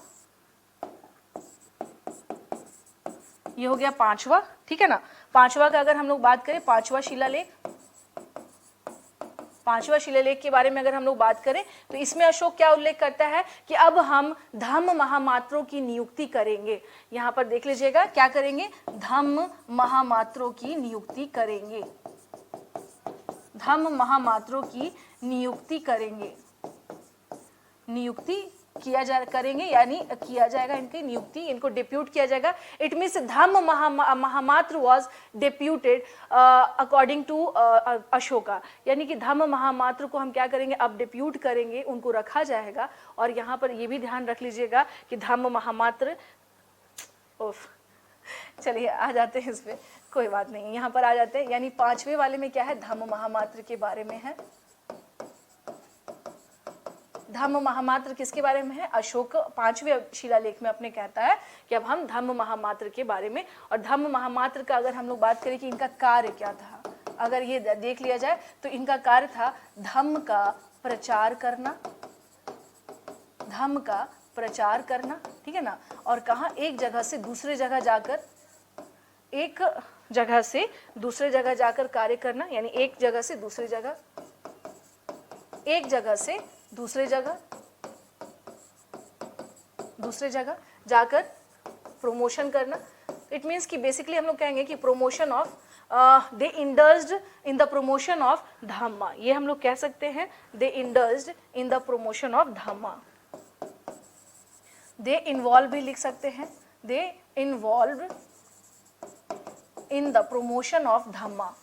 ये हो गया पांचवा, ठीक है ना। पांचवा का अगर हम लोग बात करें, पांचवा शिलालेख, पांचवा शिलालेख के बारे में अगर हम लोग बात करें तो इसमें अशोक क्या उल्लेख करता है कि अब हम धम्म महामात्रों की नियुक्ति करेंगे। यहां पर देख लीजिएगा, क्या करेंगे, धम्म महामात्रों की नियुक्ति करेंगे, धम्म महामात्रों की नियुक्ति करेंगे, नियुक्ति करेंगे, यानी किया जाएगा इनकी नियुक्ति, इनको डिप्यूट किया जाएगा। It means Dhamma Mahamatra was deputed according to Ashoka, यानी कि धम्म महामात्र को हम क्या करेंगे, अब डिप्यूट करेंगे, उनको रखा जाएगा। और यहाँ पर ये भी ध्यान रख लीजिएगा कि धम्म महामात्र, चलिए आ जाते हैं इस पे, कोई बात नहीं, यहाँ पर आ जाते हैं, यानी पांचवे वाले में क्या है, धम्म महामात्र के बारे में है। धम्म महामात्र किसके बारे में है, अशोक पांचवें शिलालेख में अपने कहता है कि अब हम धम्म महामात्र के बारे में। और धम्म महामात्र का अगर हम लोग बात करें कि इनका कार्य क्या था, अगर ये देख लिया जाए तो इनका कार्य था धम्म का प्रचार करना, धम्म का प्रचार करना, ठीक है ना। और कहाँ, एक जगह से दूसरे जगह जाकर, एक जगह से दूसरे जगह जाकर कार्य करना, यानी एक जगह से दूसरी जगह, एक जगह से दूसरे जगह, दूसरे जगह जाकर प्रोमोशन करना। इट मीन्स कि बेसिकली हम लोग कहेंगे कि promotion of, they indulged in the promotion of Dhamma, ये हम लोग कह सकते हैं, they indulged in the promotion of Dhamma. They involve भी लिख सकते हैं, they involve in the promotion of Dhamma,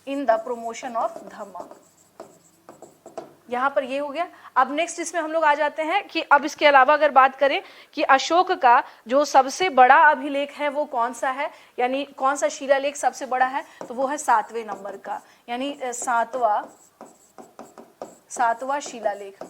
in the promotion of Dhamma, यहाँ पर ये हो गया। अब नेक्स्ट इसमें हम लोग आ जाते हैं कि अब इसके अलावा अगर बात करें कि अशोक का जो सबसे बड़ा अभिलेख है वो कौन सा है, यानी कौन सा शिलालेख सबसे बड़ा है, तो वो है 7वें नंबर का, यानी सातवां शिलालेख।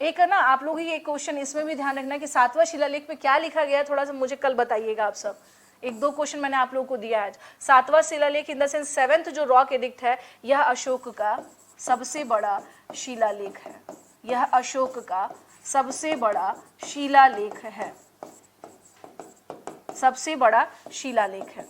एक है ना आप लोग ही एक क्वेश्चन इसमें भी ध्यान रखना कि 7वां शिलालेख में क्या लिखा गया है, थोड़ा सा मुझे कल बताइएगा आप सब। एक दो क्वेश्चन मैंने आप लोगों को दिया है आज। 7वां शिलालेख इन द सेंस 7th जो रॉक एडिक्ट है, यह अशोक का सबसे बड़ा शिलालेख है। यह अशोक का सबसे बड़ा शिलालेख है, सबसे बड़ा शिलालेख है,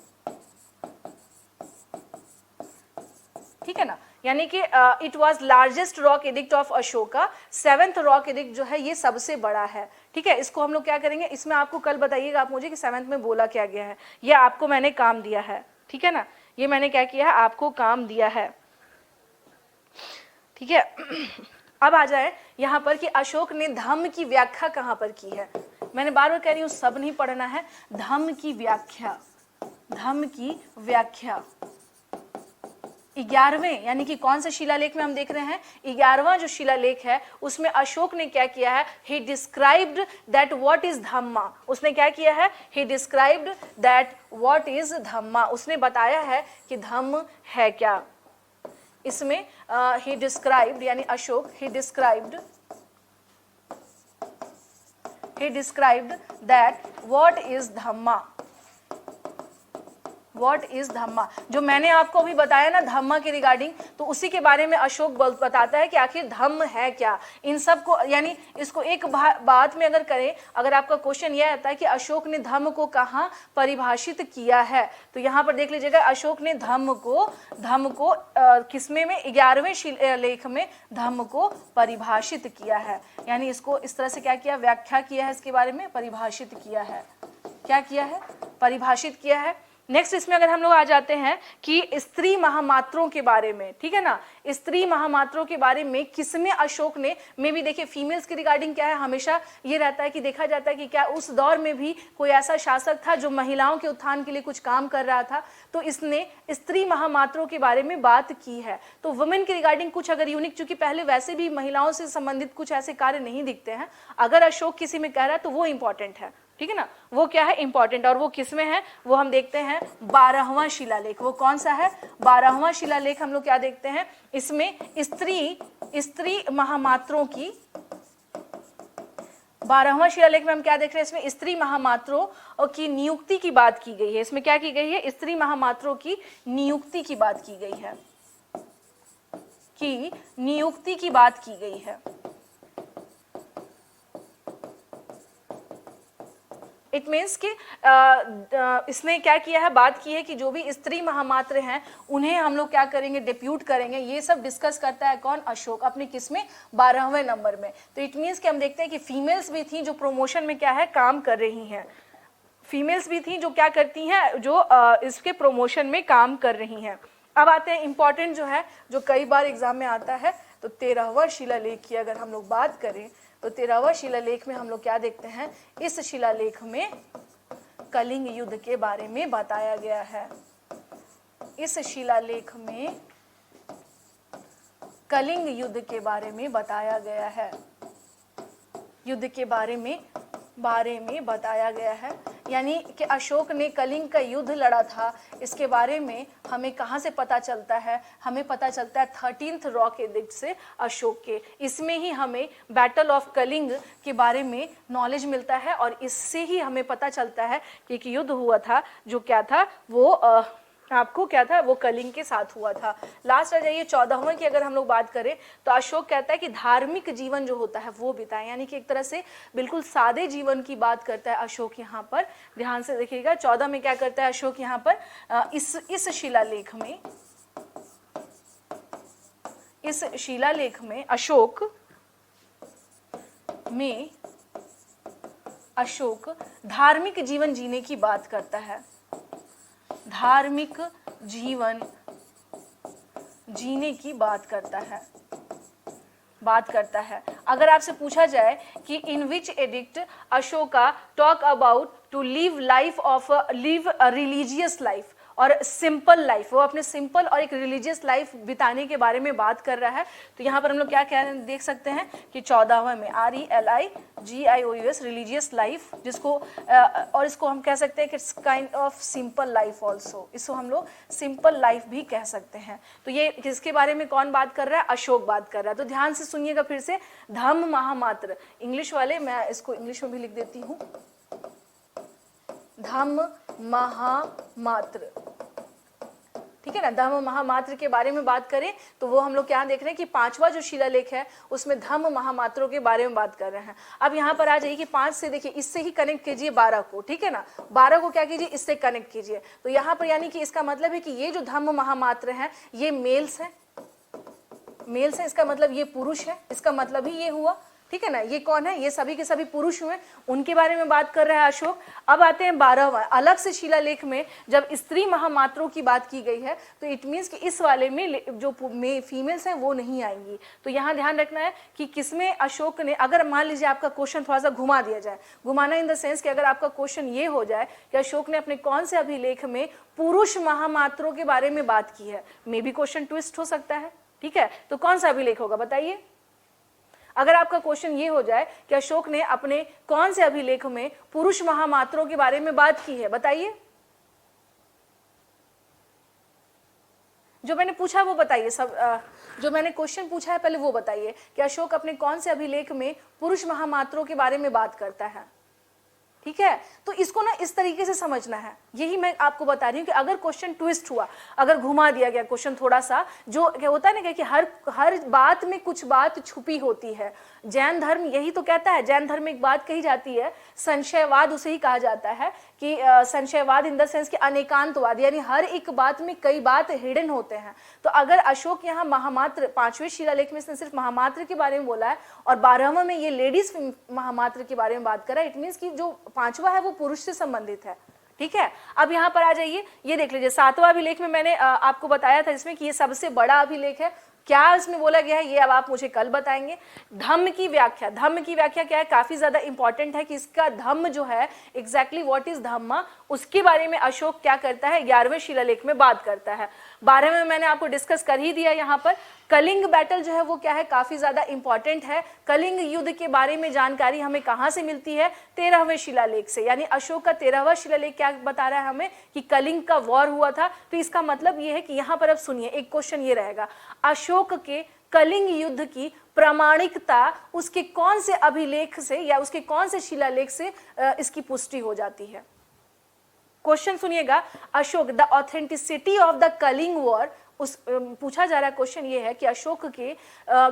ठीक है ना। यानी कि it was largest rock edict of Ashoka, 7th rock edict जो है ये सबसे बड़ा है, ठीक है। इसको हम लोग क्या करेंगे, इसमें आपको कल बताइएगा आप मुझे कि 7th में बोला क्या गया है। ये आपको मैंने काम दिया है, ठीक है ना, ये मैंने क्या किया है, आपको काम दिया है, ठीक है। अब आ जाए यहाँ पर कि अशोक ने धम्म की व्याख्या कहाँ पर की है। मैंने बार बार कह रही हूँ सब नहीं पढ़ना है, धम्म की व्याख्या, धम्म की व्याख्या 11वें यानी कि कौन से शिलालेख में हम देख रहे हैं, 11वां जो शिलालेख है उसमें अशोक ने क्या किया है, he described that what is Dhamma. उसने क्या किया है, he described that what is Dhamma, उसने बताया है कि धम्म है क्या। इसमें ही डिस्क्राइब्ड यानी Ashoka he described that what is Dhamma, what is Dhamma. जो मैंने आपको अभी बताया ना धम्मा के रिगार्डिंग, तो उसी के बारे में अशोक बताता है कि आखिर धम्म है क्या। इन सब को यानी इसको एक बात में अगर करें, अगर आपका क्वेश्चन यह आता है कि अशोक ने धम्म को कहाँ परिभाषित किया है, तो यहाँ पर देख लीजिएगा अशोक ने धम्म को किसमें में 11वें शिलालेख में धम्म को परिभाषित किया है। यानी इसको इस तरह से क्या किया, व्याख्या किया है, इसके बारे में परिभाषित किया है। क्या किया है, परिभाषित किया है। नेक्स्ट इसमें अगर हम लोग आ जाते हैं कि स्त्री महामात्रों के बारे में, ठीक है ना, स्त्री महामात्रों के बारे में किसमें अशोक ने, में भी देखिए फीमेल्स के रिगार्डिंग क्या है, हमेशा ये रहता है कि देखा जाता है कि क्या उस दौर में भी कोई ऐसा शासक था जो महिलाओं के उत्थान के लिए कुछ काम कर रहा था, तो इसने स्त्री महामात्रों के बारे में बात की है। तो वुमेन के रिगार्डिंग कुछ अगर यूनिक, चूंकि पहले वैसे भी महिलाओं से संबंधित कुछ ऐसे कार्य नहीं दिखते हैं, अगर अशोक किसी में कह रहा है तो वो इंपॉर्टेंट है, ठीक है ना, वो क्या है, इंपॉर्टेंट। और वो किसमें है, वो हम देखते हैं 12वां शिलालेख। वो कौन सा है, 12वां शिलालेख। हम लोग क्या देखते हैं इसमें, स्त्री महामात्रों की, 12वां शिलालेख में हम क्या देख रहे हैं, इसमें स्त्री महामात्रों की नियुक्ति की बात की गई है। इसमें क्या की गई है, स्त्री महामात्रों की नियुक्ति की बात की गई है, की नियुक्ति की बात की गई है। इट मीन्स कि इसने क्या किया है, बात की है कि जो भी स्त्री महामात्र हैं उन्हें हम लोग क्या करेंगे, डिप्यूट करेंगे। ये सब डिस्कस करता है कौन, अशोक, अपने किसमें, 12वें नंबर में। तो इट मीन्स कि हम देखते हैं कि फीमेल्स भी थी जो प्रमोशन में क्या है, काम कर रही हैं। फीमेल्स भी थी जो क्या करती हैं, जो इसके प्रमोशन में काम कर रही हैं। अब आते हैं इंपॉर्टेंट जो है, जो कई बार एग्जाम में आता है, तो 13वां शिलालेख की अगर हम लोग बात करें तो 13वां शिलालेख में हम लोग क्या देखते हैं, इस शिलालेख में कलिंग युद्ध के बारे में बताया गया है। इस शिलालेख में कलिंग युद्ध के बारे में बताया गया है, युद्ध के बारे में बताया गया है। यानी कि अशोक ने कलिंग का युद्ध लड़ा था, इसके बारे में हमें कहाँ से पता चलता है, हमें पता चलता है 13th रॉक एडिक्ट से, अशोक के। इसमें ही हमें बैटल ऑफ कलिंग के बारे में नॉलेज मिलता है और इससे ही हमें पता चलता है कि एक युद्ध हुआ था जो क्या था, वो आपको क्या था, वो कलिंग के साथ हुआ था। लास्ट आ जाइए 14वां की अगर हम लोग बात करें तो अशोक कहता है कि धार्मिक जीवन जो होता है वो बिताए, यानी कि एक तरह से बिल्कुल सादे जीवन की बात करता है अशोक यहाँ पर। ध्यान से देखिएगा 14 में क्या करता है अशोक यहाँ पर, इस शिलालेख में अशोक धार्मिक जीवन जीने की बात करता है, धार्मिक जीवन जीने की बात करता है। अगर आपसे पूछा जाए कि in which edict Ashoka talk about to live a religious life, और सिंपल लाइफ, वो अपने सिंपल और एक रिलीजियस लाइफ बिताने के बारे में बात कर रहा है। तो यहाँ पर हम लोग क्या क्या देख सकते हैं कि 14वां में RELIGIOUS रिलीजियस लाइफ, जिसको और इसको हम कह सकते हैं कि it's kind of simple life also, इसको हम लोग सिंपल लाइफ भी कह सकते हैं। तो ये किसके बारे में कौन बात कर रहा है? अशोक बात कर रहा है। तो ध्यान से सुनिएगा फिर से, धम्म महामात्र, इंग्लिश वाले मैं इसको इंग्लिश में भी लिख देती हूँ, धम्म महामात्र, ठीक है ना। धम्म महामात्र के बारे में बात करें तो वो हम लोग क्या देख रहे हैं कि 5वां जो शिलालेख है उसमें धम्म महामात्रों के बारे में बात कर रहे हैं। अब यहाँ पर आ जाइए कि 5 से देखिए, इससे ही कनेक्ट कीजिए 12 को, ठीक है ना। 12 को क्या कीजिए, इससे कनेक्ट कीजिए। तो यहाँ पर यानी कि इसका मतलब है कि ये जो धम्म महामात्र है ये मेल्स है, मेल्स है, इसका मतलब ये पुरुष है, इसका मतलब ही ये हुआ, ठीक है ना। ये कौन है? ये सभी के सभी पुरुष हुए, उनके बारे में बात कर रहा है अशोक। अब आते हैं 12वां अलग से शिलालेख में, जब स्त्री महामात्रों की बात की गई है तो इट मीन्स कि इस वाले में जो फीमेल्स हैं वो नहीं आएंगी। तो यहाँ ध्यान रखना है कि किसमें अशोक ने, अगर मान लीजिए आपका क्वेश्चन थोड़ा सा घुमा दिया जाए, घुमाना इन द सेंस कि अगर आपका क्वेश्चन ये हो जाए कि अशोक ने अपने कौन से अभिलेख में पुरुष महामात्रों के बारे में बात की है, मे बी क्वेश्चन ट्विस्ट हो सकता है, ठीक है। तो कौन सा अभिलेख होगा बताइए? अगर आपका क्वेश्चन ये हो जाए कि अशोक ने अपने कौन से अभिलेख में पुरुष महामात्रों के बारे में बात की है, बताइए। जो मैंने पूछा वो बताइए, सब जो मैंने क्वेश्चन पूछा है पहले वो बताइए कि अशोक अपने कौन से अभिलेख में पुरुष महामात्रों के बारे में बात करता है, ठीक है। तो इसको ना इस तरीके से समझना है, यही मैं आपको बता रही हूँ कि अगर क्वेश्चन ट्विस्ट हुआ, अगर घुमा दिया गया क्वेश्चन थोड़ा सा, जो क्या होता है ना कि हर बात में कुछ बात छुपी होती है। जैन धर्म यही तो कहता है, जैन धर्म में एक बात कही जाती है, संशयवाद उसे ही कहा जाता है कि संशयवाद इन द सेंस कि अनेकांतवाद, यानी हर एक बात में कई बात हिडन होते हैं। तो अगर अशोक यहाँ महामात्र 5वें शिलालेख में इसने सिर्फ महामात्र के बारे में बोला है और 12वां में ये लेडीज महामात्र के बारे में बात कर रहा है, इट मीन्स कि जो 5वां है वो पुरुष से संबंधित है, ठीक है। अब यहाँ पर आ जाइए, ये देख लीजिए 7वां अभिलेख में मैंने आपको बताया था इसमें कि ये सबसे बड़ा अभिलेख है। क्या इसमें बोला गया है ये अब आप मुझे कल बताएंगे। धम्म की व्याख्या, धम्म की व्याख्या क्या है, काफी ज्यादा इंपॉर्टेंट है कि इसका धम्म जो है एग्जैक्टली व्हाट इज धम्मा, उसके बारे में अशोक क्या करता है 11वें शिलालेख में बात करता है। 12वें में मैंने आपको डिस्कस कर ही दिया। यहाँ पर कलिंग बैटल जो है वो क्या है, काफी ज्यादा इंपॉर्टेंट है। कलिंग युद्ध के बारे में जानकारी हमें कहाँ से मिलती है? 13वें शिलालेख से, यानी अशोक का 13वां शिलालेख क्या बता रहा है हमें कि कलिंग का वॉर हुआ था। तो इसका मतलब ये है कि यहाँ पर अब सुनिए, एक क्वेश्चन ये रहेगा, अशोक के कलिंग युद्ध की प्रामाणिकता उसके कौन से अभिलेख से या उसके कौन से शिलालेख से इसकी पुष्टि हो जाती है? क्वेश्चन सुनिएगा, Ashok the authenticity of the Kalinga war, उस पूछा जा रहा क्वेश्चन ये है कि अशोक के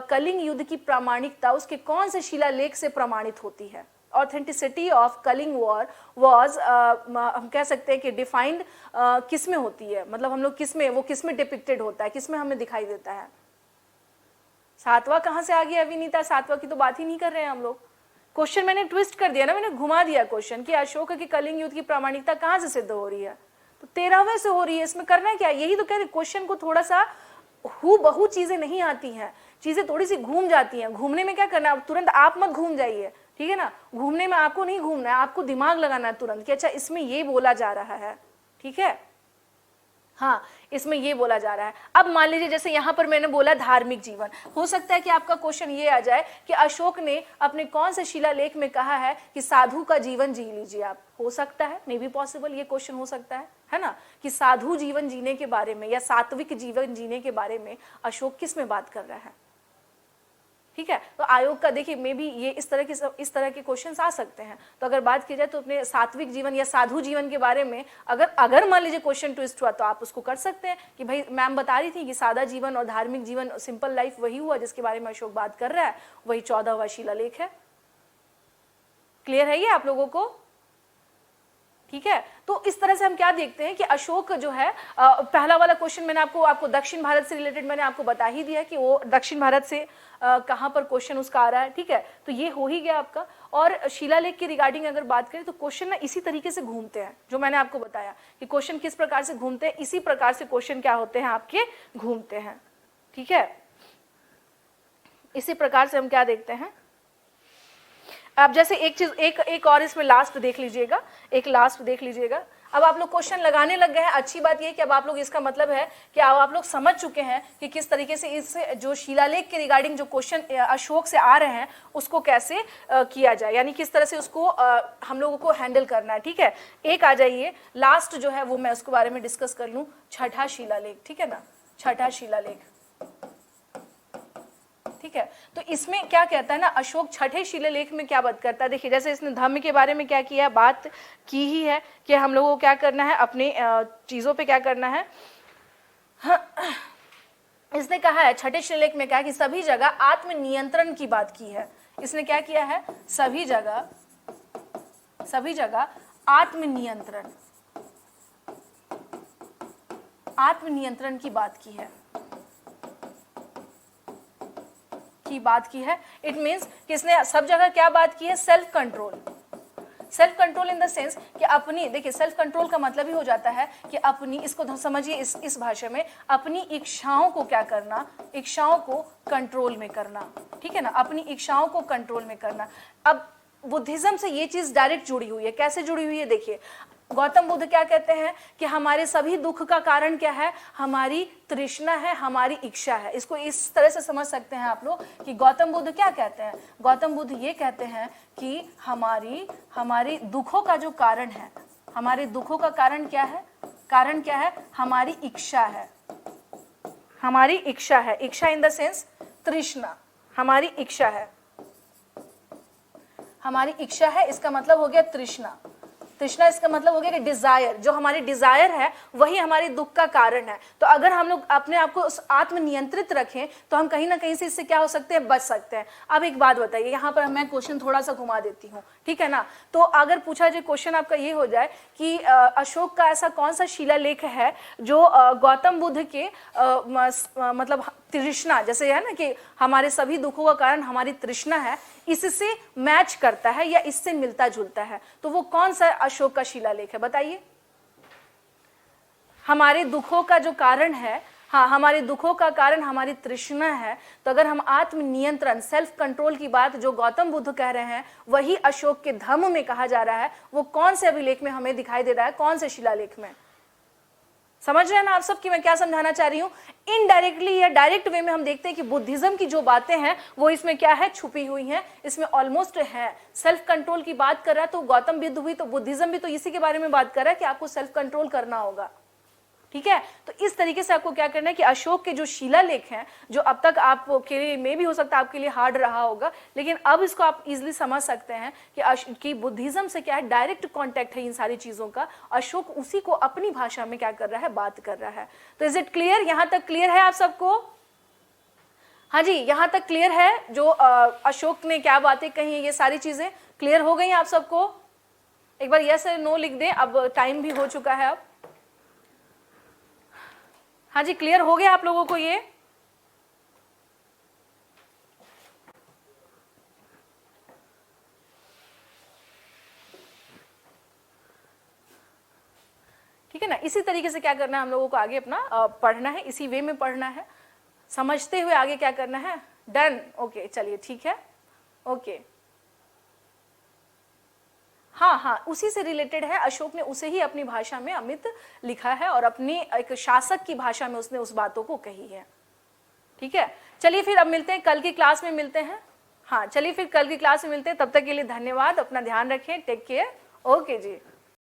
कलिंग युद्ध की प्रामाणिकता उसके कौन से शिलालेख से प्रमाणित होती है? Authenticity of Kalinga war was, हम कह सकते हैं कि डिफाइंड किस में होती है, मतलब हम लोग किस में, वो किस में डिपिक्टेड होता है, किस में हमें दिखाई देता है? 7वां कहाँ से आ गया विनीता? 7वां की तो बात ही नहीं कर रहे हैं हम लोग। क्वेश्चन मैंने ट्विस्ट कर दिया ना, मैंने घुमा दिया क्वेश्चन कि अशोक की कलिंग युद्ध की प्रामाणिकता कहाँ से सिद्ध हो रही है? तो 13वें से हो रही है। इसमें करना क्या, यही तो कह रहे, क्वेश्चन को थोड़ा सा हूबहू चीजें नहीं आती हैं, चीजें थोड़ी सी घूम जाती हैं। घूमने में क्या करना है, तुरंत आप मत घूम जाइए, ठीक है ना। घूमने में आपको नहीं घूमना है, आपको दिमाग लगाना है तुरंत कि अच्छा इसमें ये बोला जा रहा है, ठीक है, हाँ इसमें ये बोला जा रहा है। अब मान लीजिए जैसे यहाँ पर मैंने बोला धार्मिक जीवन, हो सकता है कि आपका क्वेश्चन ये आ जाए कि अशोक ने अपने कौन से शिलालेख में कहा है कि साधु का जीवन जी लीजिए आप। हो सकता है, मे बी पॉसिबल, ये क्वेश्चन हो सकता है ना, कि साधु जीवन जीने के बारे में या सात्विक जीवन जीने के बारे में अशोक किस में बात कर रहा है, ठीक है। तो आयोग का देखिए मे बी ये इस तरह के क्वेश्चंस आ सकते हैं। तो अगर बात की जाए तो अपने सात्विक जीवन या साधु जीवन के बारे में अगर मान लीजिए क्वेश्चन ट्विस्ट हुआ तो आप उसको कर सकते हैं कि भाई मैम बता रही थी कि सादा जीवन और धार्मिक जीवन, सिंपल लाइफ वही हुआ जिसके बारे में अशोक बात कर रहा है, वही 14वां शिलालेख है। क्लियर है ये आप लोगों को? ठीक है। तो इस तरह से हम क्या देखते हैं कि अशोक जो है, पहला वाला क्वेश्चन मैंने आपको दक्षिण भारत से रिलेटेड मैंने आपको बता ही दिया कि वो दक्षिण भारत से कहां पर क्वेश्चन उसका आ रहा है, ठीक है। तो ये हो ही गया आपका। और शिलालेख के रिगार्डिंग अगर बात करें तो क्वेश्चन ना इसी तरीके से घूमते हैं, जो मैंने आपको बताया कि क्वेश्चन किस प्रकार से घूमते हैं, इसी प्रकार से क्वेश्चन क्या होते हैं आपके, घूमते हैं, ठीक है। इसी प्रकार से हम क्या देखते हैं, अब जैसे एक चीज एक और इसमें लास्ट देख लीजिएगा, एक लास्ट देख लीजिएगा। अब आप लोग क्वेश्चन लगाने लग गए हैं। अच्छी बात यह कि अब आप लोग, इसका मतलब है कि अब आप लोग समझ चुके हैं कि किस तरीके से इस जो शिलालेख के रिगार्डिंग जो क्वेश्चन अशोक से आ रहे हैं उसको कैसे किया जाए, यानी किस तरह से उसको हम लोगों को हैंडल करना है। ठीक है, एक आ जाइए लास्ट जो है वो मैं उसके बारे में डिस्कस कर लूं, छठा शिलालेख। ठीक है ना, छठा शिलालेख। ठीक है, तो इसमें क्या कहता है ना, अशोक छठे शिलालेख में क्या बात करता है। देखिए, जैसे इसने धम्म के बारे में क्या किया, बात की ही है कि हम लोगों को क्या करना है, अपने चीजों पे क्या करना है। इसने कहा है छठे शिलालेख में क्या, कि सभी जगह आत्मनियंत्रण की बात की है। इसने क्या किया है, सभी जगह आत्मनियंत्रण की बात की है। इट मीन्स किसने सब जगह क्या बात की है, self control in the sense कि अपनी, देखिए सेल्फ कंट्रोल का मतलब ही हो जाता है कि अपनी, इसको समझिए इस भाषा में, अपनी इच्छाओं को क्या करना, इच्छाओं को कंट्रोल में करना। ठीक है ना, अपनी इच्छाओं को कंट्रोल में करना। अब बुद्धिज्म से ये चीज डायरेक्ट जुड़ी हुई है। कैसे जुड़ी हुई है, देखिए गौतम बुद्ध क्या कहते हैं कि हमारे सभी दुख का कारण क्या है, हमारी तृष्णा है, हमारी इच्छा है। इसको इस तरह से समझ सकते हैं आप लोग कि गौतम बुद्ध क्या कहते हैं। गौतम बुद्ध ये कहते हैं कि हमारी दुखों का जो कारण है, हमारे दुखों का कारण क्या है, हमारी इच्छा है। हमारी इच्छा है, इच्छा इन द सेंस तृष्णा, हमारी इच्छा है। हमारी इच्छा है इसका मतलब हो गया तृष्णा। तृष्णा इसका मतलब हो गया कि डिजायर, जो हमारी डिजायर है वही हमारे दुख का कारण है। तो अगर हम लोग अपने आप को आत्मनियंत्रित रखें तो हम कहीं ना कहीं से इससे क्या हो सकते हैं, बच सकते हैं। अब एक बात बताइए, यहाँ पर मैं क्वेश्चन थोड़ा सा घुमा देती हूँ, ठीक है ना। तो अगर पूछा जाए, क्वेश्चन आपका ये हो जाए कि अशोक का ऐसा कौन सा शिलालेख है जो गौतम बुद्ध के मतलब तृष्णा, जैसे है ना कि हमारे सभी दुखों का कारण हमारी तृष्णा है, इससे मैच करता है या इससे मिलता जुलता है, तो वो कौन सा अशोक का शिलालेख है, बताइए। हमारे दुखों का जो कारण है, हाँ, हमारे दुखों का कारण हमारी तृष्णा है। तो अगर हम आत्मनियंत्रण, सेल्फ कंट्रोल की बात जो गौतम बुद्ध कह रहे हैं वही अशोक के धम्म में कहा जा रहा है, वो कौन से अभिलेख में हमें दिखाई दे रहा है, कौन से शिलालेख में। समझ रहे हैं ना आप सब कि मैं क्या समझाना चाह रही हूं। इनडायरेक्टली या डायरेक्ट वे में हम देखते हैं कि बुद्धिज्म की जो बातें हैं वो इसमें क्या है, छुपी हुई हैं, इसमें ऑलमोस्ट है। सेल्फ कंट्रोल की बात कर रहा है तो गौतम बुद्ध भी, तो बुद्धिज्म भी तो इसी के बारे में बात कर रहा है कि आपको सेल्फ कंट्रोल करना होगा। ठीक है, तो इस तरीके से आपको क्या करना है कि अशोक के जो शिलालेख हैं, जो अब तक आपके लिए में भी हो सकता है आपके लिए हार्ड रहा होगा, लेकिन अब इसको आप इजीली समझ सकते हैं कि बुद्धिज्म से क्या है, डायरेक्ट कांटेक्ट है इन सारी चीजों का। अशोक उसी को अपनी भाषा में क्या कर रहा है, बात कर रहा है। तो इज इट क्लियर, यहां तक क्लियर है आप सबको? हाँ जी, यहां तक क्लियर है जो अशोक ने क्या बातें कही है, ये सारी चीजें क्लियर हो गई आप सबको? एक बार यस या नो लिख दें, अब टाइम भी हो चुका है। अब हाँ जी, क्लियर हो गया आप लोगों को ये? ठीक है ना, इसी तरीके से क्या करना है हम लोगों को, आगे अपना पढ़ना है, इसी वे में पढ़ना है, समझते हुए आगे क्या करना है। डन, ओके, चलिए ठीक है, ओके। हाँ, उसी से रिलेटेड है। अशोक ने उसे ही अपनी भाषा में अमित लिखा है और अपनी एक शासक की भाषा में उसने उस बातों को कही है। ठीक है, चलिए फिर अब मिलते हैं, कल की क्लास में मिलते हैं। हाँ, चलिए फिर कल की क्लास में मिलते हैं, तब तक के लिए धन्यवाद, अपना ध्यान रखें, टेक केयर, ओके जी।